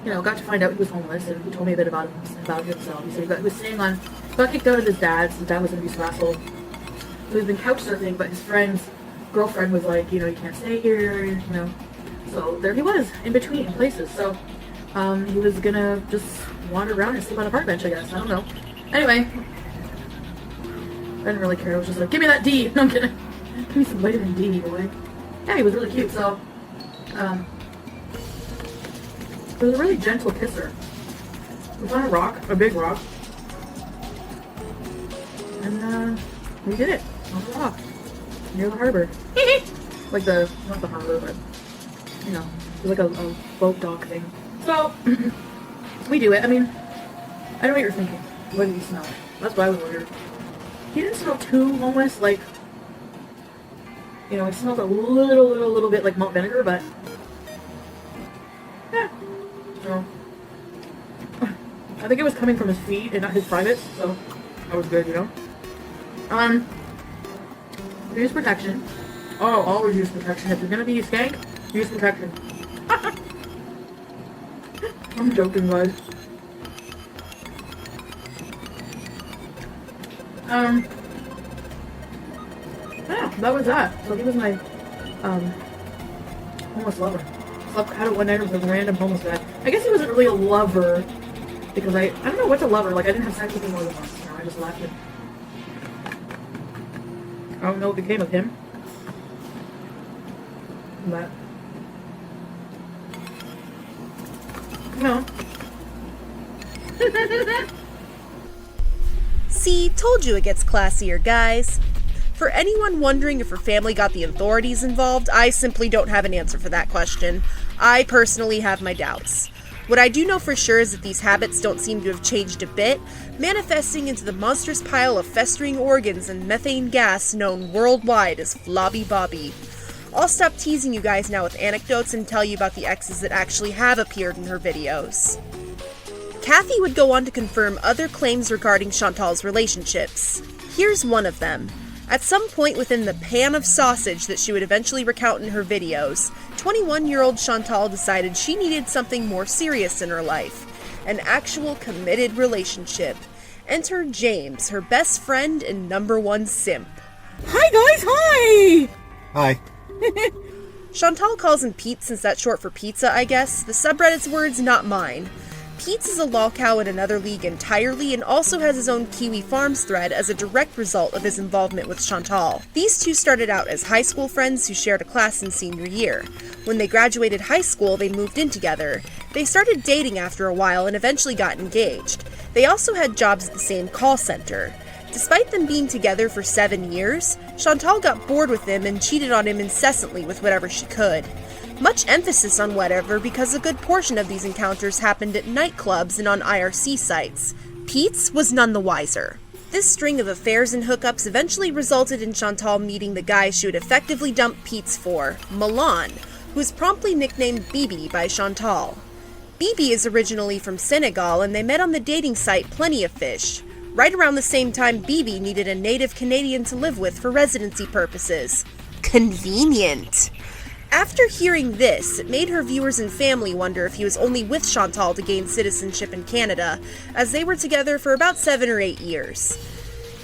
You know, got to find out he was homeless, and he told me a bit about himself. He said he was staying on, got kicked out of his dad's. His dad was an abusive asshole. So he's been couch surfing, but his friend's girlfriend was like, you know, you can't stay here, you know. So there he was, in between places. So he was gonna just wander around and sleep on a park bench, I guess. I don't know. Anyway, I didn't really care. I was just like, give me that D. No, I'm kidding. Give me some vitamin D, boy. Yeah, he was really cute. So, it was a really gentle kisser. It was on a rock, a big rock. And, we did it. On the rock. Near the harbor. Like not the harbor, but, you know, it was like a boat dock thing. So, we do it. I mean, I know what you're thinking. What did he smell? That's what I was wondering. He didn't smell too homeless, like, you know, it smelled a little bit like malt vinegar, but, yeah. So, I think it was coming from his feet and not his privates, so that was good, you know. Use protection. Oh, always use protection. If you're gonna be a skank, use protection. I'm joking, guys. Yeah, that was that. So he was my, homeless lover. Slept out of one night with a random homeless guy. I guess he wasn't really a lover, because I don't know what's a lover. Like, I didn't have sex with him more than once. You know, I just left him. I don't know what became of him. But, no. See, told you it gets classier, guys. For anyone wondering if her family got the authorities involved, I simply don't have an answer for that question. I personally have my doubts. What I do know for sure is that these habits don't seem to have changed a bit, manifesting into the monstrous pile of festering organs and methane gas known worldwide as Flobby Bobby. I'll stop teasing you guys now with anecdotes and tell you about the exes that actually have appeared in her videos. Kathy would go on to confirm other claims regarding Chantal's relationships. Here's one of them. At some point within the pan of sausage that she would eventually recount in her videos, 21-year-old Chantal decided she needed something more serious in her life. An actual committed relationship. Enter James, her best friend and #1 simp. Hi guys, hi! Hi. Chantal calls him Peetz since that's short for pizza, I guess. The subreddit's words, not mine. Peetz is a lolcow in another league entirely and also has his own Kiwifarms thread as a direct result of his involvement with Chantal. These two started out as high school friends who shared a class in senior year. When they graduated high school, they moved in together. They started dating after a while and eventually got engaged. They also had jobs at the same call center. Despite them being together for 7 years, Chantal got bored with him and cheated on him incessantly with whatever she could. Much emphasis on whatever because a good portion of these encounters happened at nightclubs and on IRC sites. Peetz was none the wiser. This string of affairs and hookups eventually resulted in Chantal meeting the guy she would effectively dump Peetz for, Milan, who is promptly nicknamed Bibi by Chantal. Bibi is originally from Senegal and they met on the dating site Plenty of Fish. Right around the same time Bibi needed a native Canadian to live with for residency purposes. Convenient. After hearing this, it made her viewers and family wonder if he was only with Chantal to gain citizenship in Canada, as they were together for about 7 or 8 years.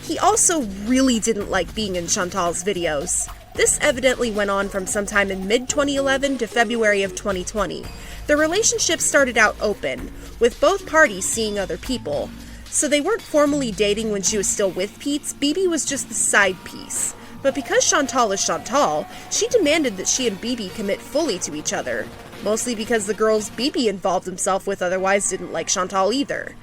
He also really didn't like being in Chantal's videos. This evidently went on from sometime in mid-2011 to February of 2020. Their relationship started out open, with both parties seeing other people. So they weren't formally dating when she was still with Peetz. Bibi was just the side piece. But because Chantal is Chantal, she demanded that she and Bibi commit fully to each other. Mostly because the girls Bibi involved himself with otherwise didn't like Chantal either.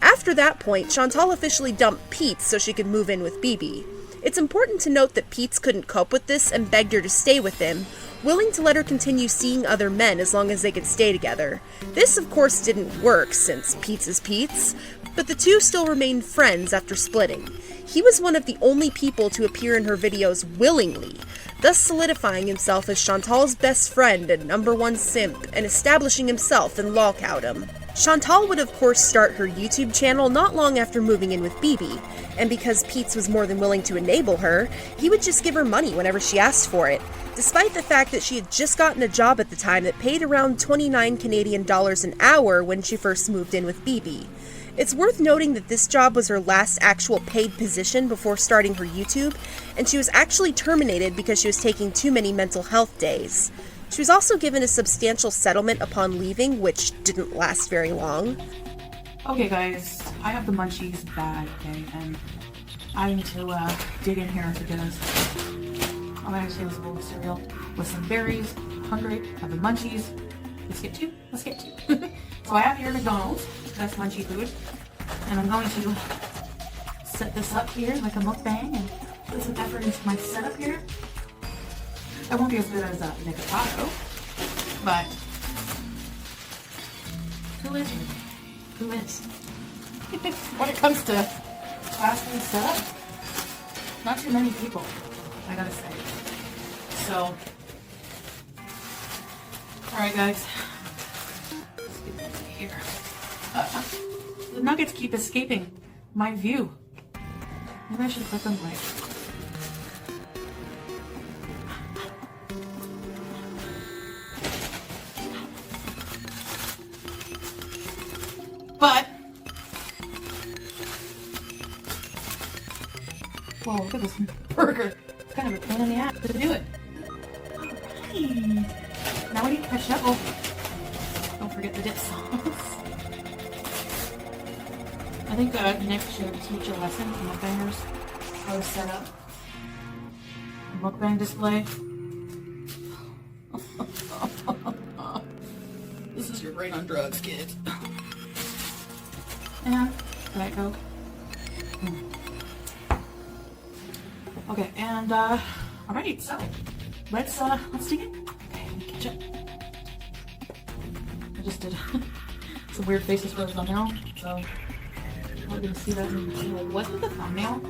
After that point, Chantal officially dumped Peetz so she could move in with Bibi. It's important to note that Peetz couldn't cope with this and begged her to stay with him, willing to let her continue seeing other men as long as they could stay together. This, of course, didn't work since Peetz is Peetz, but the two still remained friends after splitting. He was one of the only people to appear in her videos willingly, thus solidifying himself as Chantal's best friend and #1 simp and establishing himself in lolcowdom. Chantal would of course start her YouTube channel not long after moving in with Bibi, and because Peetz was more than willing to enable her, he would just give her money whenever she asked for it, despite the fact that she had just gotten a job at the time that paid around 29 Canadian dollars an hour when she first moved in with Bibi. It's worth noting that this job was her last actual paid position before starting her YouTube, and she was actually terminated because she was taking too many mental health days. She was also given a substantial settlement upon leaving, which didn't last very long. Okay guys, I have the munchies bag, okay, and I need to dig in here for dinner. I'm gonna have this bowl of cereal with some berries. I'm hungry, have the munchies. Let's get to. So I have here McDonald's, that's munchy food, and I'm going to set this up here like a mukbang and put some effort into my setup here. It won't be as good as Nicotado, but who is it? Who is? When it comes to fast food setup, not too many people, I gotta say. So, alright guys, let's get this here. The nuggets keep escaping my view. Maybe I should put them like. But, whoa, look at this burger. It's kind of a pain in the ass to do it. Alright. Now we need ketchup. Oh, don't forget the dip sauce. I think Nick should teach a lesson to mukbangers how to set up a mukbang display. This is your brain on drugs, kids. And Diet Coke. Okay, and alright, so let's dig in. Okay, let me catch up. I just did some weird faces for the thumbnail, so we're gonna see that in what's with the thumbnail.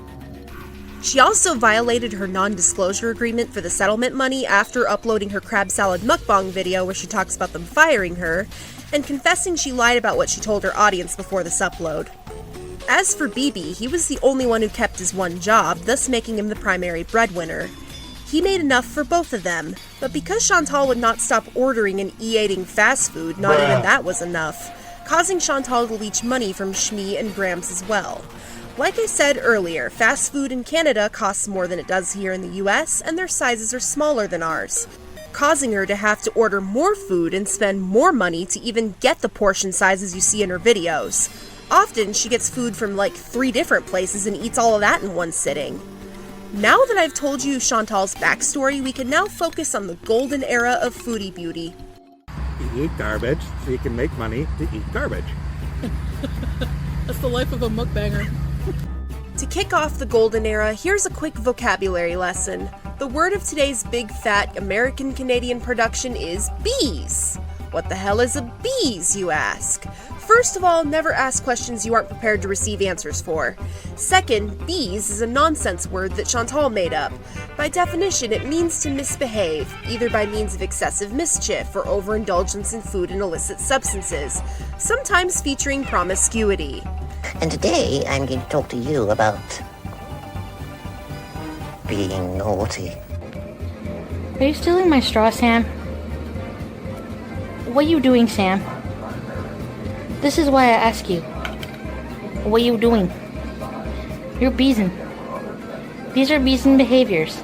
She also violated her non-disclosure agreement for the settlement money after uploading her crab salad mukbang video where she talks about them firing her, and confessing she lied about what she told her audience before this upload. As for Bibi, he was the only one who kept his one job, thus making him the primary breadwinner. He made enough for both of them, but because Chantal would not stop ordering and eating fast food, not even that was enough, causing Chantal to leech money from Shmi and Grams as well. Like I said earlier, fast food in Canada costs more than it does here in the US, and their sizes are smaller than ours, causing her to have to order more food and spend more money to even get the portion sizes you see in her videos. Often, she gets food from like 3 different places and eats all of that in one sitting. Now that I've told you Chantal's backstory, we can now focus on the golden era of FoodieBeauty. You eat garbage so you can make money to eat garbage. That's the life of a mukbanger. To kick off the golden era, here's a quick vocabulary lesson. The word of today's big fat American-Canadian production is bees. What the hell is a bees, you ask? First of all, never ask questions you aren't prepared to receive answers for. Second, bees is a nonsense word that Chantal made up. By definition, it means to misbehave, either by means of excessive mischief or overindulgence in food and illicit substances, sometimes featuring promiscuity. And today, I'm going to talk to you about being naughty. Are you stealing my straw, Sam? What are you doing, Sam? This is why I ask you. What are you doing? You're beezing. These are beezing behaviors.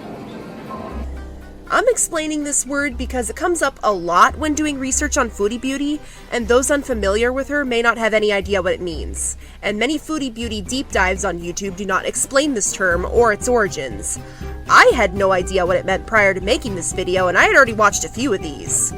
I'm explaining this word because it comes up a lot when doing research on FoodieBeauty, and those unfamiliar with her may not have any idea what it means. And many FoodieBeauty deep dives on YouTube do not explain this term or its origins. I had no idea what it meant prior to making this video, and I had already watched a few of these.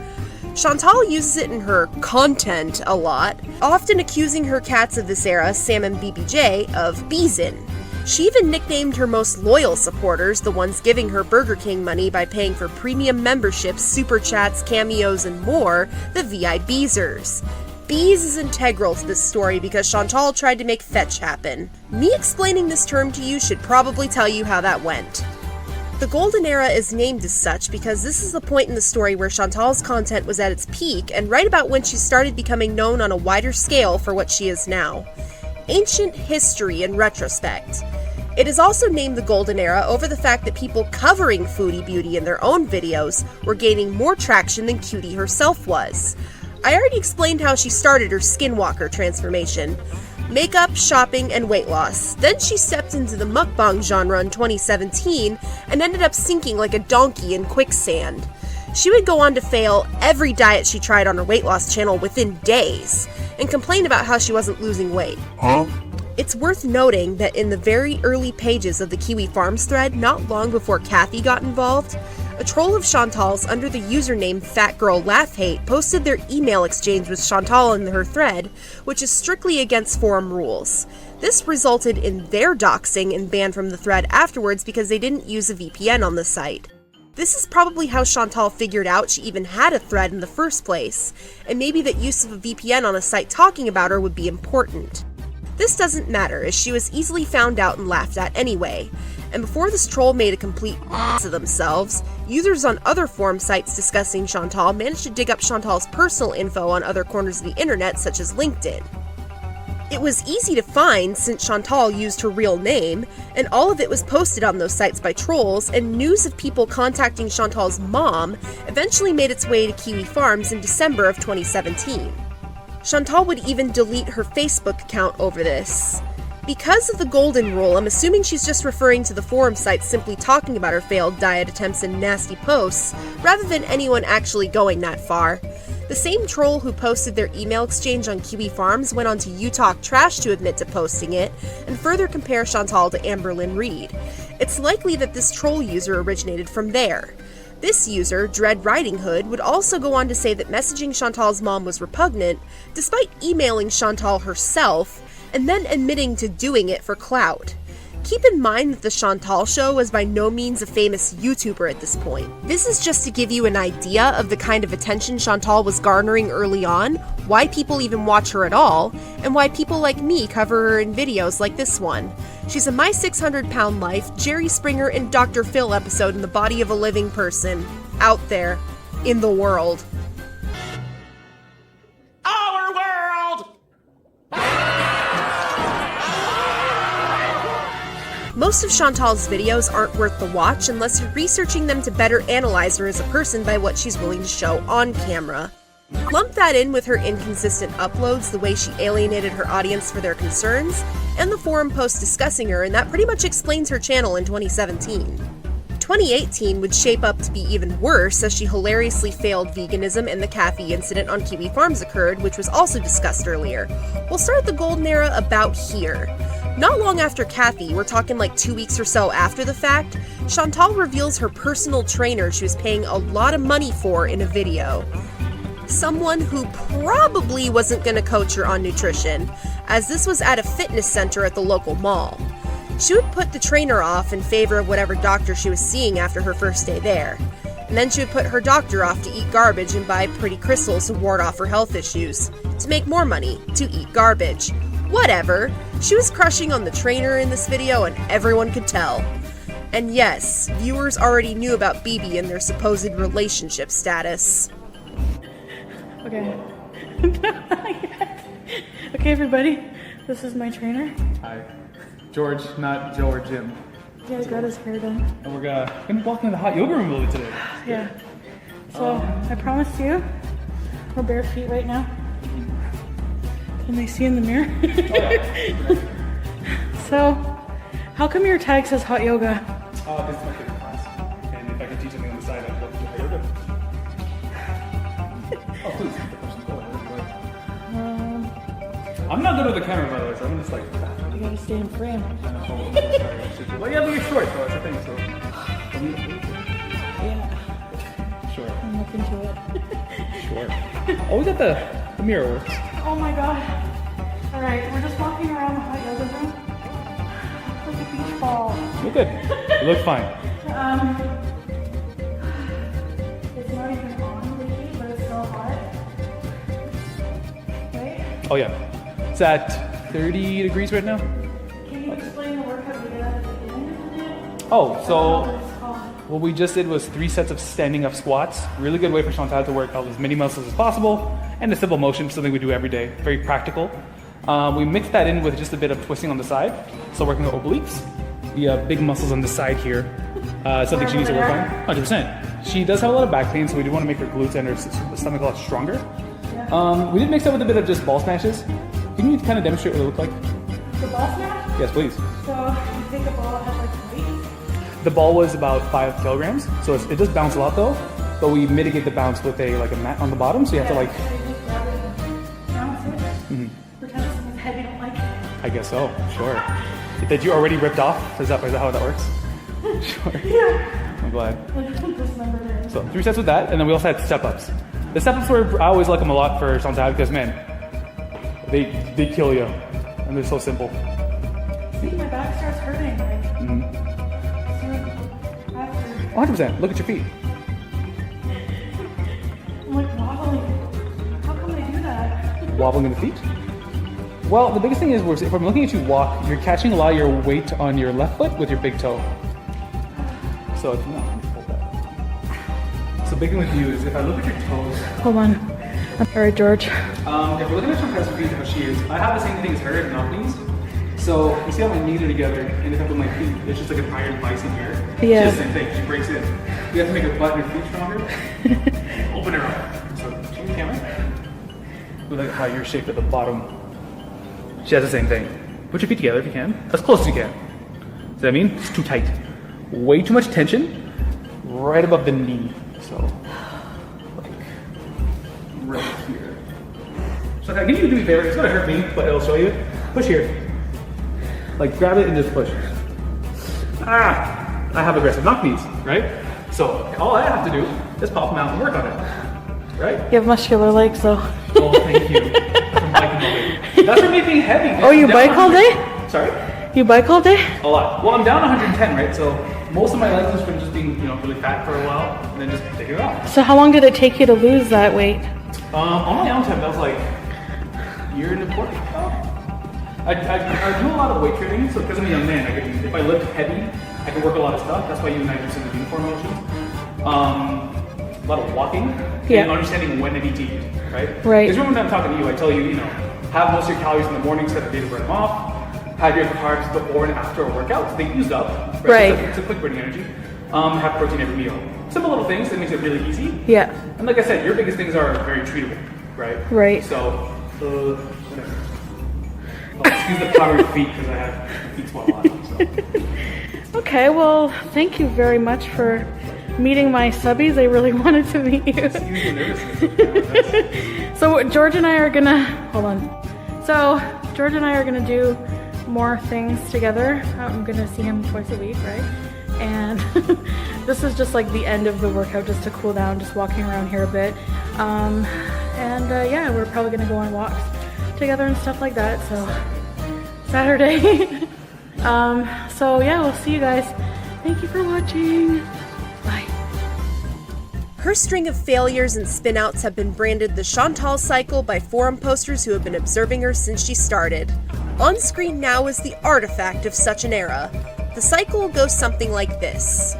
Chantal uses it in her content a lot, often accusing her cats of this era, Sam and BBJ, of beezin'. She even nicknamed her most loyal supporters, the ones giving her Burger King money by paying for premium memberships, super chats, cameos, and more, the VIBeezers. Bees is integral to this story because Chantal tried to make fetch happen. Me explaining this term to you should probably tell you how that went. The Golden Era is named as such because this is the point in the story where Chantal's content was at its peak and right about when she started becoming known on a wider scale for what she is now. Ancient history in retrospect. It is also named the Golden Era over the fact that people covering FoodieBeauty in their own videos were gaining more traction than Cutie herself was. I already explained how she started her skinwalker transformation. Makeup, shopping, and weight loss. Then she stepped into the mukbang genre in 2017 and ended up sinking like a donkey in quicksand. She would go on to fail every diet she tried on her weight loss channel within days, and complain about how she wasn't losing weight. Huh? It's worth noting that in the very early pages of the Kiwifarms thread, not long before Kathy got involved, a troll of Chantal's under the username FatGirlLaughHate posted their email exchange with Chantal in her thread, which is strictly against forum rules. This resulted in their doxing and ban from the thread afterwards because they didn't use a VPN on the site. This is probably how Chantal figured out she even had a thread in the first place, and maybe that use of a VPN on a site talking about her would be important. This doesn't matter, as she was easily found out and laughed at anyway, and before this troll made a complete ass of themselves, users on other forum sites discussing Chantal managed to dig up Chantal's personal info on other corners of the internet, such as LinkedIn. It was easy to find since Chantal used her real name, and all of it was posted on those sites by trolls, and news of people contacting Chantal's mom eventually made its way to Kiwifarms in December of 2017. Chantal would even delete her Facebook account over this. Because of the golden rule, I'm assuming she's just referring to the forum sites simply talking about her failed diet attempts and nasty posts, rather than anyone actually going that far. The same troll who posted their email exchange on Kiwifarms went on to UTalk Trash to admit to posting it, and further compare Chantal to Amberlynn Reed. It's likely that this troll user originated from there. This user, Dread Riding Hood, would also go on to say that messaging Chantal's mom was repugnant, despite emailing Chantal herself, and then admitting to doing it for clout. Keep in mind that the Chantal show was by no means a famous YouTuber at this point. This is just to give you an idea of the kind of attention Chantal was garnering early on, why people even watch her at all, and why people like me cover her in videos like this one. She's a My 600-Pound Life, Jerry Springer, and Dr. Phil episode in the body of a living person. Out there. In the world. Our world! Most of Chantal's videos aren't worth the watch unless you're researching them to better analyze her as a person by what she's willing to show on camera. Lump that in with her inconsistent uploads, the way she alienated her audience for their concerns, and the forum post discussing her, and that pretty much explains her channel in 2017. 2018 would shape up to be even worse as she hilariously failed veganism and the Kathy incident on Kiwifarms occurred, which was also discussed earlier. We'll start the golden era about here. Not long after Kathy, we're talking like 2 weeks or so after the fact, Chantal reveals her personal trainer she was paying a lot of money for in a video. Someone who probably wasn't going to coach her on nutrition, as this was at a fitness center at the local mall. She would put the trainer off in favor of whatever doctor she was seeing after her first day there. And then she would put her doctor off to eat garbage and buy pretty crystals to ward off her health issues, to make more money, to eat garbage. Whatever. She was crushing on the trainer in this video and everyone could tell. And yes, viewers already knew about Bibi and their supposed relationship status. Okay. Okay, everybody. This is my trainer. Hi. George, not Joe or Jim. Yeah, I got his hair done. And we're gonna walk into the hot yoga room a little bit today. Yeah. So, I promised you, we're bare feet right now. Can they see in the mirror? So, how come your tag says hot yoga? This is my favorite class. And if I could teach something on the side, I'd love to do hot yoga. Oh, please. The person's going. I'm not good with the camera, by the way, so I'm just like... You gotta stay in frame. Well, yeah, but you're short, though, that's the thing, so... Yeah. Sure. I'm looking to it. Sure. Oh, we got the mirror works. Oh my god. Alright, we're just walking around the hot yoga room. Like a beach ball. You're good. You look fine. It's not even on the heat, but it's so hot. Right? Oh, yeah. It's at 30 degrees right now. Can you explain the workout we did at the beginning of the day? Oh, so what we just did was 3 sets of standing up squats. Really good way for Chantal to work out as many muscles as possible, and a simple motion, something we do every day. Very practical. We mixed that in with just a bit of twisting on the side, so working the obliques. The big muscles on the side here, something she needs to work on. 100%. She does have a lot of back pain, so we do want to make her glutes and her stomach a lot stronger. We did mix that with a bit of just ball smashes. Can you kind of demonstrate what they look like? The ball smash? Yes, please. So you take a ball that has like weight? The ball was about 5 kilograms, so it does bounce a lot though, but we mitigate the bounce with a mat on the bottom, so you have to like... So you just grab it and bounce it? Pretend something's heavy, you don't like it? I guess so, sure. That you already ripped off? Is that how that works? Sure. Yeah. I'm glad. This number there. So 3 sets with that, and then we also had step-ups. The step-ups I always like them a lot for Chantal because, man, they kill you, and they're so simple. See, my back starts hurting. Like, 100%. Look at your feet. I'm like wobbling. How come they do that? Wobbling in the feet? Well, the biggest thing is, if I'm looking at you walk, you're catching a lot of your weight on your left foot with your big toe. So, no, hold that. So, big thing with you is if I look at your toes. Hold on. Alright, George. If we're looking at Chantal's feet, how she is, I have the same thing as her, not knees. So, you see how my knees are together, and if I put my feet, it's just like an iron vise in here. Yeah. It's the same thing, she breaks in. You have to make her butt and her feet stronger. Open her up. So, change the camera. Look like how you're shaped at the bottom. She has the same thing. Put your feet together if you can, as close as you can. Does that mean? It's too tight. Way too much tension right above the knee. So, like, right here. So, can you do me a favor? It's gonna hurt me, but it'll show you. Push here. Like, grab it and just push. Ah! I have aggressive knock knees, right? So, all I have to do is pop them out and work on it. Right? You have muscular legs, though. Oh, thank you. From biking all day. That's from me being heavy. Oh, you bike all day? Sorry? You bike all day? A lot. Well, I'm down 110, right? So most of my legs has been just being, really fat for a while, and then just taking it off. So how long did it take you to lose that weight? On my own time, that was like a year and a quarter. I do a lot of weight training, so because I'm a young man, if I lift heavy, I can work a lot of stuff. That's why you and I do some of the uniform motions. A lot of walking and understanding when I need to eat, right? Right. Because when I'm talking to you, I tell you, have most of your calories in the morning, set the day to burn them off. Have your carbs before and after a workout, so they use up. Right. So it's a quick burning energy. have protein every meal. Simple little things that makes it really easy. Yeah. And like I said, your biggest things are very treatable, right? Right. So, whatever. Oh, excuse the powdery feet because I have feet swell a lot. So. Okay, well, thank you very much for meeting my subbies. I really wanted to meet you. So George and I are gonna, hold on. So George and I are gonna do more things together. I'm gonna see him twice a week, right? And this is just like the end of the workout, just to cool down, just walking around here a bit. Yeah, we're probably gonna go on walks together and stuff like that. So Saturday. So yeah, we'll see you guys. Thank you for watching. Bye. Her string of failures and spinouts have been branded the Chantal cycle by forum posters who have been observing her since she started. On screen now is the artifact of such an era. The cycle will go something like this.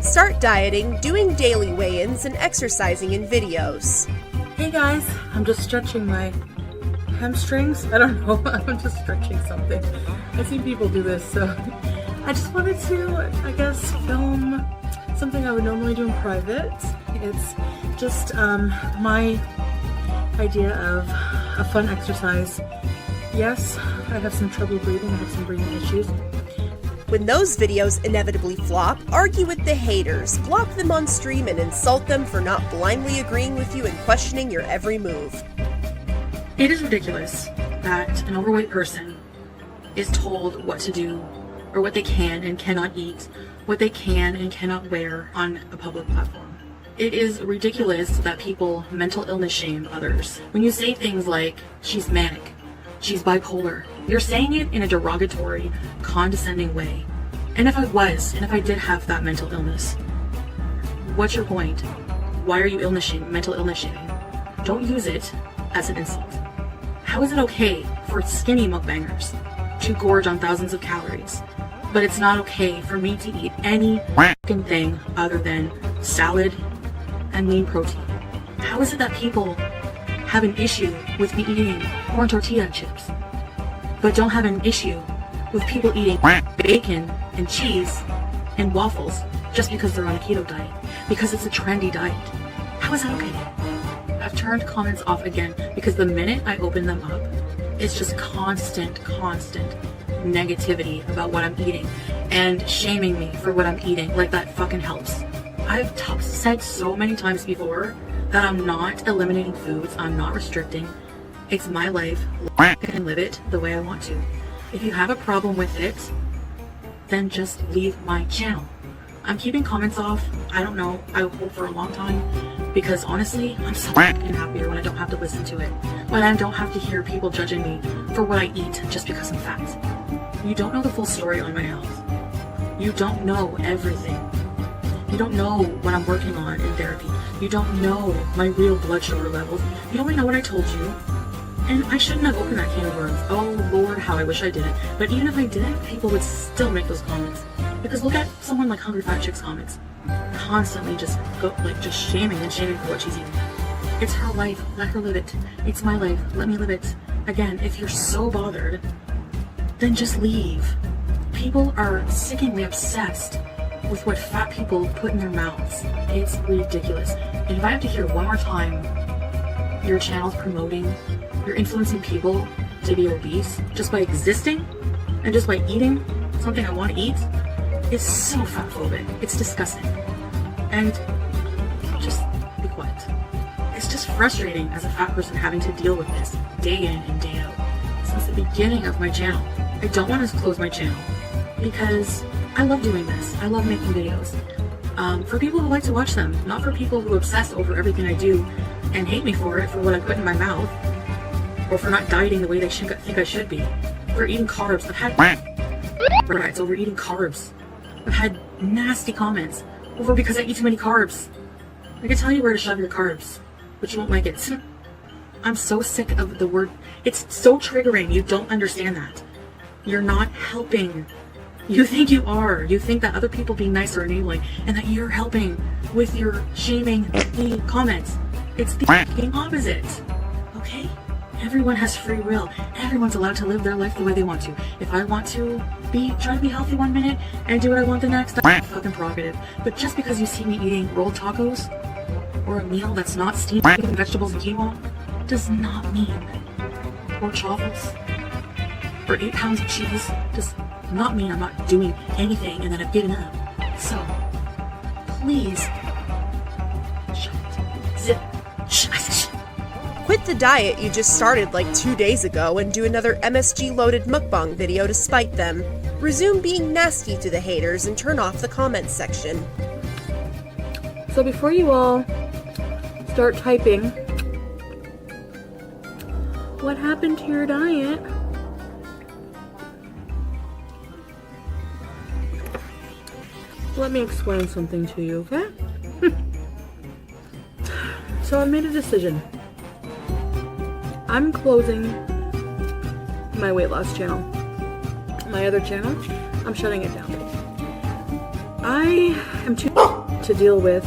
Start dieting, doing daily weigh-ins, and exercising in videos. Hey guys, I'm just stretching my hamstrings. I don't know, I'm just stretching something. I've seen people do this, so I just wanted to, I guess, film something I would normally do in private. It's just my idea of a fun exercise. Yes, I have some trouble breathing, I have some breathing issues. When those videos inevitably flop, argue with the haters, block them on stream, and insult them for not blindly agreeing with you and questioning your every move. It is ridiculous that an overweight person is told what to do, or what they can and cannot eat, what they can and cannot wear on a public platform. It is ridiculous that people mental illness shame others. When you say things like, she's manic, she's bipolar, you're saying it in a derogatory, condescending way. And if I was, and if I did have that mental illness, what's your point? Why are you mental illness shaming? Don't use it as an insult. How is it okay for skinny mukbangers to gorge on thousands of calories, but it's not okay for me to eat any fucking thing other than salad and lean protein? How is it that people have an issue with me eating corn tortilla chips, but don't have an issue with people eating bacon and cheese and waffles just because they're on a keto diet, because it's a trendy diet? How is that okay? I've turned comments off again because the minute I open them up, it's just constant negativity about what I'm eating and shaming me for what I'm eating. Like that fucking helps. I've said so many times before that I'm not eliminating foods, I'm not restricting. It's my life. I can live it the way I want to. If you have a problem with it, then just leave my channel. I'm keeping comments off. I don't know. I hope for a long time, because honestly, I'm so fucking happier when I don't have to listen to it. When I don't have to hear people judging me for what I eat just because I'm fat. You don't know the full story on my health. You don't know everything. You don't know what I'm working on in therapy. You don't know my real blood sugar levels. You only know what I told you. And I shouldn't have opened that can of worms. Oh Lord, how I wish I didn't. But even if I didn't, people would still make those comments. Because look at someone like Hungry Fat Chick's comments. Constantly just shaming and shaming for what she's eating. It's her life, let her live it. It's my life, let me live it. Again, if you're so bothered, then just leave. People are sickeningly obsessed with what fat people put in their mouths. It's ridiculous. And if I have to hear one more time, your channel's promoting, you're influencing people to be obese just by existing and just by eating something I want to eat, it's so fat phobic. It's disgusting. And just be quiet. It's just frustrating as a fat person having to deal with this day in and day out. Since the beginning of my channel, I don't want to close my channel because I love doing this. I love making videos. For people who like to watch them, not for people who obsess over everything I do and hate me for it, for what I put in my mouth, or for not dieting the way they think I should be, for eating carbs. I've had riots over eating carbs. I've had nasty comments over because I eat too many carbs. I can tell you where to shove your carbs, but you won't like it. I'm so sick of the word. It's so triggering. You don't understand that. You're not helping. You think you are. You think that other people being nice are enabling, and that you're helping with your shaming comments. It's the fucking opposite. Okay? Everyone has free will. Everyone's allowed to live their life the way they want to. If I want to try to be healthy one minute and do what I want the next, that's fucking prerogative. But just because you see me eating rolled tacos or a meal that's not steamed with vegetables and quinoa does not mean, or truffles, or 8 pounds of cheese does not mean I'm not doing anything and then I've given up. So, please, Quit the diet you just started like 2 days ago and do another MSG-loaded mukbang video to spite them. Resume being nasty to the haters and turn off the comments section. So before you all start typing, what happened to your diet? Let me explain something to you, okay? So I made a decision. I'm closing my weight loss channel. My other channel, I'm shutting it down. I am too to deal with,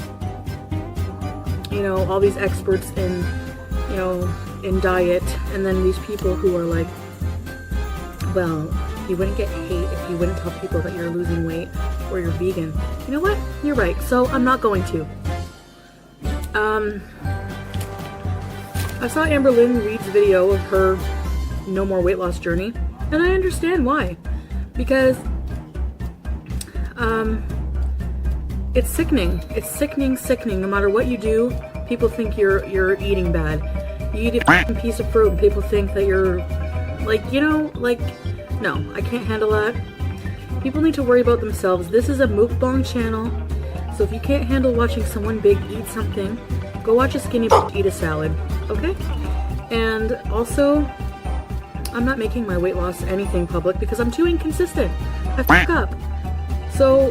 you know, all these experts in, you know, in diet, and then these people who are like, well, you wouldn't get hate if you wouldn't tell people that you're losing weight or you're vegan. You know what? You're right. So I'm not going to. I saw Amber Lynn Reed's video of her no more weight loss journey, and I understand why. Because it's sickening. It's sickening. No matter what you do, people think you're eating bad. You eat a piece of fruit and people think that you're like, you know, like, no, I can't handle that. People need to worry about themselves. This is a mukbang channel, so if you can't handle watching someone big eat something, go watch a skinny bitch eat a salad, okay? And also, I'm not making my weight loss anything public because I'm too inconsistent. I fuck up. So,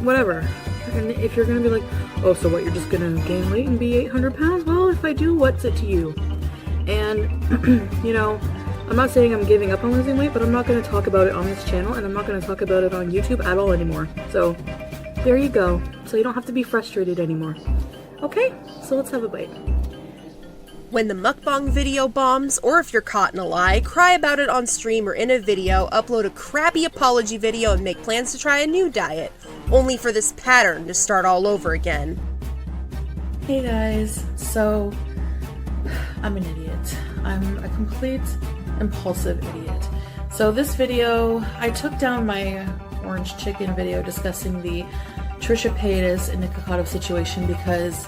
whatever. And if you're gonna be like, oh, so what, you're just gonna gain weight and be 800 pounds? Well, if I do, what's it to you? And, you know, I'm not saying I'm giving up on losing weight, but I'm not gonna talk about it on this channel, and I'm not gonna talk about it on YouTube at all anymore. So, there you go. So you don't have to be frustrated anymore. Okay, so let's have a bite. When the mukbang video bombs, or if you're caught in a lie, cry about it on stream or in a video, upload a crappy apology video and make plans to try a new diet, only for this pattern to start all over again. Hey guys, so I'm an idiot. I'm a complete impulsive idiot. So this video, I took down my orange chicken video discussing the Trisha Paytas and Nikocado situation because,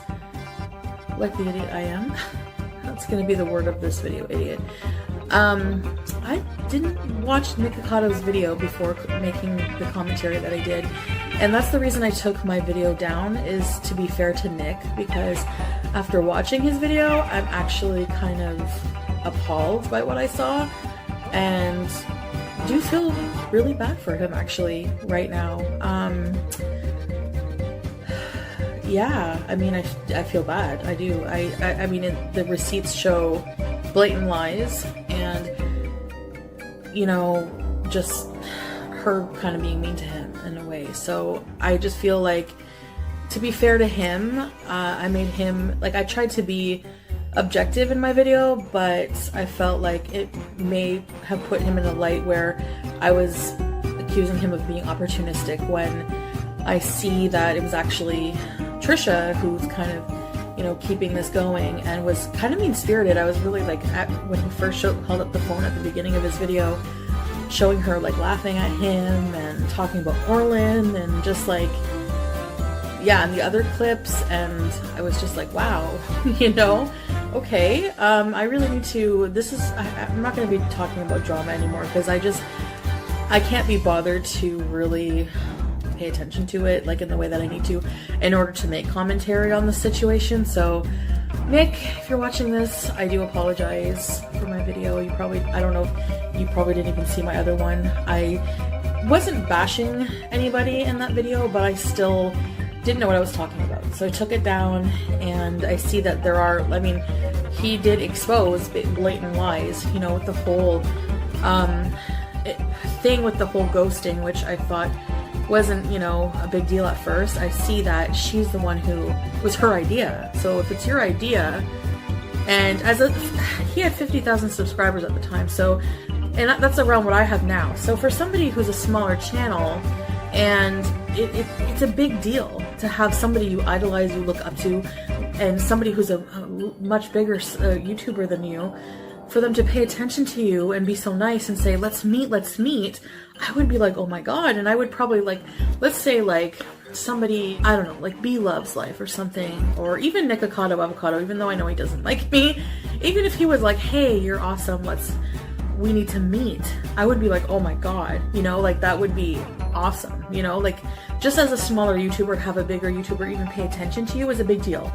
like the idiot I am, that's going to be the word of this video, idiot. I didn't watch Nikocado's video before making the commentary that I did, and that's the reason I took my video down, is to be fair to Nick, because after watching his video, I'm actually kind of appalled by what I saw, and do feel really bad for him actually right now. Yeah, I mean, I feel bad. I do. I mean, the receipts show blatant lies and, you know, just her kind of being mean to him in a way. So I just feel like, to be fair to him, I made him, like, I tried to be objective in my video, but I felt like it may have put him in a light where I was accusing him of being opportunistic when I see that it was actually Trisha who's kind of, you know, keeping this going and was kind of mean-spirited. I was really like, when he first held up the phone at the beginning of his video, showing her like laughing at him and talking about Orlin and just like, yeah, and the other clips, and I was just like, wow, you know, okay, I really need to, I'm not going to be talking about drama anymore because I can't be bothered to really pay attention to it like in the way that I need to in order to make commentary on the situation. So Nick, if you're watching this, I do apologize for my video. I don't know if you probably didn't even see my other one. I wasn't bashing anybody in that video, but I still didn't know what I was talking about. So I took it down, and I see that there are, I mean, he did expose blatant lies, you know, with the whole thing with the whole ghosting, which I thought wasn't, you know, a big deal at first. I see that she's the one who, was her idea. So if it's your idea, And he had 50,000 subscribers at the time, so, and that's around what I have now. So for somebody who's a smaller channel, and it's a big deal to have somebody you idolize, you look up to, and somebody who's a much bigger YouTuber than you, for them to pay attention to you and be so nice and say, let's meet, I would be like, oh my god. And I would probably, like, let's say like somebody, I don't know, like B Loves Life or something, or even Nick Avocado, even though I know he doesn't like me, even if he was like, hey, you're awesome, we need to meet, I would be like, oh my god, you know, like that would be awesome, you know, like just as a smaller YouTuber, have a bigger YouTuber even pay attention to you is a big deal.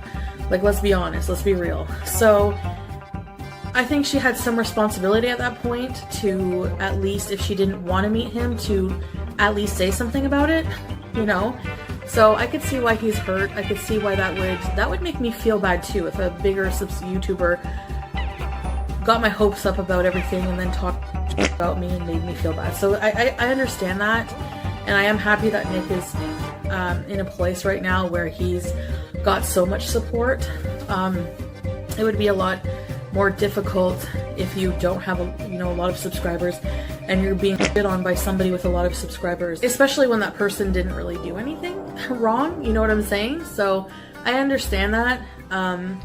Like, let's be honest, let's be real. So I think she had some responsibility at that point to, at least if she didn't want to meet him, to at least say something about it, you know? So I could see why he's hurt. I could see why that would make me feel bad too, if a bigger YouTuber got my hopes up about everything and then talked about me and made me feel bad. So I understand that, and I am happy that Nick is in a place right now where he's got so much support. It would be a lot more difficult if you don't have a lot of subscribers and you're being shit on by somebody with a lot of subscribers, especially when that person didn't really do anything wrong, you know what I'm saying? So I understand that.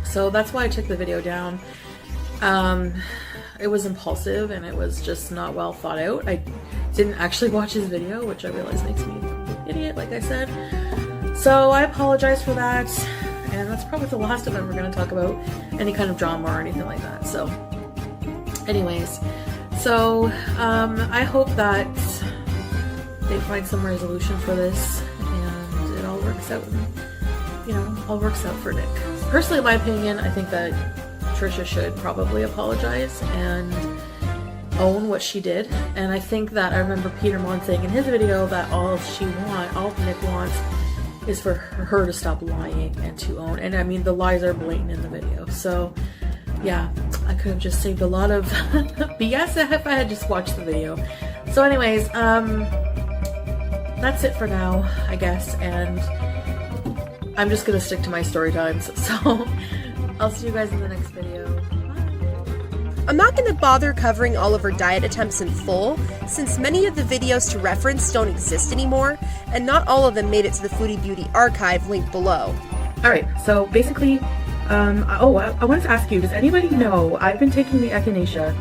So that's why I took the video down. It was impulsive and it was just not well thought out. I didn't actually watch his video, which I realize makes me an idiot, like I said. So I apologize for that. And that's probably the last of them we're going to talk about any kind of drama or anything like that. So anyways, so I hope that they find some resolution for this and it all works out, all works out for Nick. Personally, in my opinion, I think that Trisha should probably apologize and own what she did. And I think that I remember Peter Mon saying in his video that all Nick wants is for her to stop lying and to own. And I mean, the lies are blatant in the video. So yeah, I could have just saved a lot of BS if I had just watched the video. So anyways, that's it for now, I guess. And I'm just gonna stick to my story times. So I'll see you guys in the next video. I'm not going to bother covering all of her diet attempts in full, since many of the videos to reference don't exist anymore, and not all of them made it to the FoodieBeauty archive linked below. Alright, so basically, I wanted to ask you, does anybody know, I've been taking the echinacea,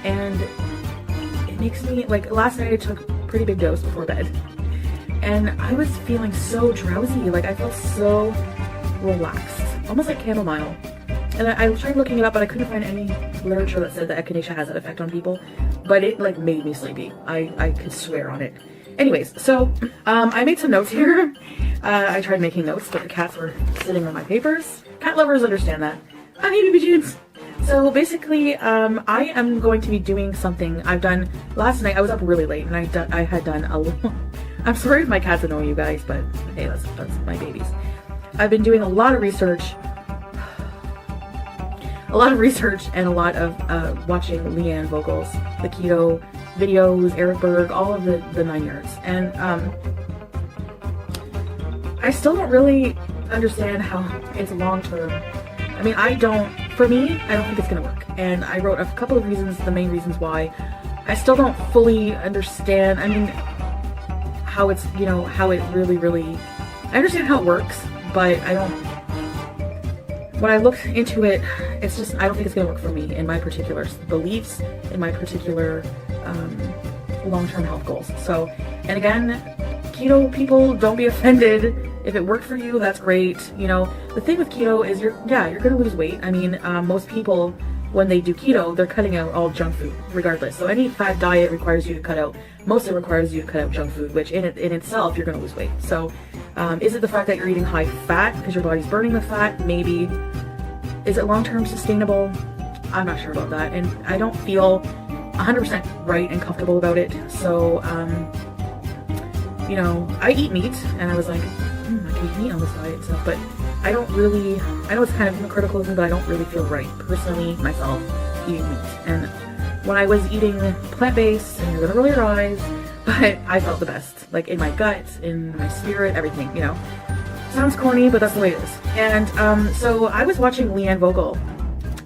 and it makes me, like, last night I took a pretty big dose before bed, and I was feeling so drowsy, like I felt so relaxed, almost like chamomile. And I tried looking it up, but I couldn't find any literature that said that echinacea has that effect on people. But it, like, made me sleepy. I could swear on it. Anyways, so, I made some notes here. I tried making notes, but the cats were sitting on my papers. Cat lovers understand that. Hi, Bibi Jeans! So, basically, I am going to be doing something I've done last night. I was up really late, and I had done a little... I'm sorry if my cats annoy you guys, but hey, that's my babies. I've been doing a lot of research and a lot of watching Leanne Vogel's, the keto videos, Eric Berg, all of the 9 yards. And I still don't really understand how it's long term. I mean, for me, I don't think it's gonna work. And I wrote a couple of reasons, the main reasons why. I still don't fully understand, I mean, how it's, how it really, I understand how it works, but when I looked into it, it's just, I don't think it's going to work for me in my particular beliefs, in my particular long-term health goals. So, and again, keto people, don't be offended. If it worked for you, that's great. The thing with keto is you're going to lose weight. I mean, most people, when they do keto, they're cutting out all junk food, regardless. So any fad diet requires you to cut out, mostly requires you to cut out junk food, which in itself, you're going to lose weight. So, is it the fact that you're eating high fat because your body's burning the fat? Maybe. Is it long-term sustainable? I'm not sure about that. And I don't feel 100% right and comfortable about it. So, I eat meat, and I was like, I can eat meat on this diet and stuff, but I don't really, I know it's kind of hypocritical, but I don't really feel right, personally, myself, eating meat. And when I was eating plant-based, and you're gonna roll your eyes, but I felt the best, like in my gut, in my spirit, everything, Sounds corny, but that's the way it is. And so I was watching Leanne Vogel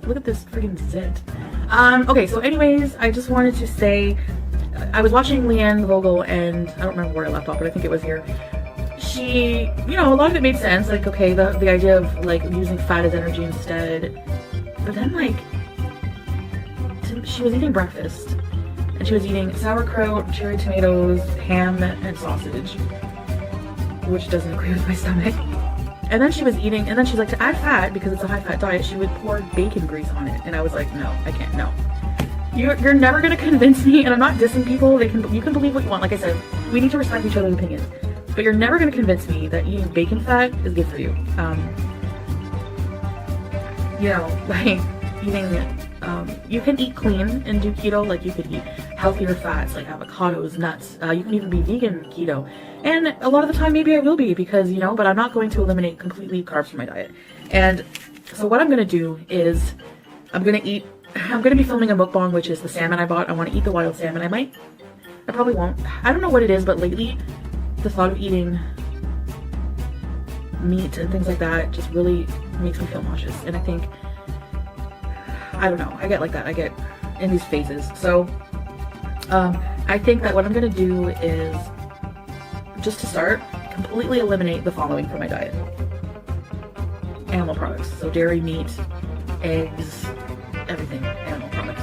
Look at this freaking zit. Okay, so anyways, I just wanted to say, I was watching Leanne Vogel, and I don't remember where I left off, but I think it was here. She, you know, a lot of it made sense. Like, okay, the idea of like using fat as energy instead. But then like, she was eating breakfast, and she was eating sauerkraut, cherry tomatoes, ham, and sausage, which doesn't agree with my stomach. And then she was eating, and then she's like, to add fat, because it's a high-fat diet, she would pour bacon grease on it. And I was like, no, I can't, no. You're never gonna convince me, and I'm not dissing people. You can believe what you want. Like I said, we need to respect each other's opinions. But you're never gonna convince me that eating bacon fat is good for you. You know, like eating, you can eat clean and do keto. Like you could eat healthier fats like avocados, nuts. You can even be vegan keto. And a lot of the time maybe I will be, because, you know, but I'm not going to eliminate completely carbs from my diet. And so what I'm gonna do is I'm gonna be filming a mukbang, which is the salmon I bought. I want to eat the wild salmon. I probably won't. I don't know what it is, but lately the thought of eating meat and things like that just really makes me feel nauseous. And I think, I don't know, I get like that. I get in these phases. So I think that what I'm gonna do is, just to start, completely eliminate the following from my diet. Animal products, so dairy, meat, eggs, everything, animal products.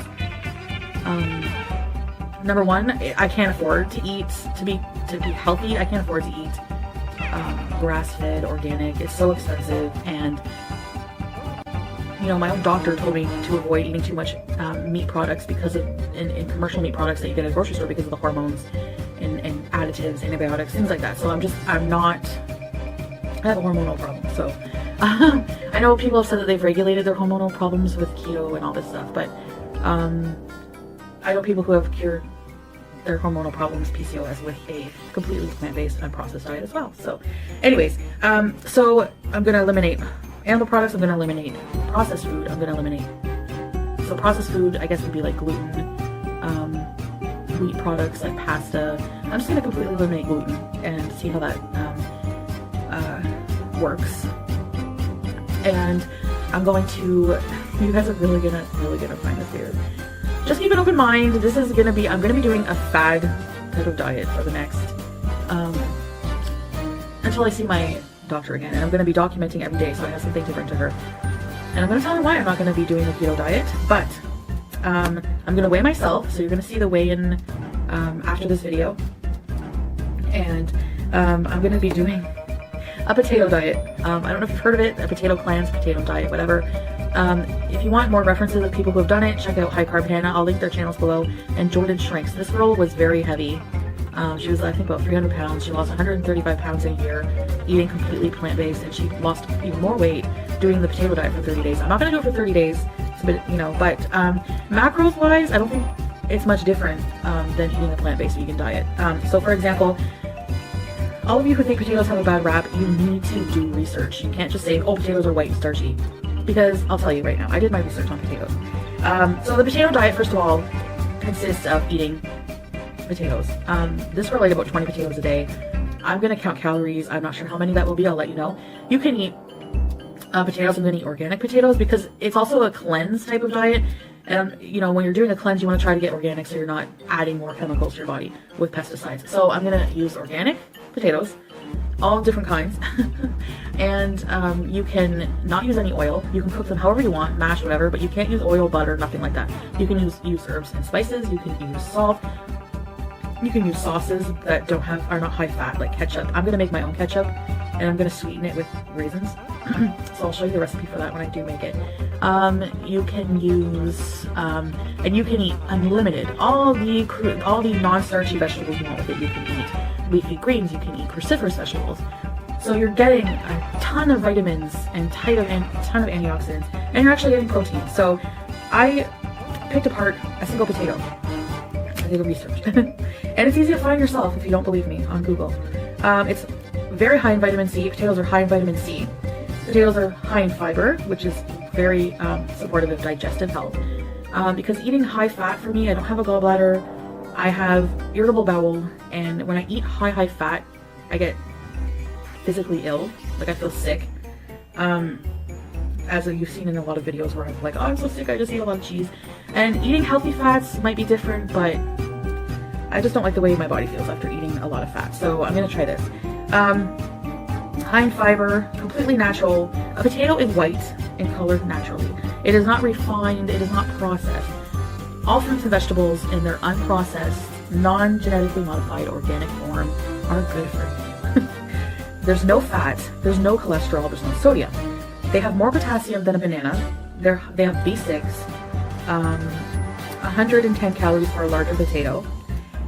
Number one, I can't afford to eat, to be healthy, I can't afford to eat grass-fed, organic. It's so expensive, and you know, my own doctor told me to avoid eating too much meat products because of, in commercial meat products that you get at a grocery store, because of the hormones and additives, antibiotics, things like that. So I have a hormonal problem. So I know people have said that they've regulated their hormonal problems with keto and all this stuff, but I know people who have cured their hormonal problems, PCOS, with a completely plant-based and unprocessed diet as well. So anyways, so I'm going to eliminate animal products, I'm going to eliminate processed food, I'm going to eliminate, so processed food I guess would be like gluten, wheat products like pasta. I'm just going to completely eliminate gluten and see how that works. And I'm going to, you guys are really gonna find this weird. Just keep an open mind. This is gonna be, I'm gonna be doing a fad type of diet for the next, until I see my doctor again. And I'm gonna be documenting every day, so I have something to bring to her. And I'm gonna tell her why I'm not gonna be doing a keto diet, but I'm gonna weigh myself, so you're gonna see the weigh-in after this video. And I'm gonna be doing a potato diet. I don't know if you've heard of it, a potato cleanse, potato diet, whatever. If you want more references of people who have done it, check out High Carb Hannah. I'll link their channels below. And Jordan Shrinks. This girl was very heavy. She was, I think, about 300 pounds. She lost 135 pounds in a year, eating completely plant-based, and she lost even more weight doing the potato diet for 30 days. I'm not going to do it for 30 days, but, you know, but macros-wise, I don't think it's much different than eating a plant-based vegan diet. So, for example, all of you who think potatoes have a bad rap, you need to do research. You can't just say, oh, potatoes are white and starchy. Because I'll tell you right now, I did my research on potatoes. So the potato diet, first of all, consists of eating potatoes. This will like about 20 potatoes a day. I'm going to count calories. I'm not sure how many that will be. I'll let you know. You can eat potatoes. I'm going to eat organic potatoes because it's also a cleanse type of diet. And, you know, when you're doing a cleanse, you want to try to get organic so you're not adding more chemicals to your body with pesticides. So I'm going to use organic potatoes, all different kinds. And you can not use any oil. You can cook them however you want, mash, whatever, but you can't use oil, butter, nothing like that. You can use herbs and spices. You can use salt. You can use sauces that are not high fat, like ketchup. I'm going to make my own ketchup, and I'm going to sweeten it with raisins. So I'll show you the recipe for that when I do make it. You can use, and you can eat unlimited. All the non-starchy vegetables you want with it, you can eat. Leafy greens, you can eat cruciferous vegetables. So you're getting a ton of vitamins and a ton of antioxidants, and you're actually getting protein. So I picked apart a single potato. I did a research. And it's easy to find yourself if you don't believe me on Google. It's very high in vitamin C. Potatoes are high in vitamin C. Potatoes are high in fiber, which is very supportive of digestive health. Because eating high fat for me, I don't have a gallbladder, I have irritable bowel, and when I eat high fat, I get physically ill, like I feel sick. I as you've seen in a lot of videos where I'm like, oh, I'm so sick, I just eat a lot of cheese. And eating healthy fats might be different, but I just don't like the way my body feels after eating a lot of fat. So I'm gonna try this. High in fiber, completely natural. A potato is white in color naturally. It is not refined, it is not processed. All fruits and vegetables in their unprocessed, non-genetically modified organic form are good for you. There's no fat, there's no cholesterol, there's no sodium. They have more potassium than a banana. They have B6, 110 calories for a larger potato,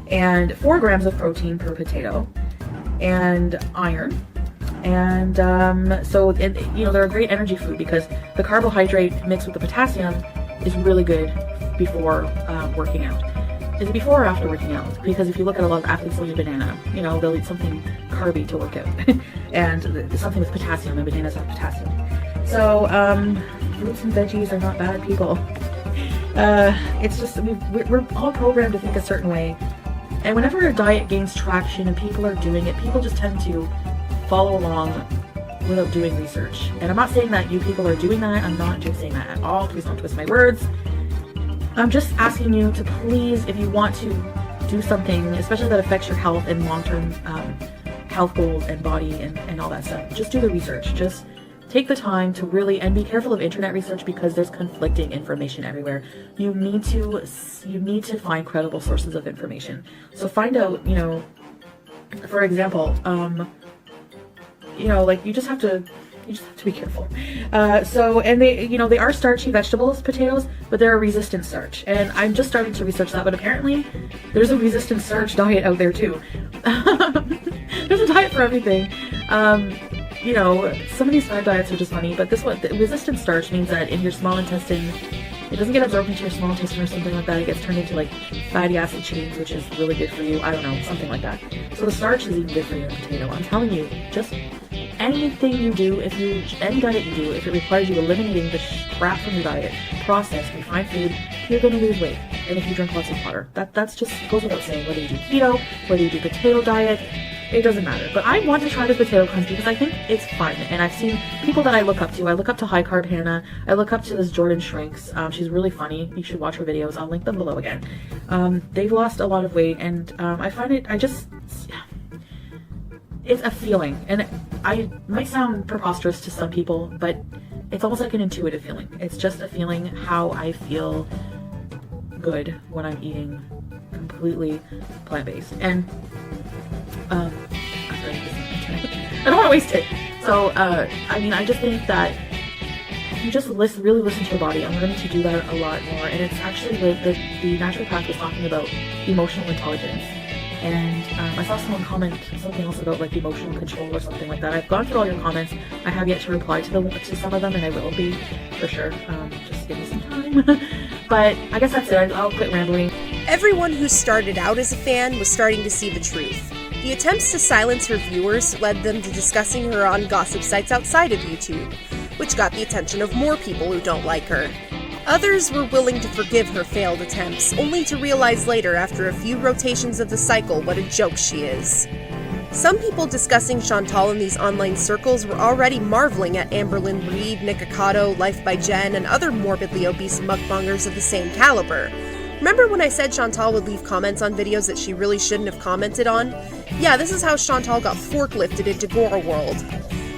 and 4 grams of protein per potato, and iron. And they're a great energy food because the carbohydrate mixed with the potassium is really good before working out. Is it before or after working out? Because if you look at a lot of athletes, they'll eat a banana. You know, they'll eat something carby to work out. And something with potassium, and bananas have potassium. So, fruits and veggies are not bad, people. It's just, we're all programmed to think a certain way. And whenever a diet gains traction and people are doing it, people just tend to follow along without doing research. And I'm not saying that you people are doing that. I'm not just saying that at all. Please don't twist my words. I'm just asking you to please, if you want to do something, especially that affects your health and long-term health goals and body and all that stuff, just do the research. Just take the time to really, and be careful of internet research because there's conflicting information everywhere. You need to find credible sources of information. So find out, you know, for example, like you just have to be careful. And they are starchy vegetables, potatoes, but they're a resistant starch. And I'm just starting to research that, but apparently there's a resistant starch diet out there too. There's a diet for everything. Some of these fad diets are just funny, but this one, the resistant starch means that in your small intestine, it doesn't get absorbed into your small intestine or something like that. It gets turned into like fatty acid chains, which is really good for you. I don't know, something like that. So the starch is even good for you in a potato. I'm telling you, just anything you do, any diet you do, if it requires you eliminating the crap from your diet, processed, refined food, you're going to lose weight. And if you drink lots of water, that's just goes without saying. Whether you do keto, whether you do potato diet, it doesn't matter. But I want to try this potato cleanse because I think it's fun. And I've seen people that I look up to. I look up to High Carb Hannah. I look up to this Jordan Shrinks. She's really funny. You should watch her videos. I'll link them below again. They've lost a lot of weight, and I find it's a feeling. And I might sound preposterous to some people, but it's almost like an intuitive feeling. It's just a feeling how I feel good when I'm eating completely plant-based. And I don't want to waste it. So I just think that you just really listen to your body. I'm learning to do that a lot more. And it's actually the naturopath was talking about emotional intelligence. And I saw someone comment something else about like emotional control or something like that. I've gone through all your comments. I have yet to reply to some of them, and I will be for sure. Just give me some time. But I guess that's it. I'll quit rambling. Everyone who started out as a fan was starting to see the truth. The attempts to silence her viewers led them to discussing her on gossip sites outside of YouTube, which got the attention of more people who don't like her. Others were willing to forgive her failed attempts, only to realize later after a few rotations of the cycle what a joke she is. Some people discussing Chantal in these online circles were already marveling at Amberlynn Reid, Nikocado, Life by Jen, and other morbidly obese mukbangers of the same caliber. Remember when I said Chantal would leave comments on videos that she really shouldn't have commented on? Yeah, this is how Chantal got forklifted into Gorlworld.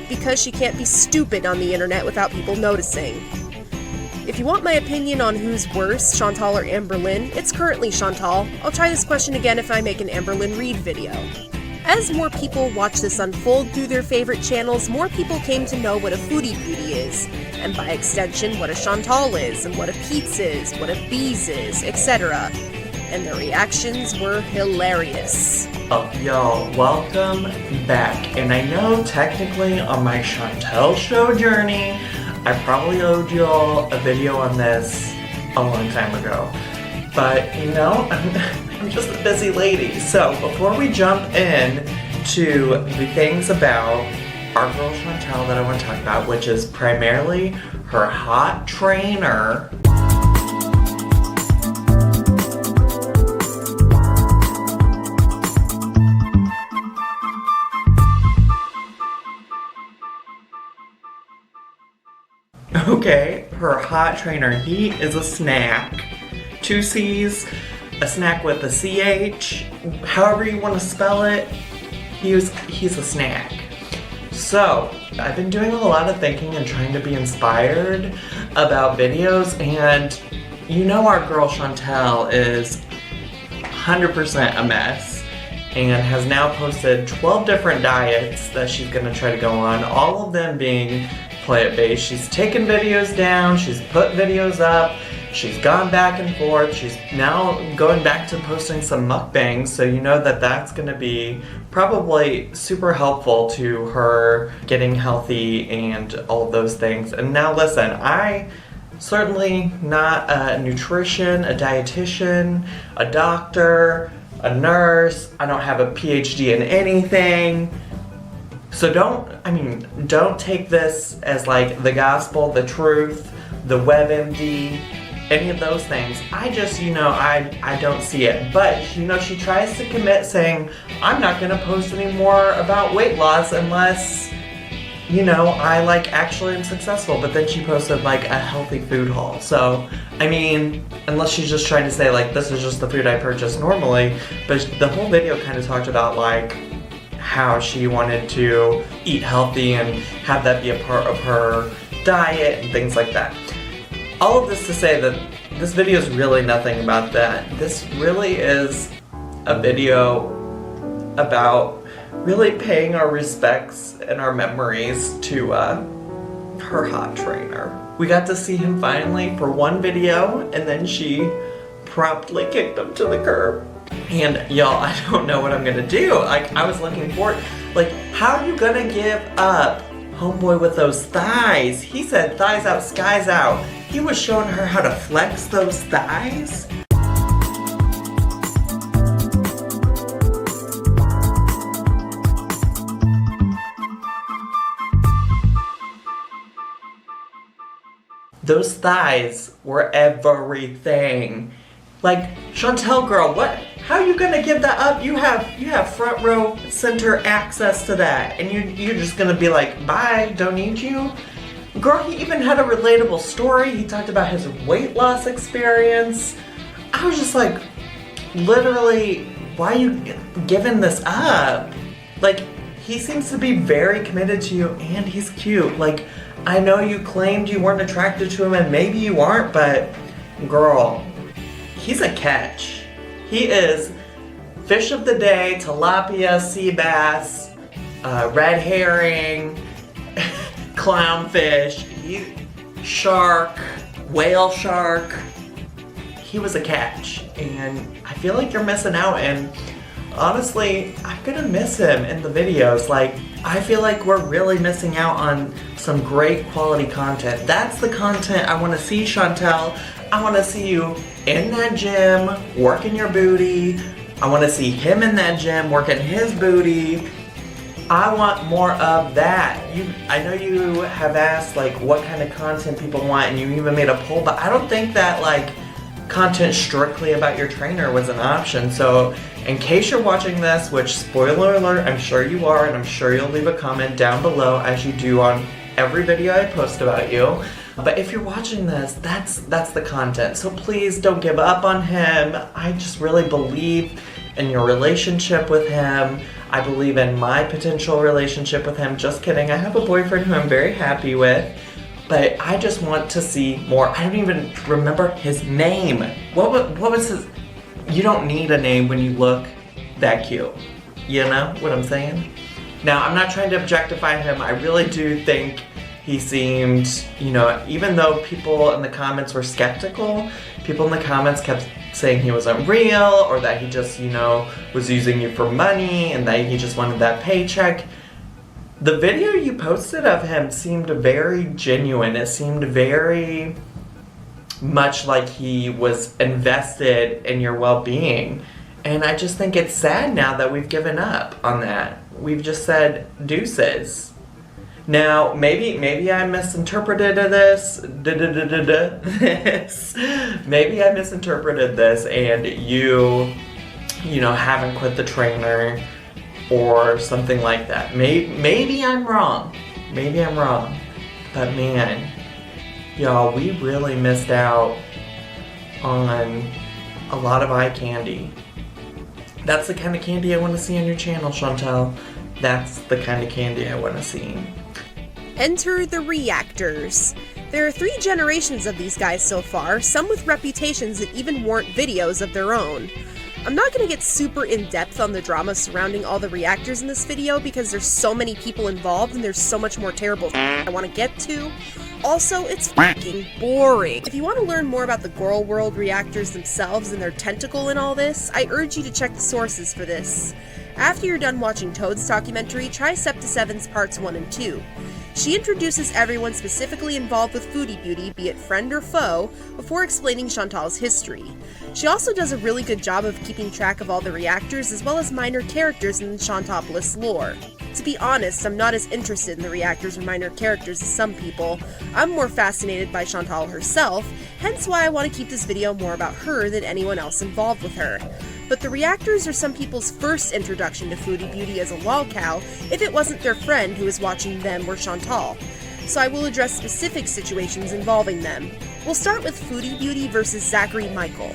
Because she can't be stupid on the internet without people noticing. If you want my opinion on who's worse, Chantal or Amberlynn, it's currently Chantal. I'll try this question again if I make an Amberlynn Reid video. As more people watch this unfold through their favorite channels, more people came to know what a FoodieBeauty is, and by extension what a Chantal is, and what a Peetz is, what a Bees is, etc. And their reactions were hilarious. Oh, y'all, welcome back. And I know technically on my Chantal show journey, I probably owed y'all a video on this a long time ago. But, you know, I'm just a busy lady. So, before we jump in to the things about our girl Chantal that I want to talk about, which is primarily her hot trainer. Okay, her hot trainer, he is a snack. 2 C's, a snack with a CH, however you want to spell it, he's a snack. So, I've been doing a lot of thinking and trying to be inspired about videos, and you know our girl Chantal is 100% a mess and has now posted 12 different diets that she's gonna try to go on, all of them being plant-based. She's taken videos down, she's put videos up, she's gone back and forth, she's now going back to posting some mukbangs, so you know that that's gonna be probably super helpful to her getting healthy and all of those things. And now listen, I certainly not a nutrition, a dietitian, a doctor, a nurse, I don't have a PhD in anything. So don't take this as like the gospel, the truth, the WebMD, any of those things. I just, I don't see it. But, she tries to commit saying, I'm not gonna post any more about weight loss unless, I actually am successful. But then she posted a healthy food haul. So, unless she's just trying to say this is just the food I purchase normally. But the whole video kind of talked about how she wanted to eat healthy and have that be a part of her diet and things like that. All of this to say that this video is really nothing about that. This really is a video about really paying our respects and our memories to her hot trainer. We got to see him finally for one video, and then she promptly kicked him to the curb. And y'all, I don't know what I'm gonna do. I was looking forward, how are you gonna give up homeboy with those thighs? He said thighs out, skies out. He was showing her how to flex those thighs. Those thighs were everything. Chantal girl, what? How are you gonna give that up? You have front row center access to that, and you're just gonna be bye, don't need you? Girl, he even had a relatable story. He talked about his weight loss experience. I was just literally, why are you giving this up? He seems to be very committed to you, and he's cute. I know you claimed you weren't attracted to him, and maybe you aren't, but girl, he's a catch. He is fish of the day, tilapia, sea bass, red herring, clownfish, shark, whale shark. He was a catch, and I feel like you're missing out, and honestly, I'm gonna miss him in the videos. I feel like we're really missing out on some great quality content. That's the content I wanna see, Chantal. I wanna see you in that gym, working your booty. I wanna see him in that gym, working his booty. I want more of that. I know you have asked what kind of content people want, and you even made a poll, but I don't think that content strictly about your trainer was an option. So in case you're watching this, which spoiler alert, I'm sure you are, and I'm sure you'll leave a comment down below as you do on every video I post about you. But if you're watching this, that's the content. So please don't give up on him. I just really believe in your relationship with him. I believe in my potential relationship with him. Just kidding, I have a boyfriend who I'm very happy with. But I just want to see more. I don't even remember his name. What was his? You don't need a name when you look that cute. You know what I'm saying? Now, I'm not trying to objectify him. I really do think he seemed, even though people in the comments were skeptical, people in the comments kept saying he wasn't real, or that he just, was using you for money, and that he just wanted that paycheck. The video you posted of him seemed very genuine. It seemed very much like he was invested in your well-being. And I just think it's sad now that we've given up on that. We've just said deuces. Now, maybe I misinterpreted this. Maybe I misinterpreted this, and you haven't quit the trainer or something like that. Maybe I'm wrong. Maybe I'm wrong. But man, Y'all, we really missed out on a lot of eye candy. That's the kind of candy I want to see on your channel, Chantal. That's the kind of candy I want to see. Enter the Reactors. There are 3 generations of these guys so far, some with reputations that even warrant videos of their own. I'm not going to get super in-depth on the drama surrounding all the Reactors in this video because there's so many people involved and there's so much more terrible I want to get to. Also, it's fucking boring. If you want to learn more about the Gorlworld Reactors themselves and their tentacle in all this, I urge you to check the sources for this. After you're done watching Toad's documentary, try Septa7's parts 1 and 2. She introduces everyone specifically involved with FoodieBeauty, be it friend or foe, before explaining Chantal's history. She also does a really good job of keeping track of all the Reactors as well as minor characters in the Chantopolis lore. To be honest, I'm not as interested in the Reactors or minor characters as some people. I'm more fascinated by Chantal herself, hence why I want to keep this video more about her than anyone else involved with her. But the Reactors are some people's first introduction to FoodieBeauty as a lolcow if it wasn't their friend who was watching them or Chantal. So I will address specific situations involving them. We'll start with FoodieBeauty versus Zachary Michael.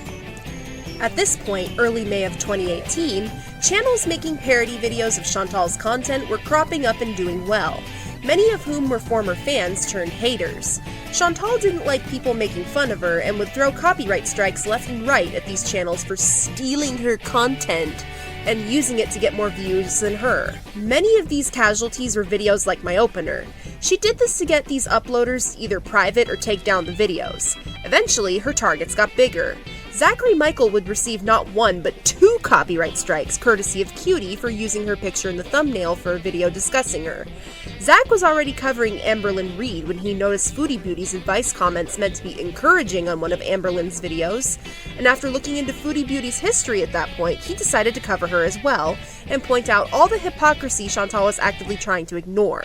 At this point, early May of 2018, channels making parody videos of Chantal's content were cropping up and doing well, many of whom were former fans turned haters. Chantal didn't like people making fun of her and would throw copyright strikes left and right at these channels for stealing her content and using it to get more views than her. Many of these casualties were videos like my opener. She did this to get these uploaders to either private or take down the videos. Eventually, her targets got bigger. Zachary Michael would receive not 1 but 2 copyright strikes courtesy of Cutie for using her picture in the thumbnail for a video discussing her. Zach was already covering Amberlynn Reed when he noticed FoodieBeauty's advice comments meant to be encouraging on one of Amberlynn's videos, and after looking into FoodieBeauty's history at that point, he decided to cover her as well and point out all the hypocrisy Chantal was actively trying to ignore.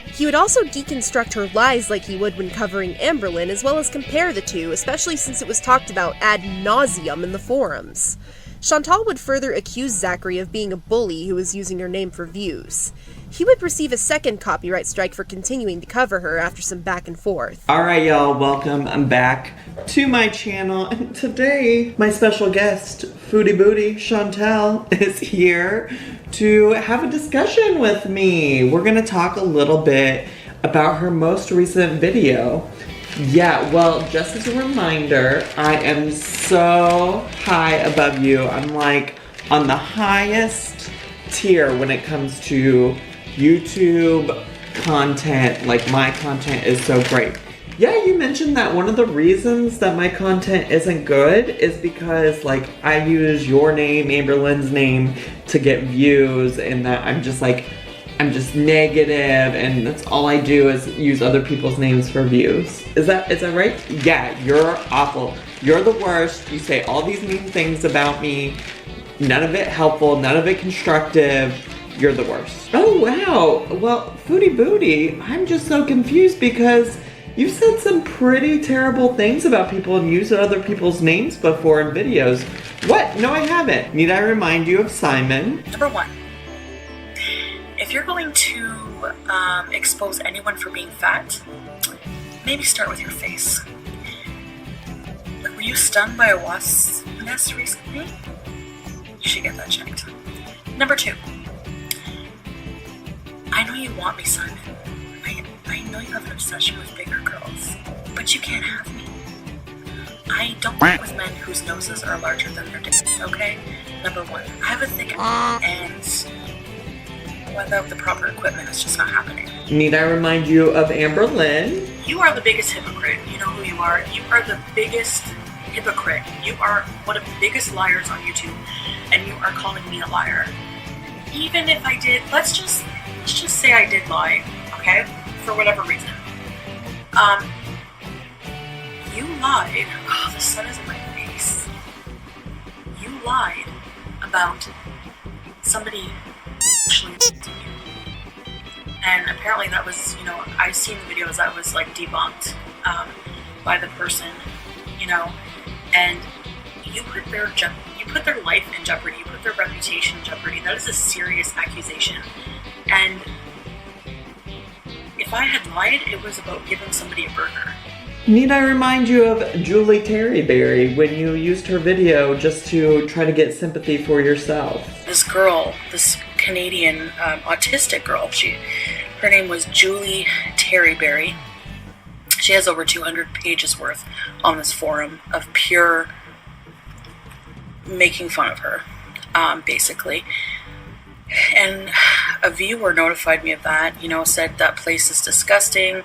He would also deconstruct her lies like he would when covering Amberlynn, as well as compare the two, especially since it was talked about ad nauseum in the forums. Chantal would further accuse Zachary of being a bully who was using her name for views. He would receive a second copyright strike for continuing to cover her after some back and forth. Alright y'all, welcome back to my channel, and today my special guest, FoodieBeauty Chantal, is here to have a discussion with me. We're gonna talk a little bit about her most recent video. Yeah, well, just as a reminder, I am so high above you. I'm like on the highest tier when it comes to YouTube content. Like, my content is so great. Yeah, you mentioned that one of the reasons that my content isn't good is because, like, I use your name, Amberlynn's name, to get views, and that I'm just negative, and that's all I do is use other people's names for views. Is that right? Yeah, you're awful. You're the worst. You say all these mean things about me. None of it helpful, none of it constructive. You're the worst. Oh, wow. Well, FoodieBeauty, I'm just so confused because you said some pretty terrible things about people and used other people's names before in videos. What? No, I haven't. Need I remind you of Simon? Number 1, if you're going to expose anyone for being fat, maybe start with your face. Like, were you stung by a wasp nest recently? You should get that checked. Number 2, I know you want me, Simon. I know you have an obsession with bigger girls, but you can't have me. I don't work with men whose noses are larger than their dicks, okay? Number 1, I have a thick and without the proper equipment, it's just not happening. Need I remind you of Amberlynn? You are the biggest hypocrite. You know who you are. You are the biggest hypocrite. You are one of the biggest liars on YouTube, and you are calling me a liar. Even if I did, let's just say I did lie, okay? For whatever reason. You lied. Oh, the sun is in my face. You lied about somebody actually listening you. And apparently that was, you know, I've seen the videos that was like debunked by the person, you know, and you put their life in jeopardy, you put their reputation in jeopardy. That is a serious accusation. And if I had lied, it was about giving somebody a burger. Need I remind you of Julie Terryberry when you used her video just to try to get sympathy for yourself? This girl, this Canadian autistic girl, her name was Julie Terryberry. She has over 200 pages worth on this forum of pure making fun of her, basically. And a viewer notified me of that, said that place is disgusting.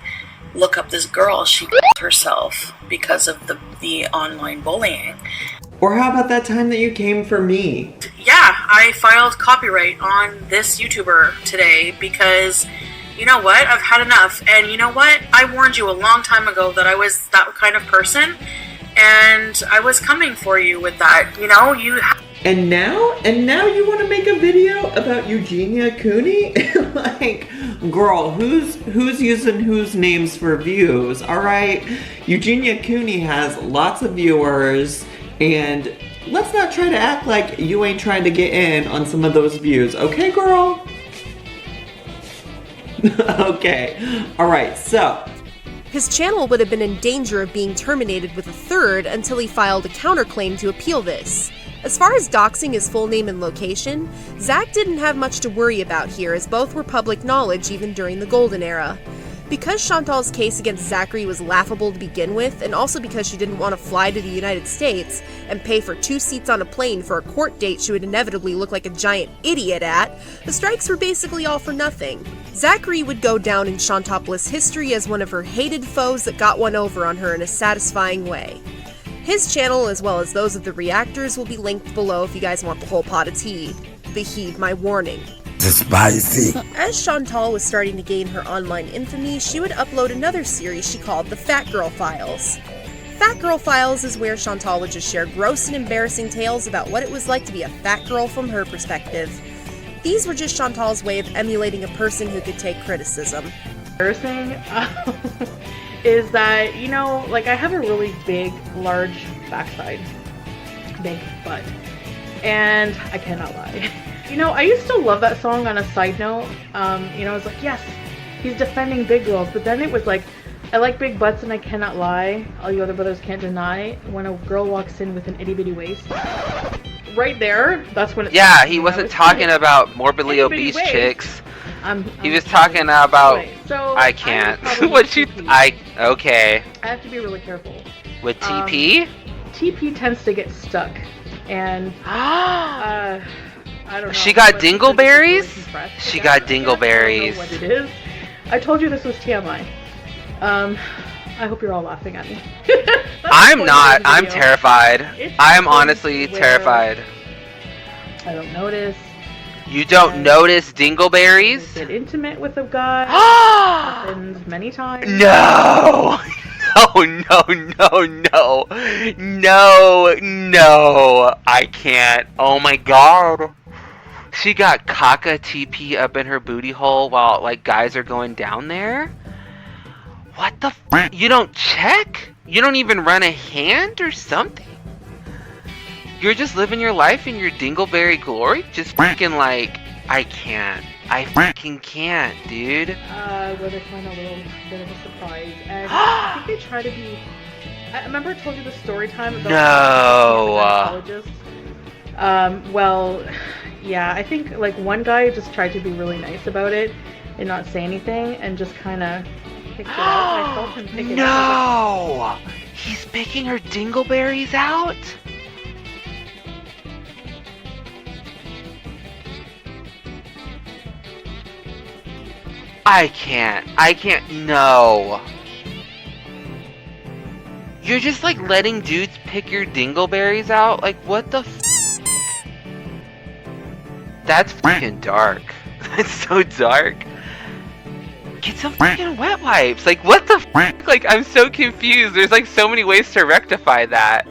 Look up this girl, she killed herself because of the online bullying. Or how about that time that you came for me? Yeah, I filed copyright on this YouTuber today because, you know what, I've had enough. And you know what, I warned you a long time ago that I was that kind of person, and I was coming for you with that, And now you want to make a video about Eugenia Cooney? Like, girl, who's using whose names for views? All right, Eugenia Cooney has lots of viewers, and let's not try to act like you ain't trying to get in on some of those views, okay, girl? Okay, all right, so. His channel would have been in danger of being terminated with a third until he filed a counterclaim to appeal this. As far as doxing his full name and location, Zach didn't have much to worry about here, as both were public knowledge even during the golden era. Because Chantal's case against Zachary was laughable to begin with, and also because she didn't want to fly to the United States and pay for 2 seats on a plane for a court date she would inevitably look like a giant idiot at, the strikes were basically all for nothing. Zachary would go down in Chantopolis history as one of her hated foes that got one over on her in a satisfying way. His channel, as well as those of the Reactors, will be linked below if you guys want the whole pot of tea. But heed my warning. Spicy. As Chantal was starting to gain her online infamy, she would upload another series she called the Fat Girl Files. Fat Girl Files is where Chantal would just share gross and embarrassing tales about what it was like to be a fat girl from her perspective. These were just Chantal's way of emulating a person who could take criticism. Embarrassing is that, I have a really big, large backside. Big butt. And I cannot lie. I used to love that song on a side note. I was like, yes, he's defending big girls. But then it was like, I like big butts and I cannot lie. All you other brothers can't deny. When a girl walks in with an itty bitty waist. Right there, that's when it Yeah, he wasn't talking about morbidly obese chicks. He was talking about... So I can't. Okay. I have to be really careful. With TP? TP tends to get stuck. And... I don't know. She got dingleberries? She got dingleberries. I don't know what it is. I told you this was TMI. I hope you're all laughing at me. I'm not. I'm terrified. I'm honestly terrified. I don't notice. You don't notice dingleberries? Get intimate with a guy. Happened many times. No! No! I can't. Oh my god. She got caca TP up in her booty hole while guys are going down there? What the f? You don't check? You don't even run a hand or something? You're just living your life in your dingleberry glory? Just freaking I can't. I freaking can't, dude. Where they find a little bit of a surprise. And I think they try to be... I remember I told you the story time about the gynecologist. Well, yeah, I think one guy just tried to be really nice about it and not say anything and just kind of picked it out. I felt him pick it out. No! He's picking her dingleberries out? I can't, no. You're just letting dudes pick your dingleberries out? What the f? That's freaking dark. That's so dark. Get some freaking wet wipes. What the f? I'm so confused. There's so many ways to rectify that.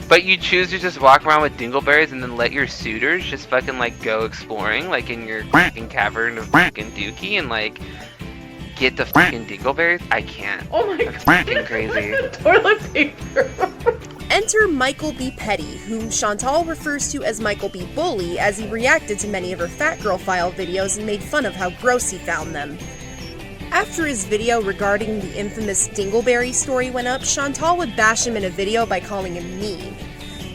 But you choose to just walk around with dingleberries and then let your suitors just fucking go exploring in your fucking cavern of fucking dookie and get the fucking dingleberries? I can't. Oh my god. That's freaking crazy. Toilet paper. Enter Michael B. Petty, whom Chantal refers to as Michael B. Bully, as he reacted to many of her Fat Girl File videos and made fun of how gross he found them. After his video regarding the infamous Dingleberry story went up, Chantal would bash him in a video by calling him mean.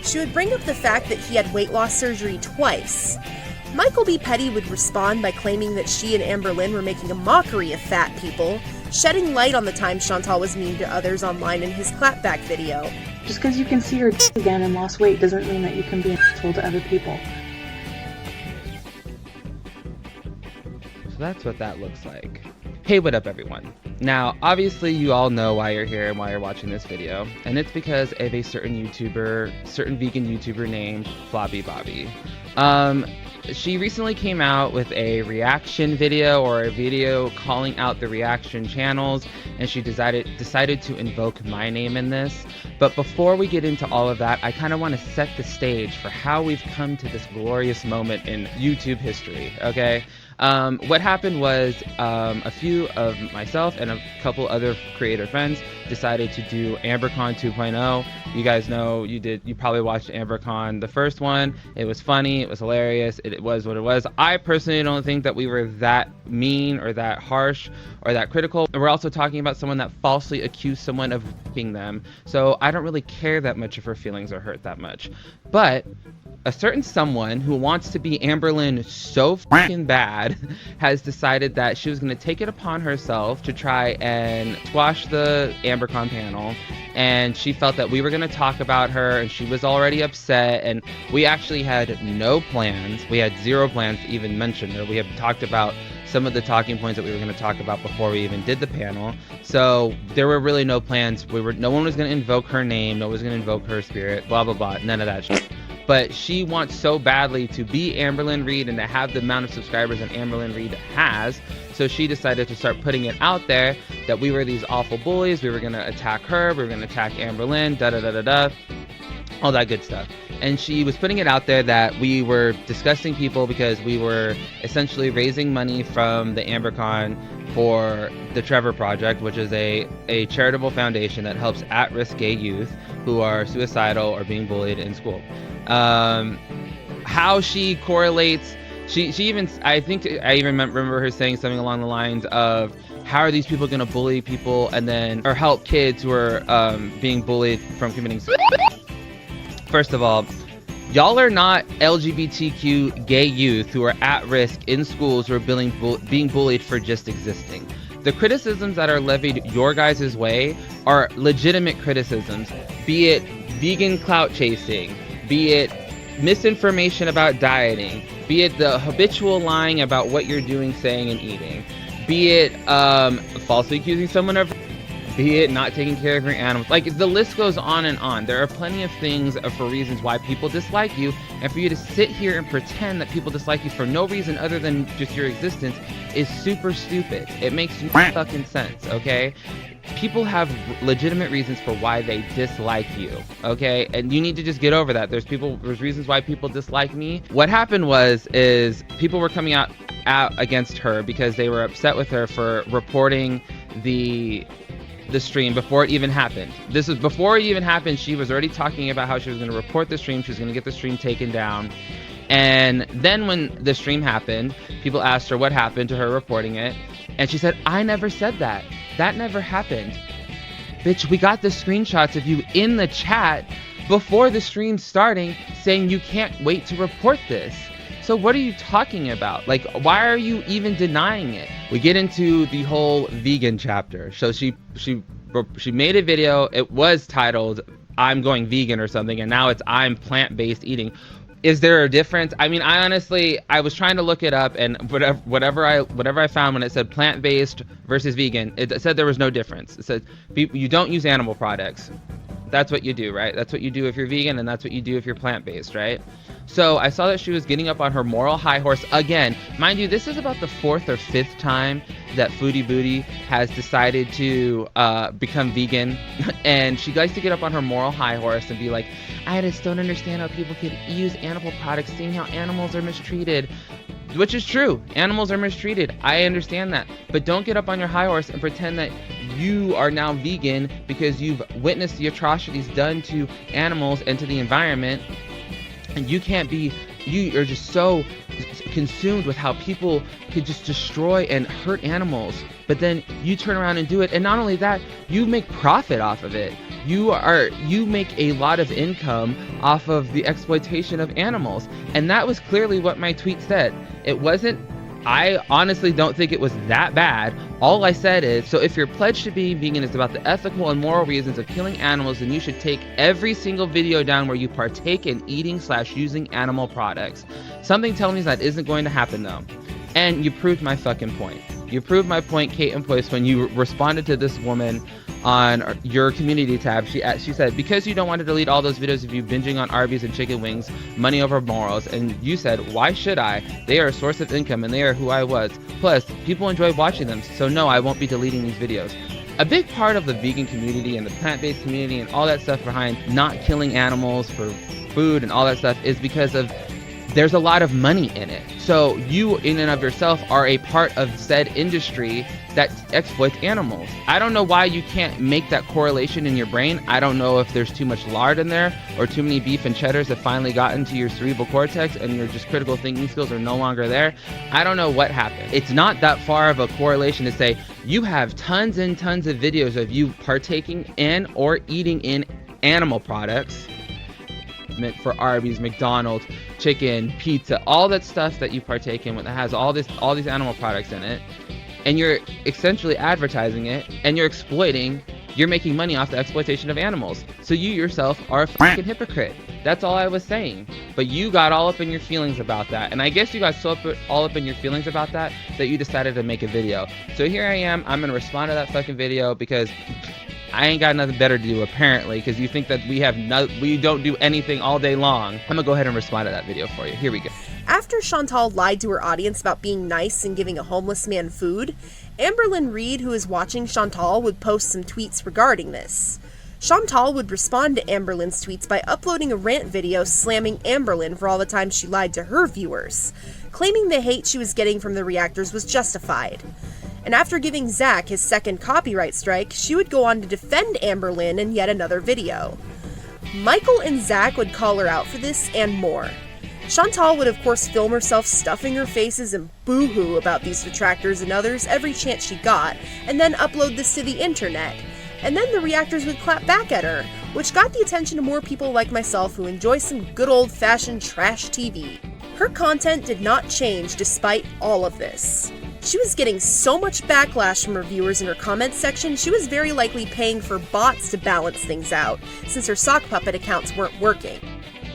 She would bring up the fact that he had weight loss surgery twice. Michael B. Petty would respond by claiming that she and Amberlynn were making a mockery of fat people, shedding light on the time Chantal was mean to others online in his clapback video. Just because you can see her again and lost weight doesn't mean that you can be an asshole to other people. So that's what that looks like. Hey, what up everyone? Now, obviously you all know why you're here and why you're watching this video, and it's because of a certain vegan YouTuber named Floppy Bobby. She recently came out with a reaction video, or a video calling out the reaction channels, and she decided to invoke my name in this. But before we get into all of that, I kind of want to set the stage for how we've come to this glorious moment in YouTube history, okay? What happened was a few of myself and a couple other creator friends decided to do AmberCon 2.0. You guys know, you probably watched AmberCon, the first one. It was funny, it was hilarious, it was what it was. I personally don't think that we were that mean or that harsh or that critical. And we're also talking about someone that falsely accused someone of raping them. So I don't really care that much if her feelings are hurt that much. But a certain someone who wants to be Amberlynn so fucking bad has decided that she was going to take it upon herself to try and squash the AmberCon panel, and she felt that we were going to talk about her, and she was already upset, and we actually had no plans. We had zero plans to even mention her. We had talked about some of the talking points that we were going to talk about before we even did the panel. So there were really no plans. No one was going to invoke her name, no one was going to invoke her spirit, blah blah blah, none of that shit. But she wants so badly to be Amberlynn Reid and to have the amount of subscribers that Amberlynn Reid has, so she decided to start putting it out there that we were these awful bullies, we were going to attack her, we were going to attack Amberlynn, da-da-da-da-da, all that good stuff. And she was putting it out there that we were disgusting people because we were essentially raising money from the AmberCon for the Trevor Project, which is a charitable foundation that helps at-risk gay youth who are suicidal or being bullied in school. How she correlates, she even, I think I even remember her saying something along the lines of, how are these people going to bully people and then, or help kids who are being bullied from committing suicide? First of all, y'all are not LGBTQ gay youth who are at risk in schools who are being bullied for just existing. The criticisms that are levied your guys' way are legitimate criticisms, be it vegan clout chasing, be it misinformation about dieting, be it the habitual lying about what you're doing, saying, and eating, be it falsely accusing someone of, be it not taking care of your animals. Like, the list goes on and on. There are plenty of things for reasons why people dislike you, and for you to sit here and pretend that people dislike you for no reason other than just your existence is super stupid. It makes no fucking sense, okay? People have legitimate reasons for why they dislike you, okay? And you need to just get over that. There's reasons why people dislike me. What happened is people were coming out against her because they were upset with her for reporting the stream before it even happened. This was before it even happened. She was already talking about how she was going to report the stream. She was going to get the stream taken down. And then when the stream happened, people asked her what happened to her reporting it. And she said, I never said that. That never happened. Bitch, we got the screenshots of you in the chat before the stream starting saying you can't wait to report this. So what are you talking about? Like, why are you even denying it? We get into the whole vegan chapter. So she made a video. It was titled I'm going vegan or something, and now it's I'm plant-based eating. Is there a difference? I mean, I was trying to look it up, and whatever I found when it said plant-based versus vegan, it said there was no difference. It said you don't use animal products. That's what you do, right? That's what you do if you're vegan, and that's what you do if you're plant-based, right? So I saw that she was getting up on her moral high horse again. Mind you, this is about the 4th or 5th time that FoodieBeauty has decided to become vegan. And she likes to get up on her moral high horse and be like, I just don't understand how people could use animal products, seeing how animals are mistreated. Which is true. Animals are mistreated. I understand that. But don't get up on your high horse and pretend that you are now vegan because you've witnessed the atrocities done to animals and to the environment. And you can't be you are just so consumed with how people could just destroy and hurt animals, but then you turn around and do it, and not only that, you make profit off of it. You make a lot of income off of the exploitation of animals, and that was clearly what my tweet said. It wasn't, I honestly don't think it was that bad. All I said is, so if your pledge to being vegan is about the ethical and moral reasons of killing animals, then you should take every single video down where you partake in eating/using animal products. Something tells me that isn't going to happen though. And you proved my fucking point. You proved my point, Kate and Poise, when you responded to this woman on your community tab. She said, because you don't want to delete all those videos of you binging on Arby's and chicken wings, money over morals. And you said, why should I? They are a source of income and they are who I was. Plus, people enjoy watching them. So no, I won't be deleting these videos. A big part of the vegan community and the plant-based community and all that stuff behind not killing animals for food and all that stuff is because of there's a lot of money in it. So you in and of yourself are a part of said industry that exploits animals. I don't know why you can't make that correlation in your brain. I don't know if there's too much lard in there or too many beef and cheddars have finally gotten to your cerebral cortex and your just critical thinking skills are no longer there. I don't know what happened. It's not that far of a correlation to say you have tons and tons of videos of you partaking in or eating in animal products meant for Arby's, McDonald's, chicken, pizza, all that stuff that you partake in that has all these animal products in it, and you're essentially advertising it and you're making money off the exploitation of animals. So you yourself are a fucking hypocrite. That's all I was saying. But you got all up in your feelings about that, and I guess you got so all up in your feelings about that you decided to make a video. So here I am. I'm gonna respond to that fucking video because I ain't got nothing better to do apparently, because you think that we don't do anything all day long. I'm gonna go ahead and respond to that video for you. Here we go. After Chantal lied to her audience about being nice and giving a homeless man food, Amberlynn Reed, who is watching Chantal, would post some tweets regarding this. Chantal would respond to Amberlynn's tweets by uploading a rant video slamming Amberlynn for all the time she lied to her viewers, claiming the hate she was getting from the reactors was justified. And after giving Zach his second copyright strike, she would go on to defend Amberlynn in yet another video. Michael and Zach would call her out for this and more. Chantal would of course film herself stuffing her faces and boo-hoo about these detractors and others every chance she got, and then upload this to the internet. And then the reactors would clap back at her, which got the attention of more people like myself who enjoy some good old-fashioned trash TV. Her content did not change despite all of this. She was getting so much backlash from her viewers in her comments section, she was very likely paying for bots to balance things out, since her sock puppet accounts weren't working.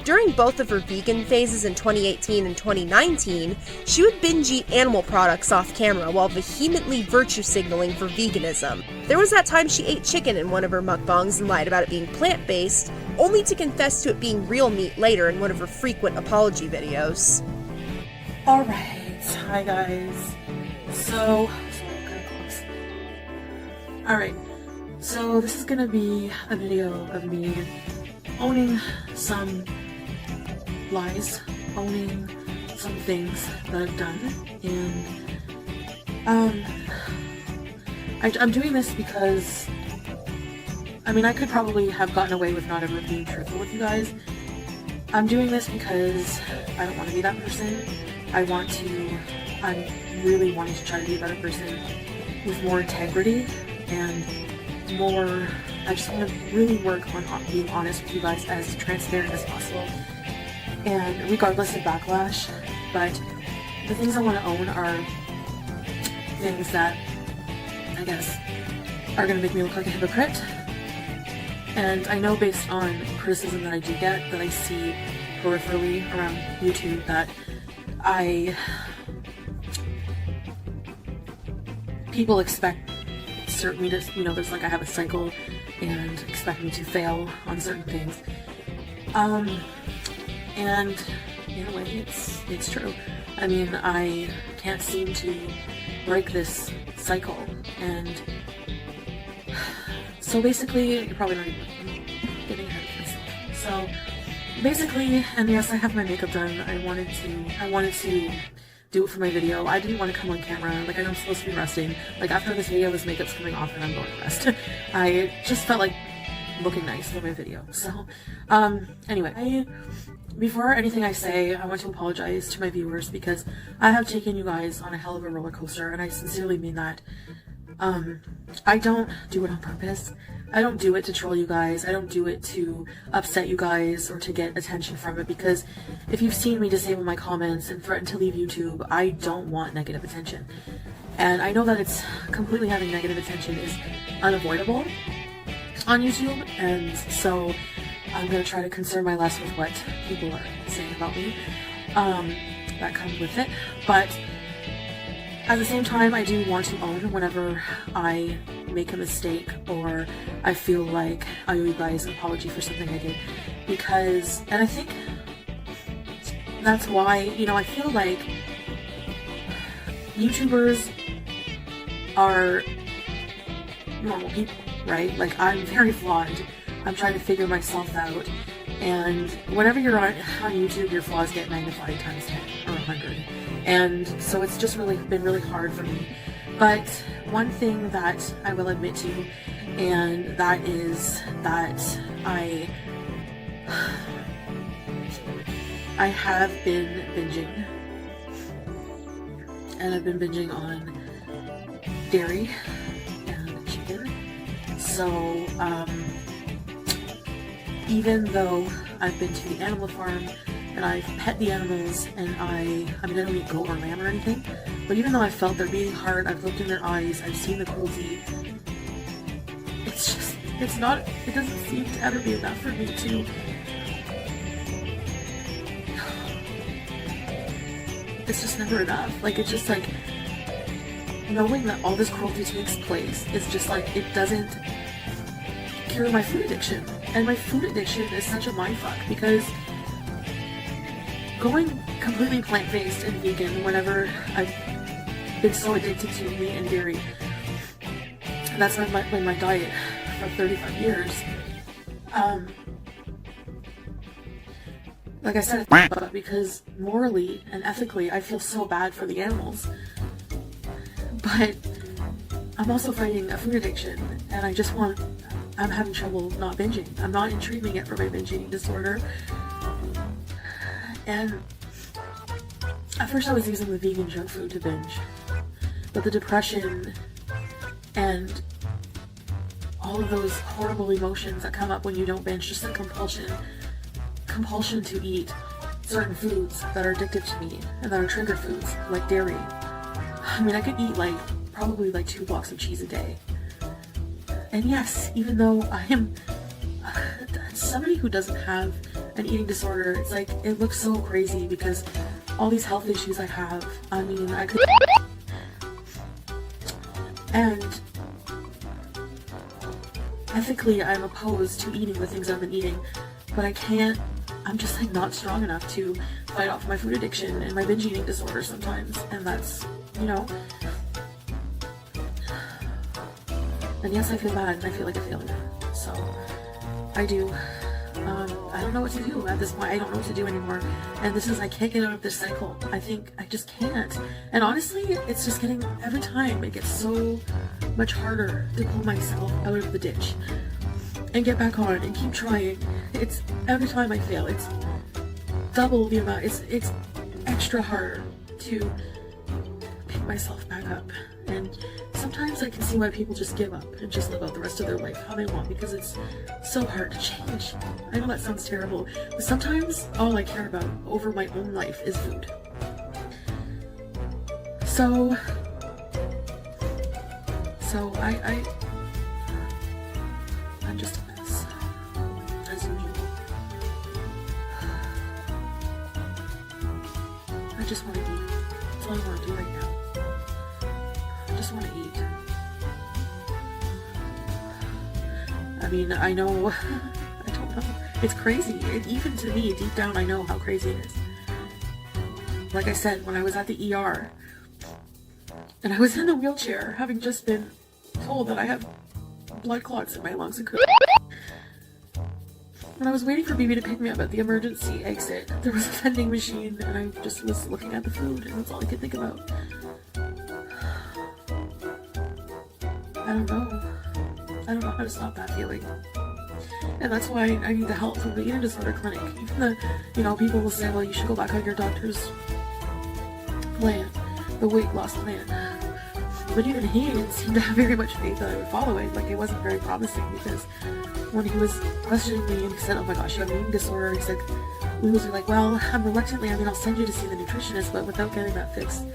During both of her vegan phases in 2018 and 2019, she would binge eat animal products off camera while vehemently virtue signaling for veganism. There was that time she ate chicken in one of her mukbangs and lied about it being plant-based, only to confess to it being real meat later in one of her frequent apology videos. Alright, hi guys. So alright, so this is gonna be a video of me owning some lies, owning some things that I've done, and I'm doing this because, I mean, I could probably have gotten away with not ever being truthful with you guys. I'm doing this because I don't want to be that person. I'm really wanting to try to be a better person with more integrity and more, I just want to really work on being honest with you guys, as transparent as possible, and regardless of backlash. But the things I want to own are things that I guess are going to make me look like a hypocrite. And I know based on criticism that I do get, that I see peripherally around YouTube, that people expect me to, you know, there's like I have a cycle and expect me to fail on certain things. And in a way it's true. I mean, I can't seem to break this cycle, and so basically, you're probably not even getting ahead of myself. So basically, and yes, I have my makeup done. I wanted to do it for my video. I didn't want to come on camera. Like, I know I'm supposed to be resting. Like, after this video, this makeup's coming off and I'm going to rest. I just felt like looking nice for my video. So, anyway, before anything I say, I want to apologize to my viewers because I have taken you guys on a hell of a roller coaster, and I sincerely mean that. I don't do it on purpose. I don't do it to troll you guys. I don't do it to upset you guys or to get attention from it, because if you've seen me disable my comments and threaten to leave YouTube, I don't want negative attention. And I know that it's completely having negative attention is unavoidable on YouTube, and so I'm going to try to concern my less with what people are saying about me. That comes with it. But at the same time, I do want to own whenever I make a mistake or I feel like I owe you guys an apology for something I did. Because, and I think that's why, you know, I feel like YouTubers are normal people, right? Like, I'm very flawed. I'm trying to figure myself out. And whenever you're on YouTube, your flaws get magnified times 10 or 100. And so it's just really been really hard for me. But one thing that I will admit to, and that is that I have been binging. And I've been binging on dairy and chicken. So, even though I've been to the animal farm and I've pet the animals and I mean, I don't eat goat or lamb or anything, but even though I felt they're beating hard, I've looked in their eyes, I've seen the cruelty, it's just, it doesn't seem to ever be enough for me to, it's just never enough. Like, it's just like, knowing that all this cruelty takes place is just like, it doesn't cure my food addiction. And my food addiction is such a mindfuck, because going completely plant-based and vegan whenever I've been so addicted to meat and dairy, that's been my diet for 35 years. Like I said, because morally and ethically I feel so bad for the animals. But I'm also fighting a food addiction, and I'm having trouble not binging. I'm not in treatment yet for my binge eating disorder. And at first I was using the vegan junk food to binge. But the depression and all of those horrible emotions that come up when you don't binge, just the compulsion to eat certain foods that are addictive to me and that are trigger foods, like dairy. I mean, I could eat probably 2 blocks of cheese a day. And yes, even though I am somebody who doesn't have an eating disorder, it's like, it looks so crazy because all these health issues I have, I mean, I could... And ethically, I'm opposed to eating the things I've been eating, but I can't, I'm just not strong enough to fight off my food addiction and my binge eating disorder sometimes, and that's, you know... And yes, I feel bad, and I feel like a failure. So, I do. I don't know what to do at this point. I don't know what to do anymore. And I can't get out of this cycle. I think I just can't. And honestly, it's just getting, every time, it gets so much harder to pull myself out of the ditch. And get back on, and keep trying. It's, every time I fail, it's double the amount, it's extra harder to pick myself back up. And sometimes I can see why people just give up and just live out the rest of their life how they want, because it's so hard to change. I know that sounds terrible, but sometimes all I care about over my own life is food. So I'm just a mess, as usual. I just want to eat. That's all I want to do right now. I just want to eat. I mean, I know, I don't know. It's crazy. And even to me, deep down, I know how crazy it is. Like I said, when I was at the ER, and I was in a wheelchair, having just been told that I have blood clots in my lungs and couldn't. When I was waiting for Bibi to pick me up at the emergency exit, there was a vending machine, and I just was looking at the food, and that's all I could think about. I don't know how to stop that feeling. And that's why I need the help from the eating disorder clinic. Even the, you know, people will say, well, you should go back on your doctor's plan, the weight loss plan. But even he didn't seem to have very much faith that I would follow it. Like, it wasn't very promising, because when he was questioning me and he said, oh my gosh, you have an eating disorder, he said, we was like, well, I'm reluctantly, I mean, I'll send you to see the nutritionist, but without getting that fixed,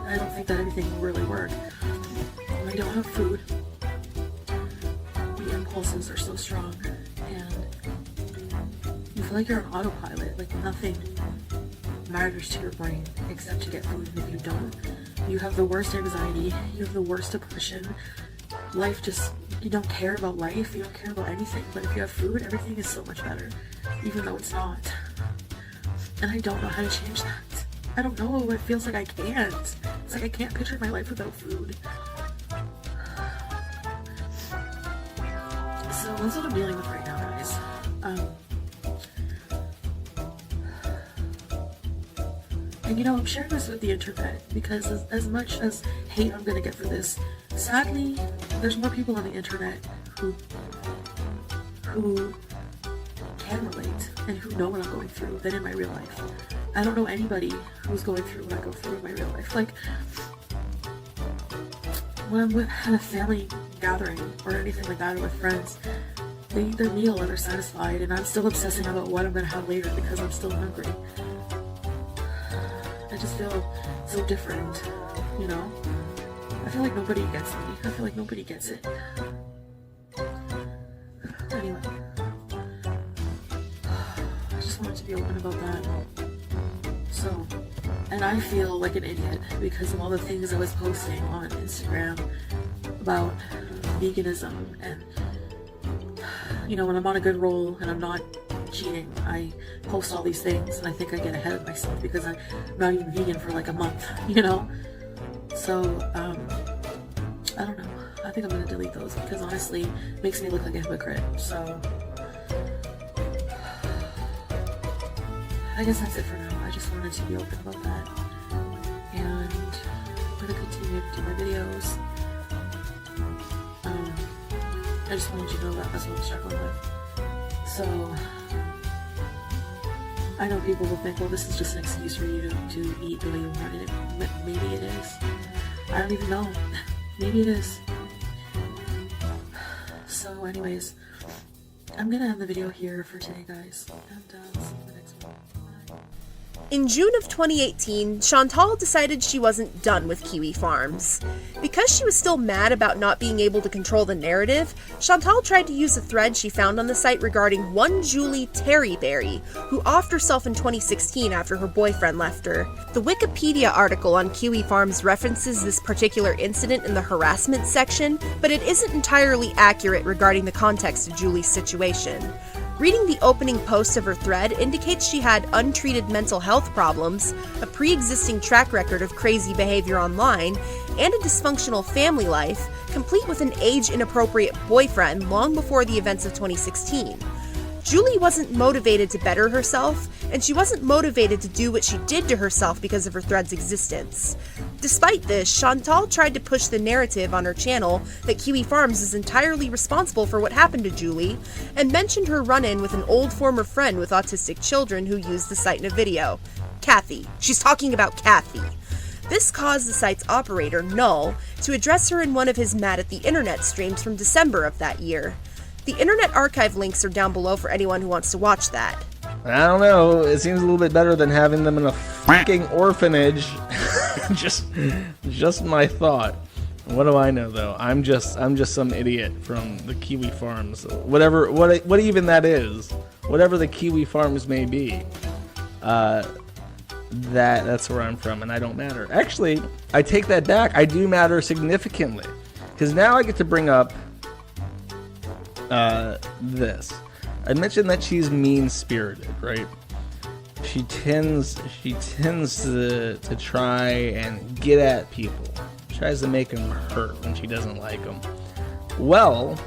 I don't think that anything will really work. I don't have food. The impulses are so strong, and you feel like you're on autopilot, like nothing matters to your brain except to get food, and if you don't, you have the worst anxiety, you have the worst depression. Life just, you don't care about life, you don't care about anything, but if you have food, everything is so much better, even though it's not. And I don't know how to change that. I don't know, it feels like I can't. It's like I can't picture my life without food. So that's what I'm dealing with right now, guys. And you know, I'm sharing this with the internet because as much as hate I'm gonna get for this, sadly, there's more people on the internet who can relate and who know what I'm going through than in my real life. I don't know anybody who's going through what I go through in my real life. Like, when I'm at a family gathering or anything like that, or with friends, they eat their meal and they're satisfied, and I'm still obsessing about what I'm gonna have later because I'm still hungry. I just feel so different, you know? I feel like nobody gets me. I feel like nobody gets it. Anyway. I just wanted to be open about that. So, and I feel like an idiot because of all the things I was posting on Instagram about veganism, and, you know, when I'm on a good roll and I'm not cheating, I post all these things and I think I get ahead of myself because I'm not even vegan for like a month, you know? So, I don't know. I think I'm gonna delete those because honestly, it makes me look like a hypocrite. So, I guess that's it for now. I just wanted to be open about that. And I'm gonna continue to do my videos. I just wanted you to know that that's what I'm struggling with. So, I know people will think, well, this is just an excuse for you to eat the way you want it. Maybe it is. I don't even know. Maybe it is. So anyways, I'm gonna end the video here for today, guys. And see you in the next one. In June of 2018, Chantal decided she wasn't done with Kiwifarms. Because she was still mad about not being able to control the narrative, Chantal tried to use a thread she found on the site regarding one Julie Terryberry, who offed herself in 2016 after her boyfriend left her. The Wikipedia article on Kiwifarms references this particular incident in the harassment section, but it isn't entirely accurate regarding the context of Julie's situation. Reading the opening post of her thread indicates she had untreated mental health problems, a pre-existing track record of crazy behavior online, and a dysfunctional family life, complete with an age-inappropriate boyfriend long before the events of 2016. Julie wasn't motivated to better herself, and she wasn't motivated to do what she did to herself because of her thread's existence. Despite this, Chantal tried to push the narrative on her channel that Kiwifarms is entirely responsible for what happened to Julie, and mentioned her run-in with an old former friend with autistic children who used the site in a video. Kathy. She's talking about Kathy. This caused the site's operator, Null, to address her in one of his Mad at the Internet streams from December of that year. The Internet Archive links are down below for anyone who wants to watch that. I don't know, it seems a little bit better than having them in a fucking orphanage. just my thought. What do I know though? I'm just some idiot from the Kiwifarms. What even that is. Whatever the Kiwifarms may be. That's where I'm from, and I don't matter. Actually, I take that back. I do matter significantly. Because now I get to bring up this. I mentioned that she's mean-spirited, right? She tends to try and get at people. Tries to make them hurt when she doesn't like them. Well,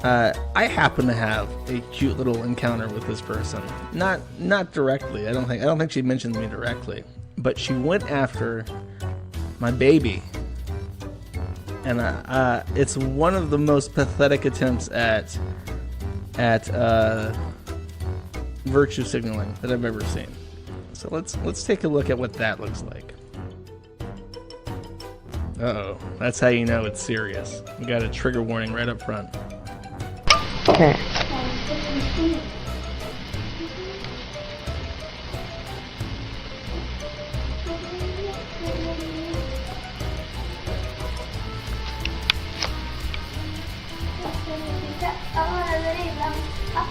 I happen to have a cute little encounter with this person. Not directly. I don't think she mentioned me directly, but she went after my baby. And it's one of the most pathetic attempts at at virtue signaling that I've ever seen. So let's take a look at what that looks like. Uh-oh, that's how you know it's serious. We got a trigger warning right up front. Okay.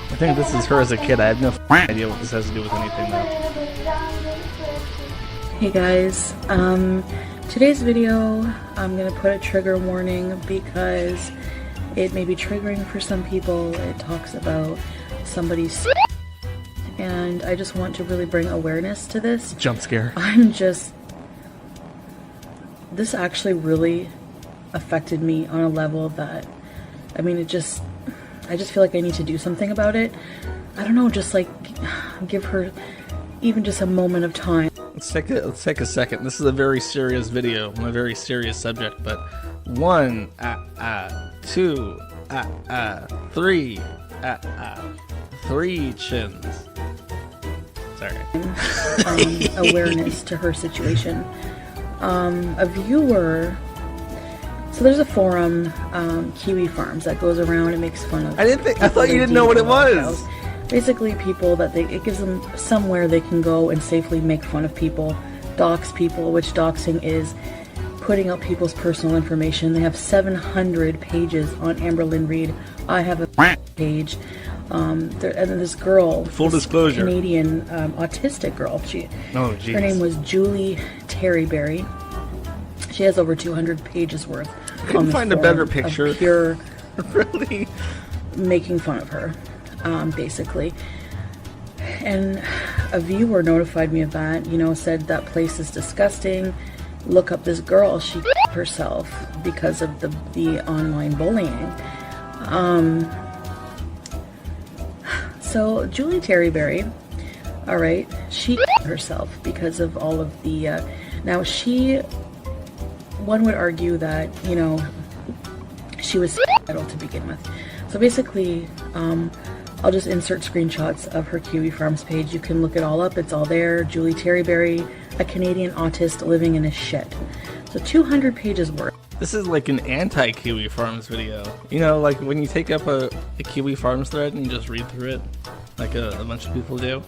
I think this is her as a kid. I have no idea what this has to do with anything though. Hey guys, today's video I'm gonna put a trigger warning because it may be triggering for some people. It talks about somebody's and I just want to really bring awareness to this. Jump scare. This actually really affected me on a level that, I mean, I just feel like I need to do something about it. I don't know, just like give her even just a moment of time. Let's take a second. This is a very serious video on a very serious subject, but 1, 2, 3, 3 chins. Sorry. Awareness to her situation. A viewer. So there's a forum, Kiwifarms, that goes around and makes fun of. I thought you didn't know what it was. Basically, people that it gives them somewhere they can go and safely make fun of people, dox people, which doxing is putting out people's personal information. They have 700 pages on Amber Lynn Reed. I have a page. And then this girl, full disclosure, Canadian autistic girl. Her name was Julie Terryberry. She has over 200 pages worth. Couldn't find a better picture. Of pure, really making fun of her, basically. And a viewer notified me of that. You know, said that place is disgusting. Look up this girl. She herself because of the online bullying. So Julie Terryberry, all right, she herself because of all of the. Now one would argue that, you know, she was suicidal to begin with. So basically, I'll just insert screenshots of her Kiwifarms page. You can look it all up. It's all there. Julie Terryberry, a Canadian autist living in a shed. So 200 pages worth. This is like an anti-Kiwifarms video. You know, like when you take up a Kiwifarms thread and you just read through it, like a bunch of people do.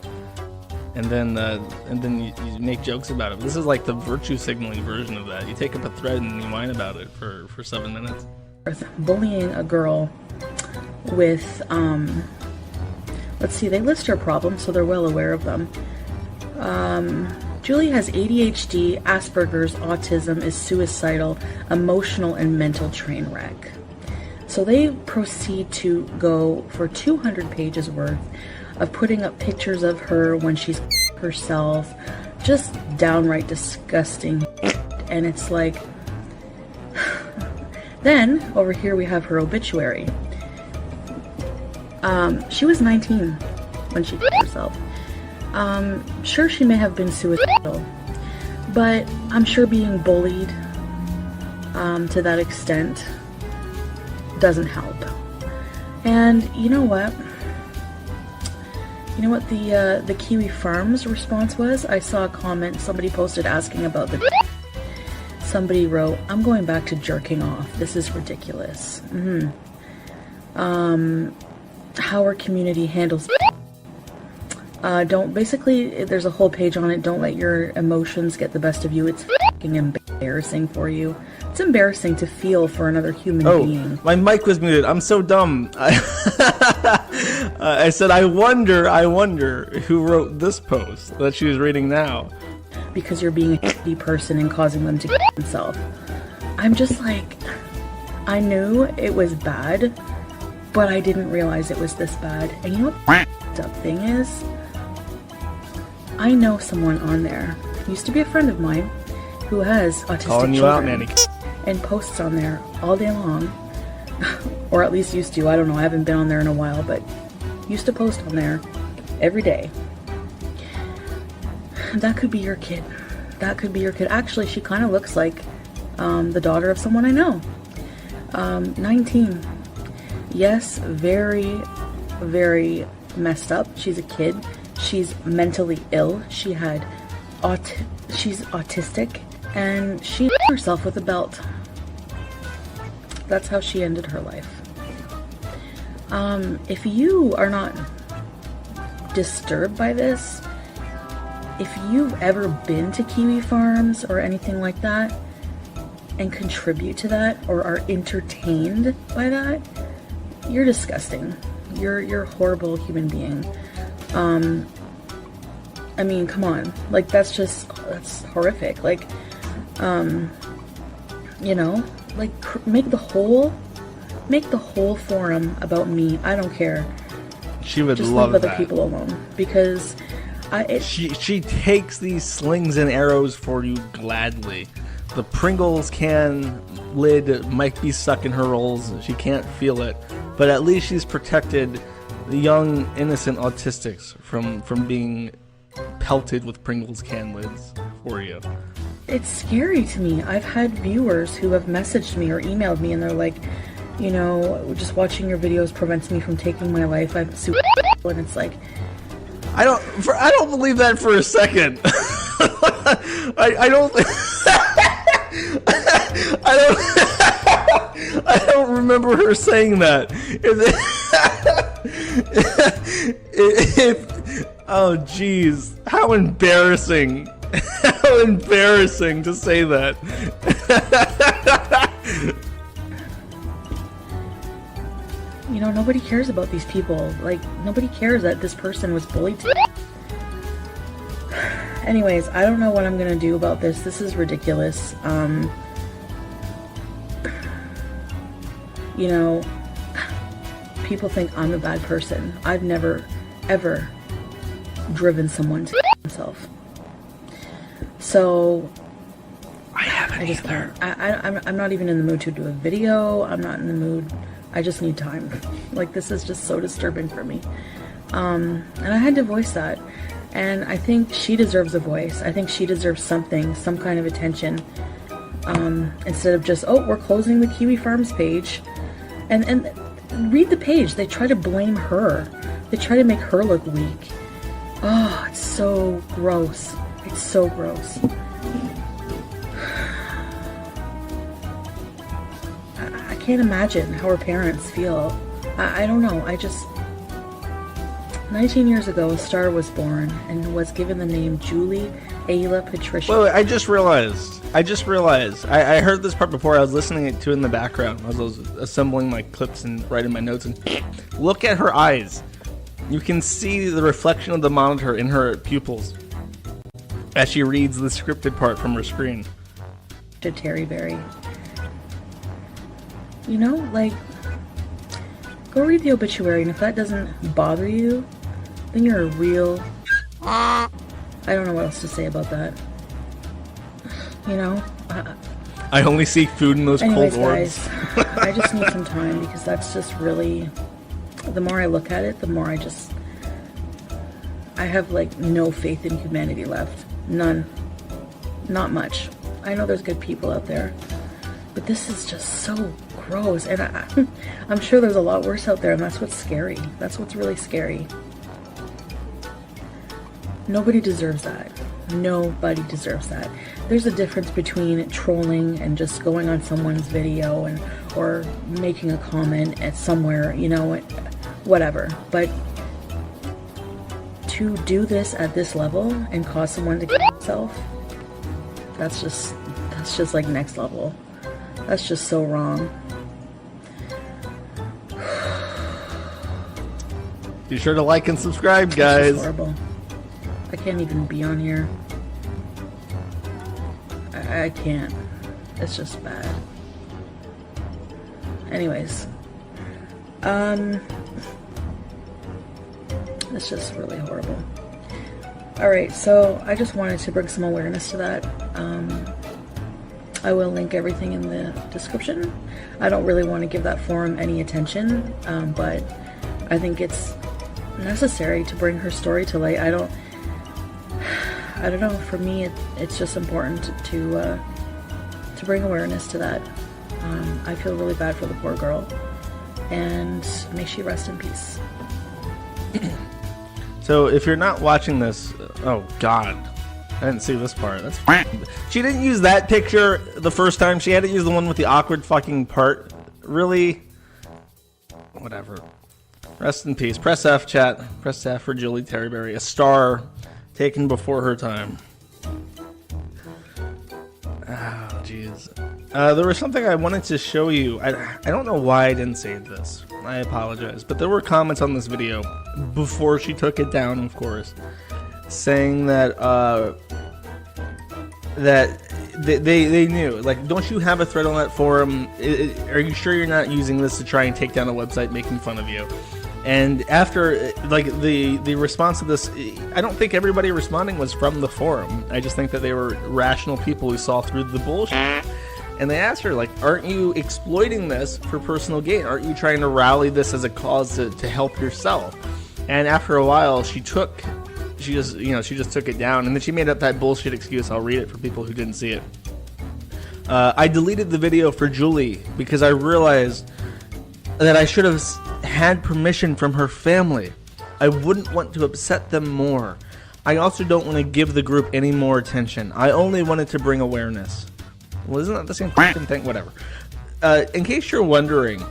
And then you make jokes about it. This is like the virtue signaling version of that. You take up a thread and you whine about it for 7 minutes. Bullying a girl with, let's see, they list her problems, so they're well aware of them. Julie has ADHD, Asperger's, autism, is suicidal, emotional and mental train wreck. So they proceed to go for 200 pages worth of putting up pictures of her when she's herself, just downright disgusting. And it's like, then over here we have her obituary. She was 19 when she herself. Sure, she may have been suicidal, but I'm sure being bullied to that extent doesn't help. And you know what? You know what the Kiwifarms response was? I saw a comment somebody posted asking about the. Somebody wrote, "I'm going back to jerking off. This is ridiculous." How our community handles. Basically, there's a whole page on it. Don't let your emotions get the best of you. It's fucking embarrassing for you. It's embarrassing to feel for another human being. My mic was muted. I'm so dumb. I said, I wonder who wrote this post that she was reading now. Because you're being a shitty person and causing them to get themselves. I'm just like, I knew it was bad, but I didn't realize it was this bad. And you know what the up thing is? I know someone on there, used to be a friend of mine, who has autistic Calling you children, out, Nanny. and posts on there all day long, or at least used to. I don't know, I haven't been on there in a while, but used to post on there every day. That could be your kid. That could be your kid. Actually, she kind of looks like the daughter of someone I know. 19. Yes, very very messed up. She's a kid. She's mentally ill. She's autistic, and she herself with a belt. That's how she ended her life. If you are not disturbed by this, if you've ever been to Kiwifarms or anything like that and contribute to that or are entertained by that, you're disgusting. You're a horrible human being. I mean, come on. Like, that's horrific. Like, you know, like, make the whole forum about me. I don't care. She would Just love leave that. other people alone, because she takes these slings and arrows for you gladly. The Pringles can lid might be stuck in her rolls. She can't feel it, but at least she's protected the young, innocent autistics from being pelted with Pringles can lids for you. It's scary to me. I've had viewers who have messaged me or emailed me, and they're like, you know, just watching your videos prevents me from taking my life. I'm super, and it's like, I don't believe that for a second. I don't remember her saying that. Oh jeez, how embarrassing. How embarrassing to say that. you know, nobody cares about these people. Like, nobody cares that this person was bullied to death. Anyways, I don't know what I'm gonna do about this. This is ridiculous. You know, people think I'm a bad person. I've never, ever driven someone to himself. So I just can't. I'm not even in the mood to do a video. I'm not in the mood. I just need time. Like, this is just so disturbing for me. And I had to voice that. And I think she deserves a voice. I think she deserves something, some kind of attention. Instead of just, oh, we're closing the Kiwifarms page. And read the page. They try to blame her. They try to make her look weak. Oh, it's so gross. It's so gross. I can't imagine how her parents feel. I don't know. 19 years ago, a star was born and was given the name Julie Ayla Patricia. Wait, I just realized. I heard this part before. I was listening to it in the background as I was assembling my clips and writing my notes. And look at her eyes. You can see the reflection of the monitor in her pupils as she reads the scripted part from her screen. To Terry Berry. You know, like, go read the obituary, and if that doesn't bother you, then you're a real... I don't know what else to say about that. You know? I only see food in those anyways, cold orbs. Guys, I just need some time, because that's just really... The more I look at it, the more I have, like, no faith in humanity left. None. Not much. I know there's good people out there, but this is just so gross, and I'm sure there's a lot worse out there, and that's what's scary. That's what's really scary. Nobody deserves that. Nobody deserves that. There's a difference between trolling and just going on someone's video or making a comment at somewhere, you know, whatever. But to do this at this level and cause someone to kill themselves, that's just like next level. That's just so wrong. Be sure to like and subscribe, guys. This is horrible. I can't even be on here. I can't. It's just bad. Anyways. It's just really horrible. Alright, so I just wanted to bring some awareness to that. I will link everything in the description. I don't really want to give that forum any attention, but I think it's necessary to bring her story to light. I don't know. For me, it's just important to bring awareness to that. I feel really bad for the poor girl, and may she rest in peace. So if you're not watching this, oh god, I didn't see this part. That's she didn't use that picture the first time. She had to use the one with the awkward fucking part. Really? Whatever. Rest in peace. Press F, chat. Press F for Julie Terryberry, a star taken before her time. Oh, jeez. There was something I wanted to show you. I don't know why I didn't save this. I apologize. But there were comments on this video before she took it down, of course, saying that they knew. Like, don't you have a thread on that forum? Are you sure you're not using this to try and take down a website making fun of you? And after, like, the response to this, I don't think everybody responding was from the forum. I just think that they were rational people who saw through the bullshit. And they asked her, like, aren't you exploiting this for personal gain? Aren't you trying to rally this as a cause to help yourself? And after a while, she just took it down. And then she made up that bullshit excuse. I'll read it for people who didn't see it. I deleted the video for Julie because I realized that I should have had permission from her family. I wouldn't want to upset them more. I also don't want to give the group any more attention. I only wanted to bring awareness. Well, isn't that the same fucking thing? Whatever. In case you're wondering,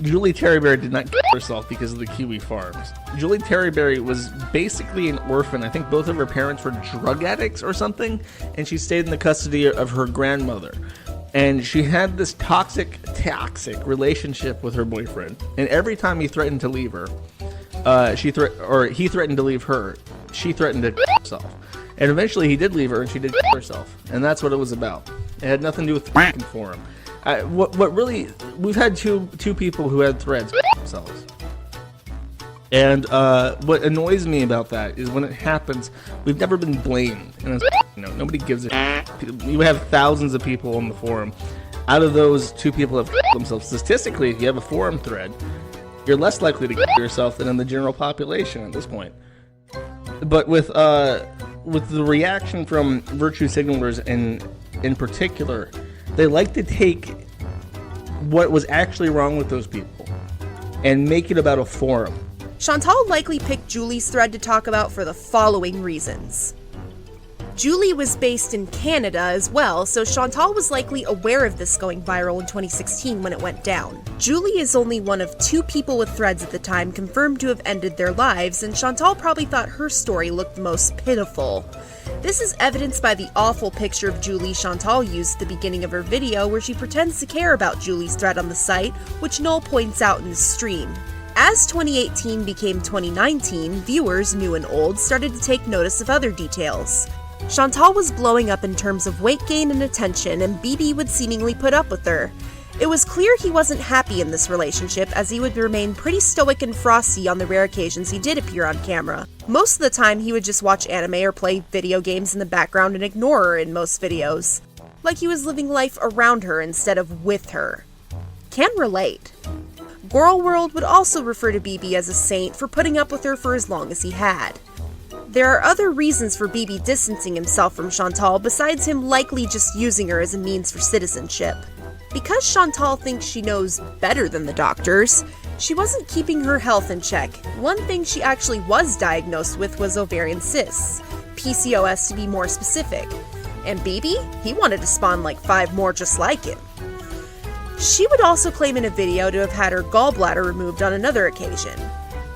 Julie Terryberry did not kill herself because of the Kiwifarms. Julie Terryberry was basically an orphan. I think both of her parents were drug addicts or something, and she stayed in the custody of her grandmother. And she had this toxic relationship with her boyfriend. And every time he threatened to leave her, he threatened to leave her, she threatened to kill herself. And eventually he did leave her and she did kill herself. And that's what it was about. It had nothing to do with the fucking forum. What really, we've had two people who had threads kill themselves. And what annoys me about that is when it happens, we've never been blamed. And it's, nobody gives a shit. You have thousands of people on the forum. Out of those, 2 people have killed themselves. Statistically, if you have a forum thread, you're less likely to kill yourself than in the general population at this point. But with the reaction from virtue signalers in particular, they like to take what was actually wrong with those people and make it about a forum. Chantal likely picked Julie's thread to talk about for the following reasons. Julie was based in Canada as well, so Chantal was likely aware of this going viral in 2016 when it went down. Julie is only one of 2 people with threads at the time confirmed to have ended their lives, and Chantal probably thought her story looked the most pitiful. This is evidenced by the awful picture of Julie Chantal used at the beginning of her video, where she pretends to care about Julie's thread on the site, which Noel points out in his stream. As 2018 became 2019, viewers, new and old, started to take notice of other details. Chantal was blowing up in terms of weight gain and attention, and Bibi would seemingly put up with her. It was clear he wasn't happy in this relationship, as he would remain pretty stoic and frosty on the rare occasions he did appear on camera. Most of the time, he would just watch anime or play video games in the background and ignore her in most videos. Like he was living life around her instead of with her. Can relate. Gorlworld would also refer to Bibi as a saint for putting up with her for as long as he had. There are other reasons for Bibi distancing himself from Chantal besides him likely just using her as a means for citizenship. Because Chantal thinks she knows better than the doctors, she wasn't keeping her health in check. One thing she actually was diagnosed with was ovarian cysts, PCOS to be more specific. And Bibi? He wanted to spawn like 5 more just like him. She would also claim in a video to have had her gallbladder removed on another occasion.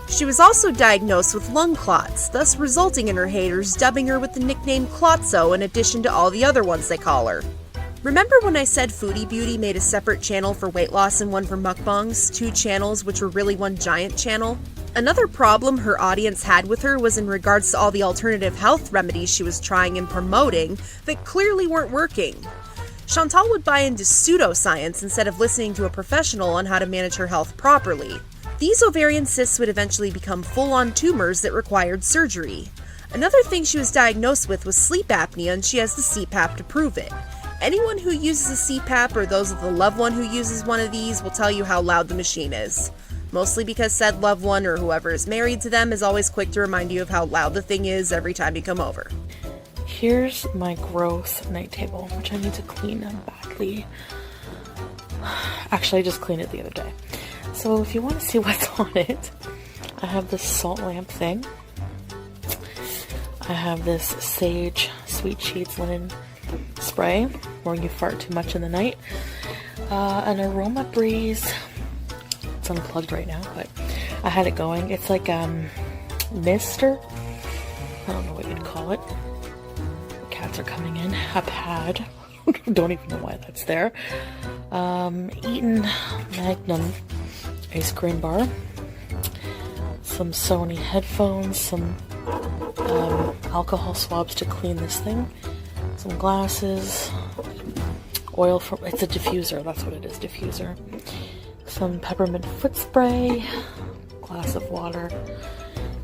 She was also diagnosed with lung clots, thus resulting in her haters dubbing her with the nickname Clotso in addition to all the other ones they call her. Remember when I said FoodieBeauty made a separate channel for weight loss and one for mukbangs, 2 channels which were really one giant channel? Another problem her audience had with her was in regards to all the alternative health remedies she was trying and promoting that clearly weren't working. Chantal would buy into pseudoscience instead of listening to a professional on how to manage her health properly. These ovarian cysts would eventually become full-on tumors that required surgery. Another thing she was diagnosed with was sleep apnea, and she has the CPAP to prove it. Anyone who uses a CPAP or those with a loved one who uses one of these will tell you how loud the machine is. Mostly because said loved one or whoever is married to them is always quick to remind you of how loud the thing is every time you come over. Here's my gross night table, which I need to clean badly. Actually, I just cleaned it the other day. So if you want to see what's on it, I have this salt lamp thing. I have this Sage Sweet Sheets linen spray where you fart too much in the night. An Aroma Breeze. It's unplugged right now, but I had it going. It's like mister. I don't know what you'd call it. Cats are coming in. A pad. Don't even know why that's there. Eaton Magnum ice cream bar. Some Sony headphones. Some alcohol swabs to clean this thing. Some glasses. Oil from, it's a diffuser, that's what it is, diffuser. Some peppermint foot spray. Glass of water.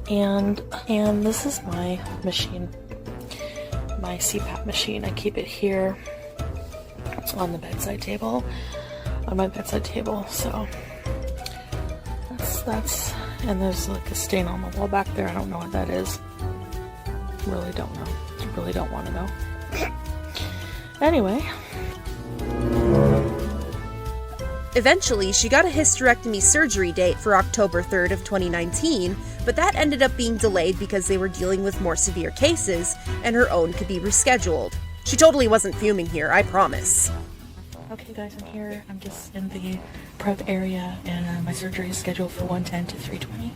And this is my machine. My CPAP machine. I keep it here on the bedside table. On my bedside table, so that's and there's like a stain on the wall back there. I don't know what that is. Really don't know. Really don't want to know. Anyway. Eventually, she got a hysterectomy surgery date for October 3rd of 2019, but that ended up being delayed because they were dealing with more severe cases, and her own could be rescheduled. She totally wasn't fuming here, I promise. Okay guys, I'm here. I'm just in the prep area, and my surgery is scheduled for 1:10 to 3:20.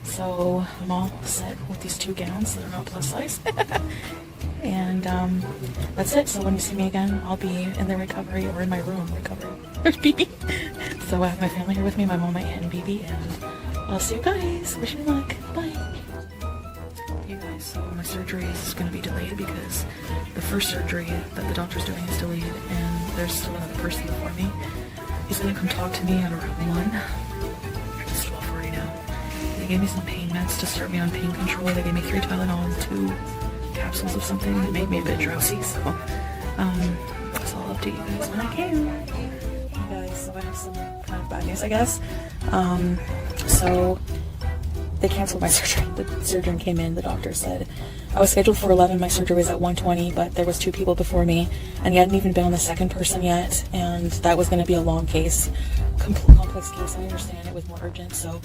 So I'm all set with these two gowns that are not plus size. And that's it. So when you see me again, I'll be in the recovery or in my room recovering. There's Bibi. So I have my family here with me, my mom, my aunt, and Bibi, and I'll see you guys. Wish me luck. Bye. Hey guys, so my surgery is going to be delayed because the first surgery that the doctor's doing is delayed, and there's still another person before me. He's going to come talk to me at around 1. It's 12:40 now. They gave me some pain meds to start me on pain control. They gave me 3 Tylenol and 2 capsules of something that made me a bit drowsy, so it's all up to you guys when I can. Hey guys, so I have some kind of bad news, I guess. So they canceled my surgery. The surgeon came in, the doctor said I was scheduled for 11, my surgery was at 1:20, but there was 2 people before me, and he hadn't even been on the second person yet, and that was going to be a long case, complex case. I understand it was more urgent, so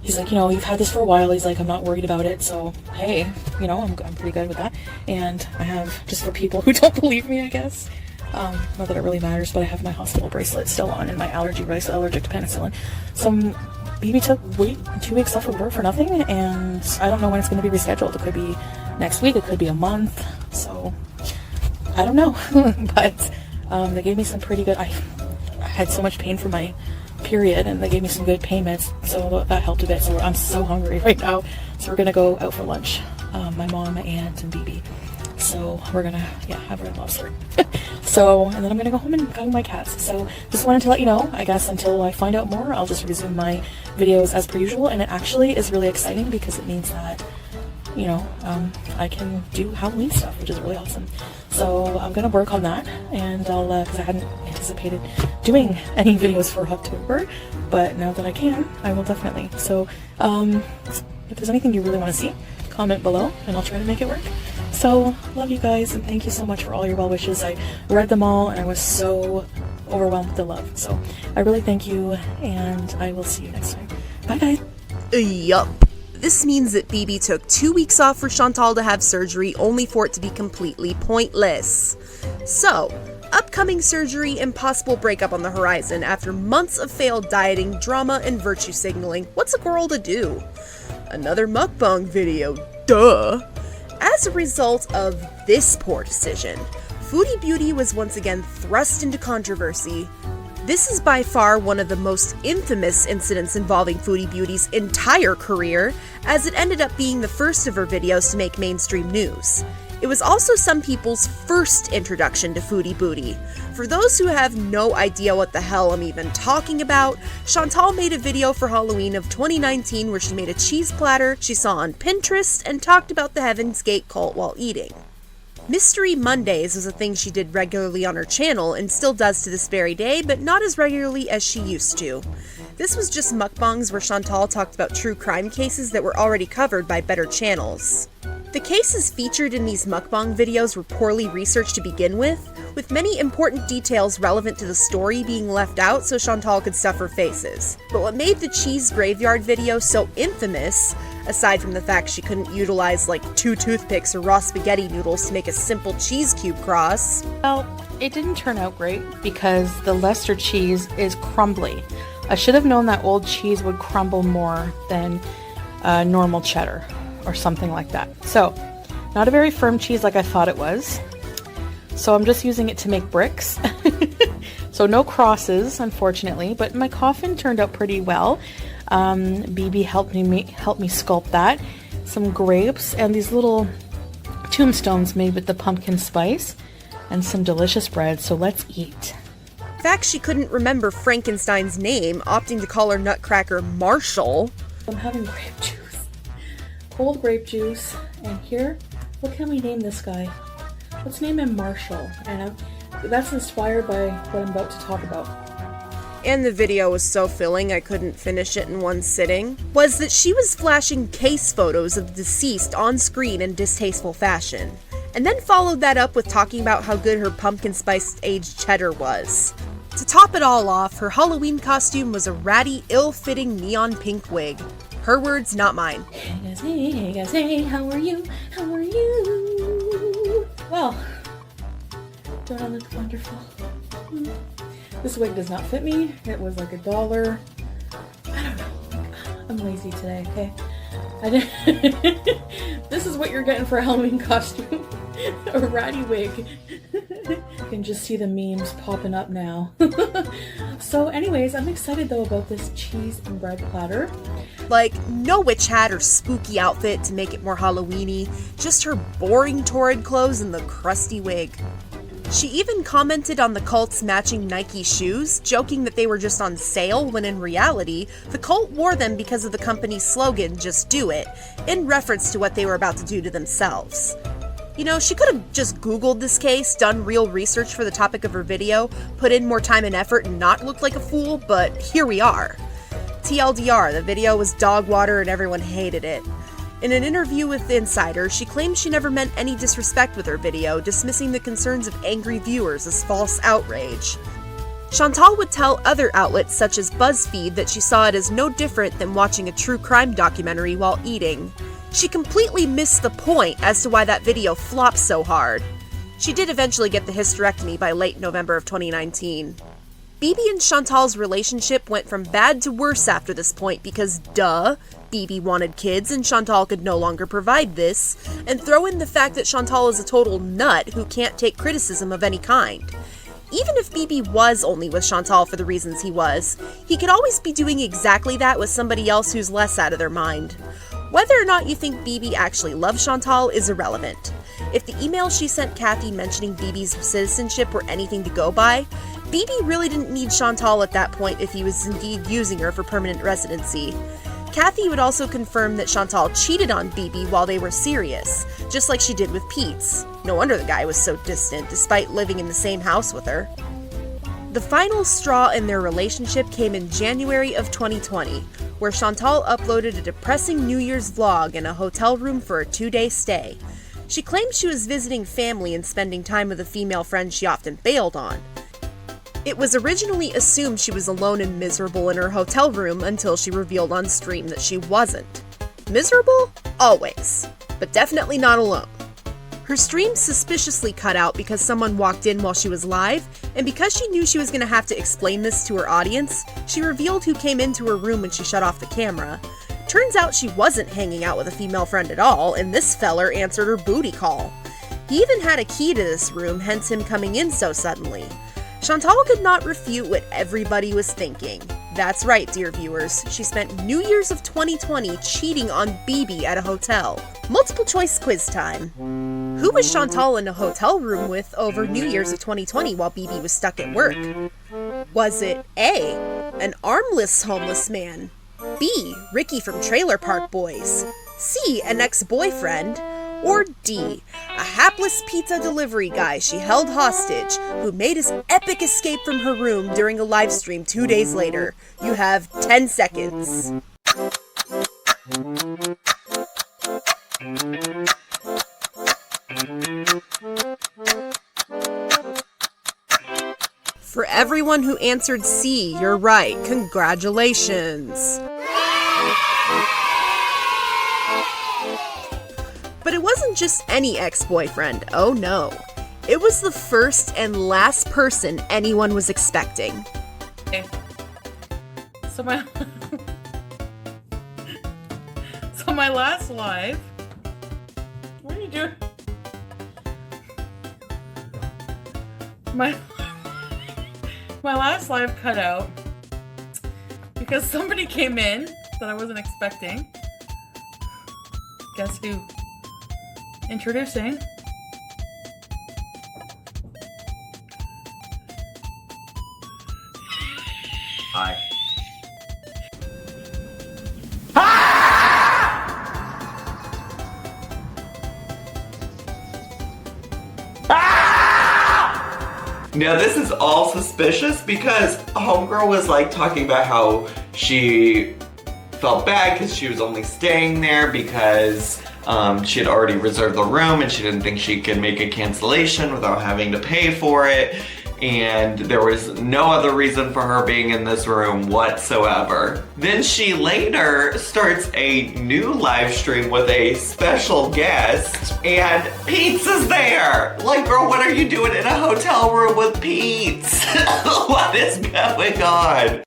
he's like, you know, you've had this for a while. He's like, I'm not worried about it, so hey, you know, I'm pretty good with that. And I have, just for people who don't believe me, I guess, not that it really matters, but I have my hospital bracelet still on and my allergy bracelet, allergic to penicillin. So Bibi took 2 weeks off of work for nothing, and I don't know when it's going to be rescheduled. It could be next week, it could be a month, so I don't know. But they gave me some pretty good, I had so much pain from my period, and they gave me some good pain meds, so that helped a bit. So I'm so hungry right now, so we're gonna go out for lunch, my mom, my aunt, and Bibi. So we're gonna have Red Lobster. So, and then I'm gonna go home and cuddle my cats. So just wanted to let you know, I guess until I find out more, I'll just resume my videos as per usual. And it actually is really exciting because it means that, you know, I can do Halloween stuff, which is really awesome. So I'm gonna work on that, and I'll, because I hadn't anticipated doing any videos for October, but now that I can, I will definitely. So if there's anything you really want to see, comment below, and I'll try to make it work. So love you guys, and thank you so much for all your well wishes. I read them all, and I was so overwhelmed with the love. So I really thank you, and I will see you next time. Bye guys. Yup. This means that Bibi took 2 weeks off for Chantal to have surgery, only for it to be completely pointless. So, upcoming surgery and possible breakup on the horizon after months of failed dieting, drama, and virtue signaling. What's a girl to do? Another mukbang video, duh! As a result of this poor decision, FoodieBeauty was once again thrust into controversy. This is by far one of the most infamous incidents involving FoodieBeauty's entire career, as it ended up being the first of her videos to make mainstream news. It was also some people's first introduction to FoodieBeauty. For those who have no idea what the hell I'm even talking about, Chantal made a video for Halloween of 2019 where she made a cheese platter she saw on Pinterest and talked about the Heaven's Gate cult while eating. Mystery Mondays was a thing she did regularly on her channel and still does to this very day, but not as regularly as she used to. This was just mukbangs where Chantal talked about true crime cases that were already covered by better channels. The cases featured in these mukbang videos were poorly researched to begin with many important details relevant to the story being left out so Chantal could stuff her faces. But what made the cheese graveyard video so infamous, aside from the fact she couldn't utilize like 2 toothpicks or raw spaghetti noodles to make a simple cheese cube cross. Well, it didn't turn out great because the Leicester cheese is crumbly. I should have known that old cheese would crumble more than normal cheddar or something like that. So, not a very firm cheese like I thought it was. So I'm just using it to make bricks. So no crosses, unfortunately, but my coffin turned out pretty well. Bibi helped me sculpt that. Some grapes and these little tombstones made with the pumpkin spice and some delicious bread, so let's eat. In fact, she couldn't remember Frankenstein's name, opting to call her nutcracker Marshall. I'm having grape juice. Cold grape juice. And here, what can we name this guy? Let's name him Marshall. And that's inspired by what I'm about to talk about. And the video was so filling I couldn't finish it in one sitting, was that she was flashing case photos of the deceased on screen in distasteful fashion, and then followed that up with talking about how good her pumpkin spiced aged cheddar was. To top it all off, her Halloween costume was a ratty, ill-fitting neon pink wig. Her words, not mine. Hey guys, hey, how are you? How are you? Well, don't I look wonderful? This wig does not fit me. It was like $1. I don't know. I'm lazy today, okay? This is what you're getting for a Halloween costume. A ratty wig. You can just see the memes popping up now. So anyways, I'm excited though about this cheese and bread platter. Like, no witch hat or spooky outfit to make it more Halloween-y, just her boring torrid clothes and the crusty wig. She even commented on the cult's matching Nike shoes, joking that they were just on sale, when in reality, the cult wore them because of the company's slogan, "Just do it," in reference to what they were about to do to themselves. You know, she could have just Googled this case, done real research for the topic of her video, put in more time and effort and not looked like a fool, but here we are. TLDR, the video was dog water and everyone hated it. In an interview with Insider, she claimed she never meant any disrespect with her video, dismissing the concerns of angry viewers as false outrage. Chantal would tell other outlets such as BuzzFeed that she saw it as no different than watching a true crime documentary while eating. She completely missed the point as to why that video flopped so hard. She did eventually get the hysterectomy by late November of 2019. Bibi and Chantal's relationship went from bad to worse after this point because, duh, Bibi wanted kids and Chantal could no longer provide this, and throw in the fact that Chantal is a total nut who can't take criticism of any kind. Even if Bibi was only with Chantal for the reasons he was, he could always be doing exactly that with somebody else who's less out of their mind. Whether or not you think Bibi actually loves Chantal is irrelevant. If the email she sent Kathy mentioning Bibi's citizenship were anything to go by, Bibi really didn't need Chantal at that point if he was indeed using her for permanent residency. Kathy would also confirm that Chantal cheated on Bibi while they were serious, just like she did with Peetz. No wonder the guy was so distant, despite living in the same house with her. The final straw in their relationship came in January of 2020, where Chantal uploaded a depressing New Year's vlog in a hotel room for a 2-day stay. She claimed she was visiting family and spending time with a female friend she often bailed on. It was originally assumed she was alone and miserable in her hotel room until she revealed on stream that she wasn't. Miserable? Always. But definitely not alone. Her stream suspiciously cut out because someone walked in while she was live, and because she knew she was going to have to explain this to her audience, she revealed who came into her room when she shut off the camera. Turns out she wasn't hanging out with a female friend at all, and this feller answered her booty call. He even had a key to this room, hence him coming in so suddenly. Chantal could not refute what everybody was thinking. That's right, dear viewers, she spent New Year's of 2020 cheating on Bibi at a hotel. Multiple choice quiz time. Who was Chantal in a hotel room with over New Year's of 2020 while Bibi was stuck at work? Was it A, an armless homeless man? B, Ricky from Trailer Park Boys? C, an ex-boyfriend? Or D, a hapless pizza delivery guy she held hostage who made his epic escape from her room during a live stream 2 days later? You have 10 seconds. For everyone who answered C, you're right. Congratulations. But it wasn't just any ex-boyfriend, oh no. It was the first and last person anyone was expecting. Okay. So my last live. What are you doing? My last live cut out because somebody came in that I wasn't expecting. Guess who? Introducing. Hi. Now this is all suspicious because homegirl was like talking about how she felt bad because she was only staying there because she had already reserved the room and she didn't think she could make a cancellation without having to pay for it. And there was no other reason for her being in this room whatsoever. Then she later starts a new live stream with a special guest, and Peetz is there! Like, girl, what are you doing in a hotel room with Peetz? What is going on?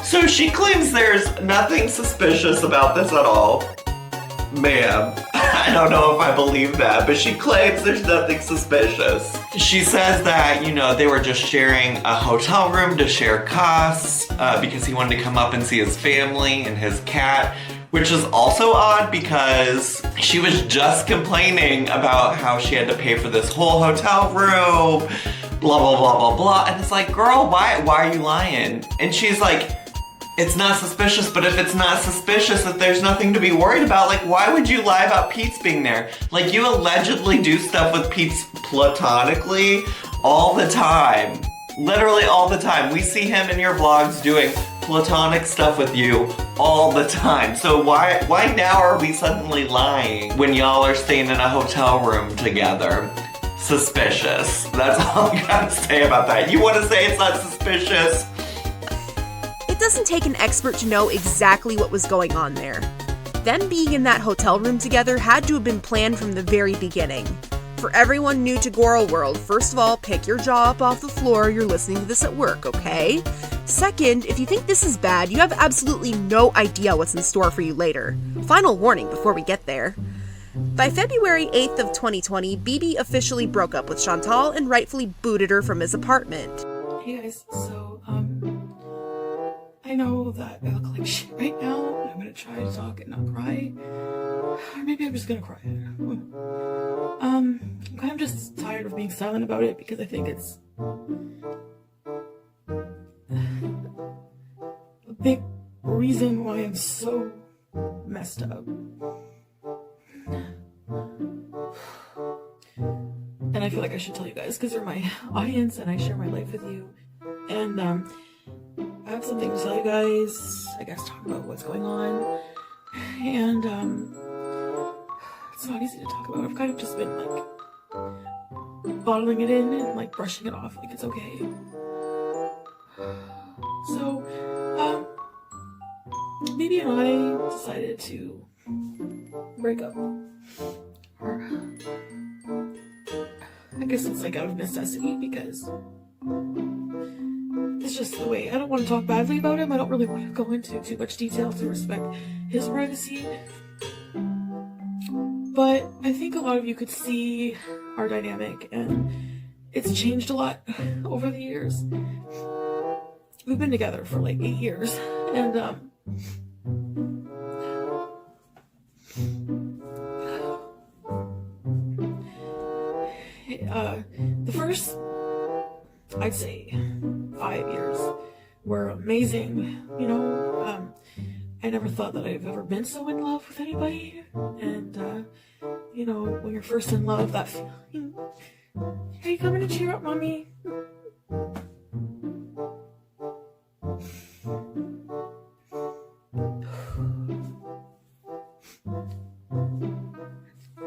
So she claims there's nothing suspicious about this at all. Ma'am, I don't know if I believe that, but she claims there's nothing suspicious. She says that, you know, they were just sharing a hotel room to share costs because he wanted to come up and see his family and his cat, which is also odd because she was just complaining about how she had to pay for this whole hotel room, blah, blah, blah, blah, blah. And it's like, girl, why are you lying? And she's like, it's not suspicious, but if it's not suspicious, if there's nothing to be worried about, like, why would you lie about Peetz being there? Like, you allegedly do stuff with Peetz platonically all the time. Literally all the time. We see him in your vlogs doing platonic stuff with you all the time. So why now are we suddenly lying when y'all are staying in a hotel room together? Suspicious. That's all I gotta say about that. You wanna say it's not suspicious? It doesn't take an expert to know exactly what was going on there. Them being in that hotel room together had to have been planned from the very beginning. For everyone new to Gorlworld, first of all, pick your jaw up off the floor, you're listening to this at work, okay? Second, if you think this is bad, you have absolutely no idea what's in store for you later. Final warning before we get there. By February 8th of 2020, Bibi officially broke up with Chantal and rightfully booted her from his apartment. Hey guys, so, I know that I look like shit right now, and I'm gonna try to talk and not cry. Or maybe I'm just gonna cry. I'm kind of just tired of being silent about it because I think it's a big reason why I'm so messed up. And I feel like I should tell you guys because you're my audience and I share my life with you. And, I have something to tell you guys, I guess talk about what's going on, and it's not easy to talk about. I've kind of just been like bottling it in and like brushing it off like it's okay. So, Bibi and I decided to break up. Or, I guess it's like out of necessity because it's just the way. I don't want to talk badly about him. I don't really want to go into too much detail to respect his privacy. But I think a lot of you could see our dynamic, and it's changed a lot over the years. We've been together for like 8 years, and the first, I'd say, 5 years were amazing, you know. I never thought that I've ever been so in love with anybody, and you know, when you're first in love, that feeling. Are you coming to cheer up, mommy?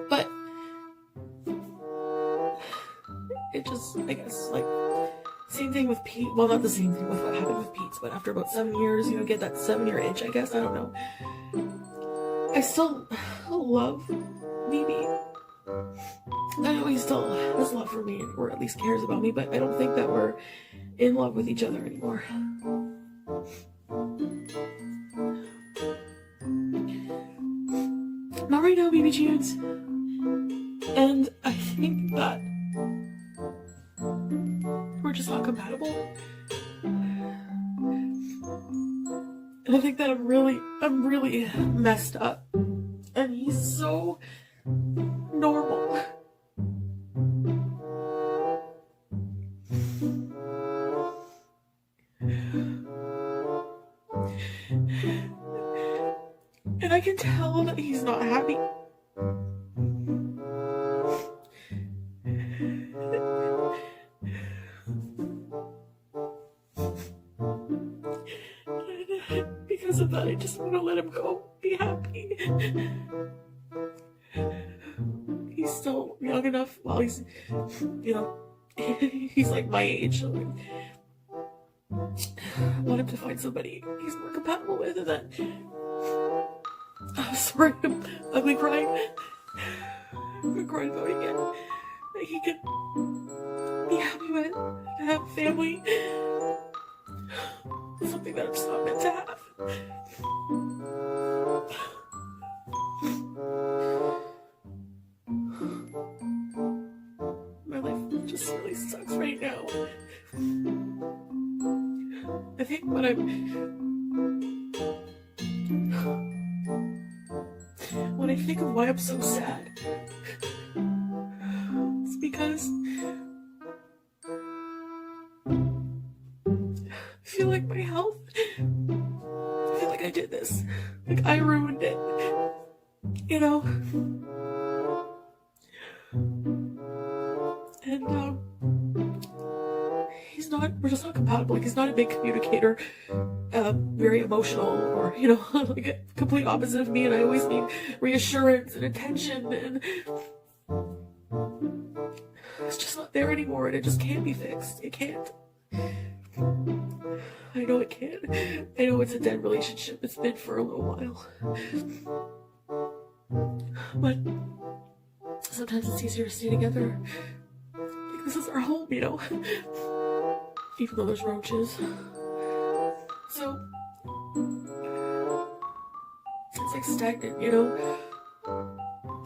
But it just, I guess, like, same thing with Peetz, well, not the same thing with what happened with Peetz, but after about 7 years, you know, get that 7-year itch, I guess, I don't know. I still love Bibi. I know he still has love for me, or at least cares about me, but I don't think that we're in love with each other anymore. Not right now, Bibi Tunes. And I think that we're just not compatible. And I think that I'm really messed up. And he's so normal. And I can tell that he's not happy. Because of that, I just want to let him go. Be happy. He's still young enough. Well, he's, you know, he's like my age. So I want him to find somebody he's more compatible with, and then I'm sorry, I'm ugly crying. I'm crying about it again. That he can be happy with, have family. Something that I'm just not meant to have. My life just really sucks right now. I think when I think of why I'm so sad, it's because I feel like my health, I feel like I did this. Like I ruined it. You know? And we're just not compatible. Like he's not a big communicator, very emotional, or, you know, like a complete opposite of me, and I always need reassurance and attention, and it's just not there anymore, and it just can't be fixed. It can't. I know it can't. I know it's a dead relationship. It's been for a little while. But sometimes it's easier to stay together. Like this is our home, you know? Even though there's roaches. So it's like stagnant, you know?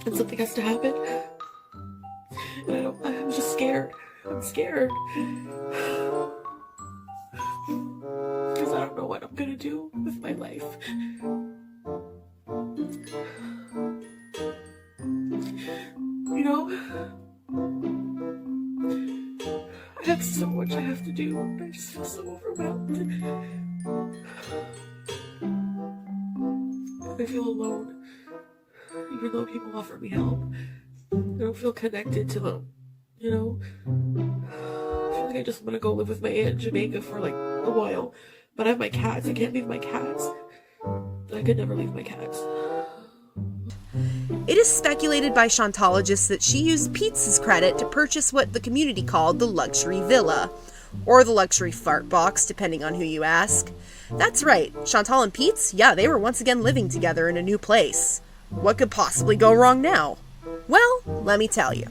And something has to happen. And I'm just scared. I'm scared. Because I don't know what I'm gonna do with my life. You know? I have so much I have to do, and I just feel so overwhelmed. And I feel alone. Even though people offer me help, I don't feel connected to them, you know? I feel like I just want to go live with my aunt in Jamaica for like a while. But I have my cats. I can't leave my cats. I could never leave my cats. It is speculated by Chantologists that she used Peetz's credit to purchase what the community called the luxury villa, or the luxury fart box, depending on who you ask. That's right, Chantal and Peetz, yeah, they were once again living together in a new place. What could possibly go wrong now? Well, let me tell you.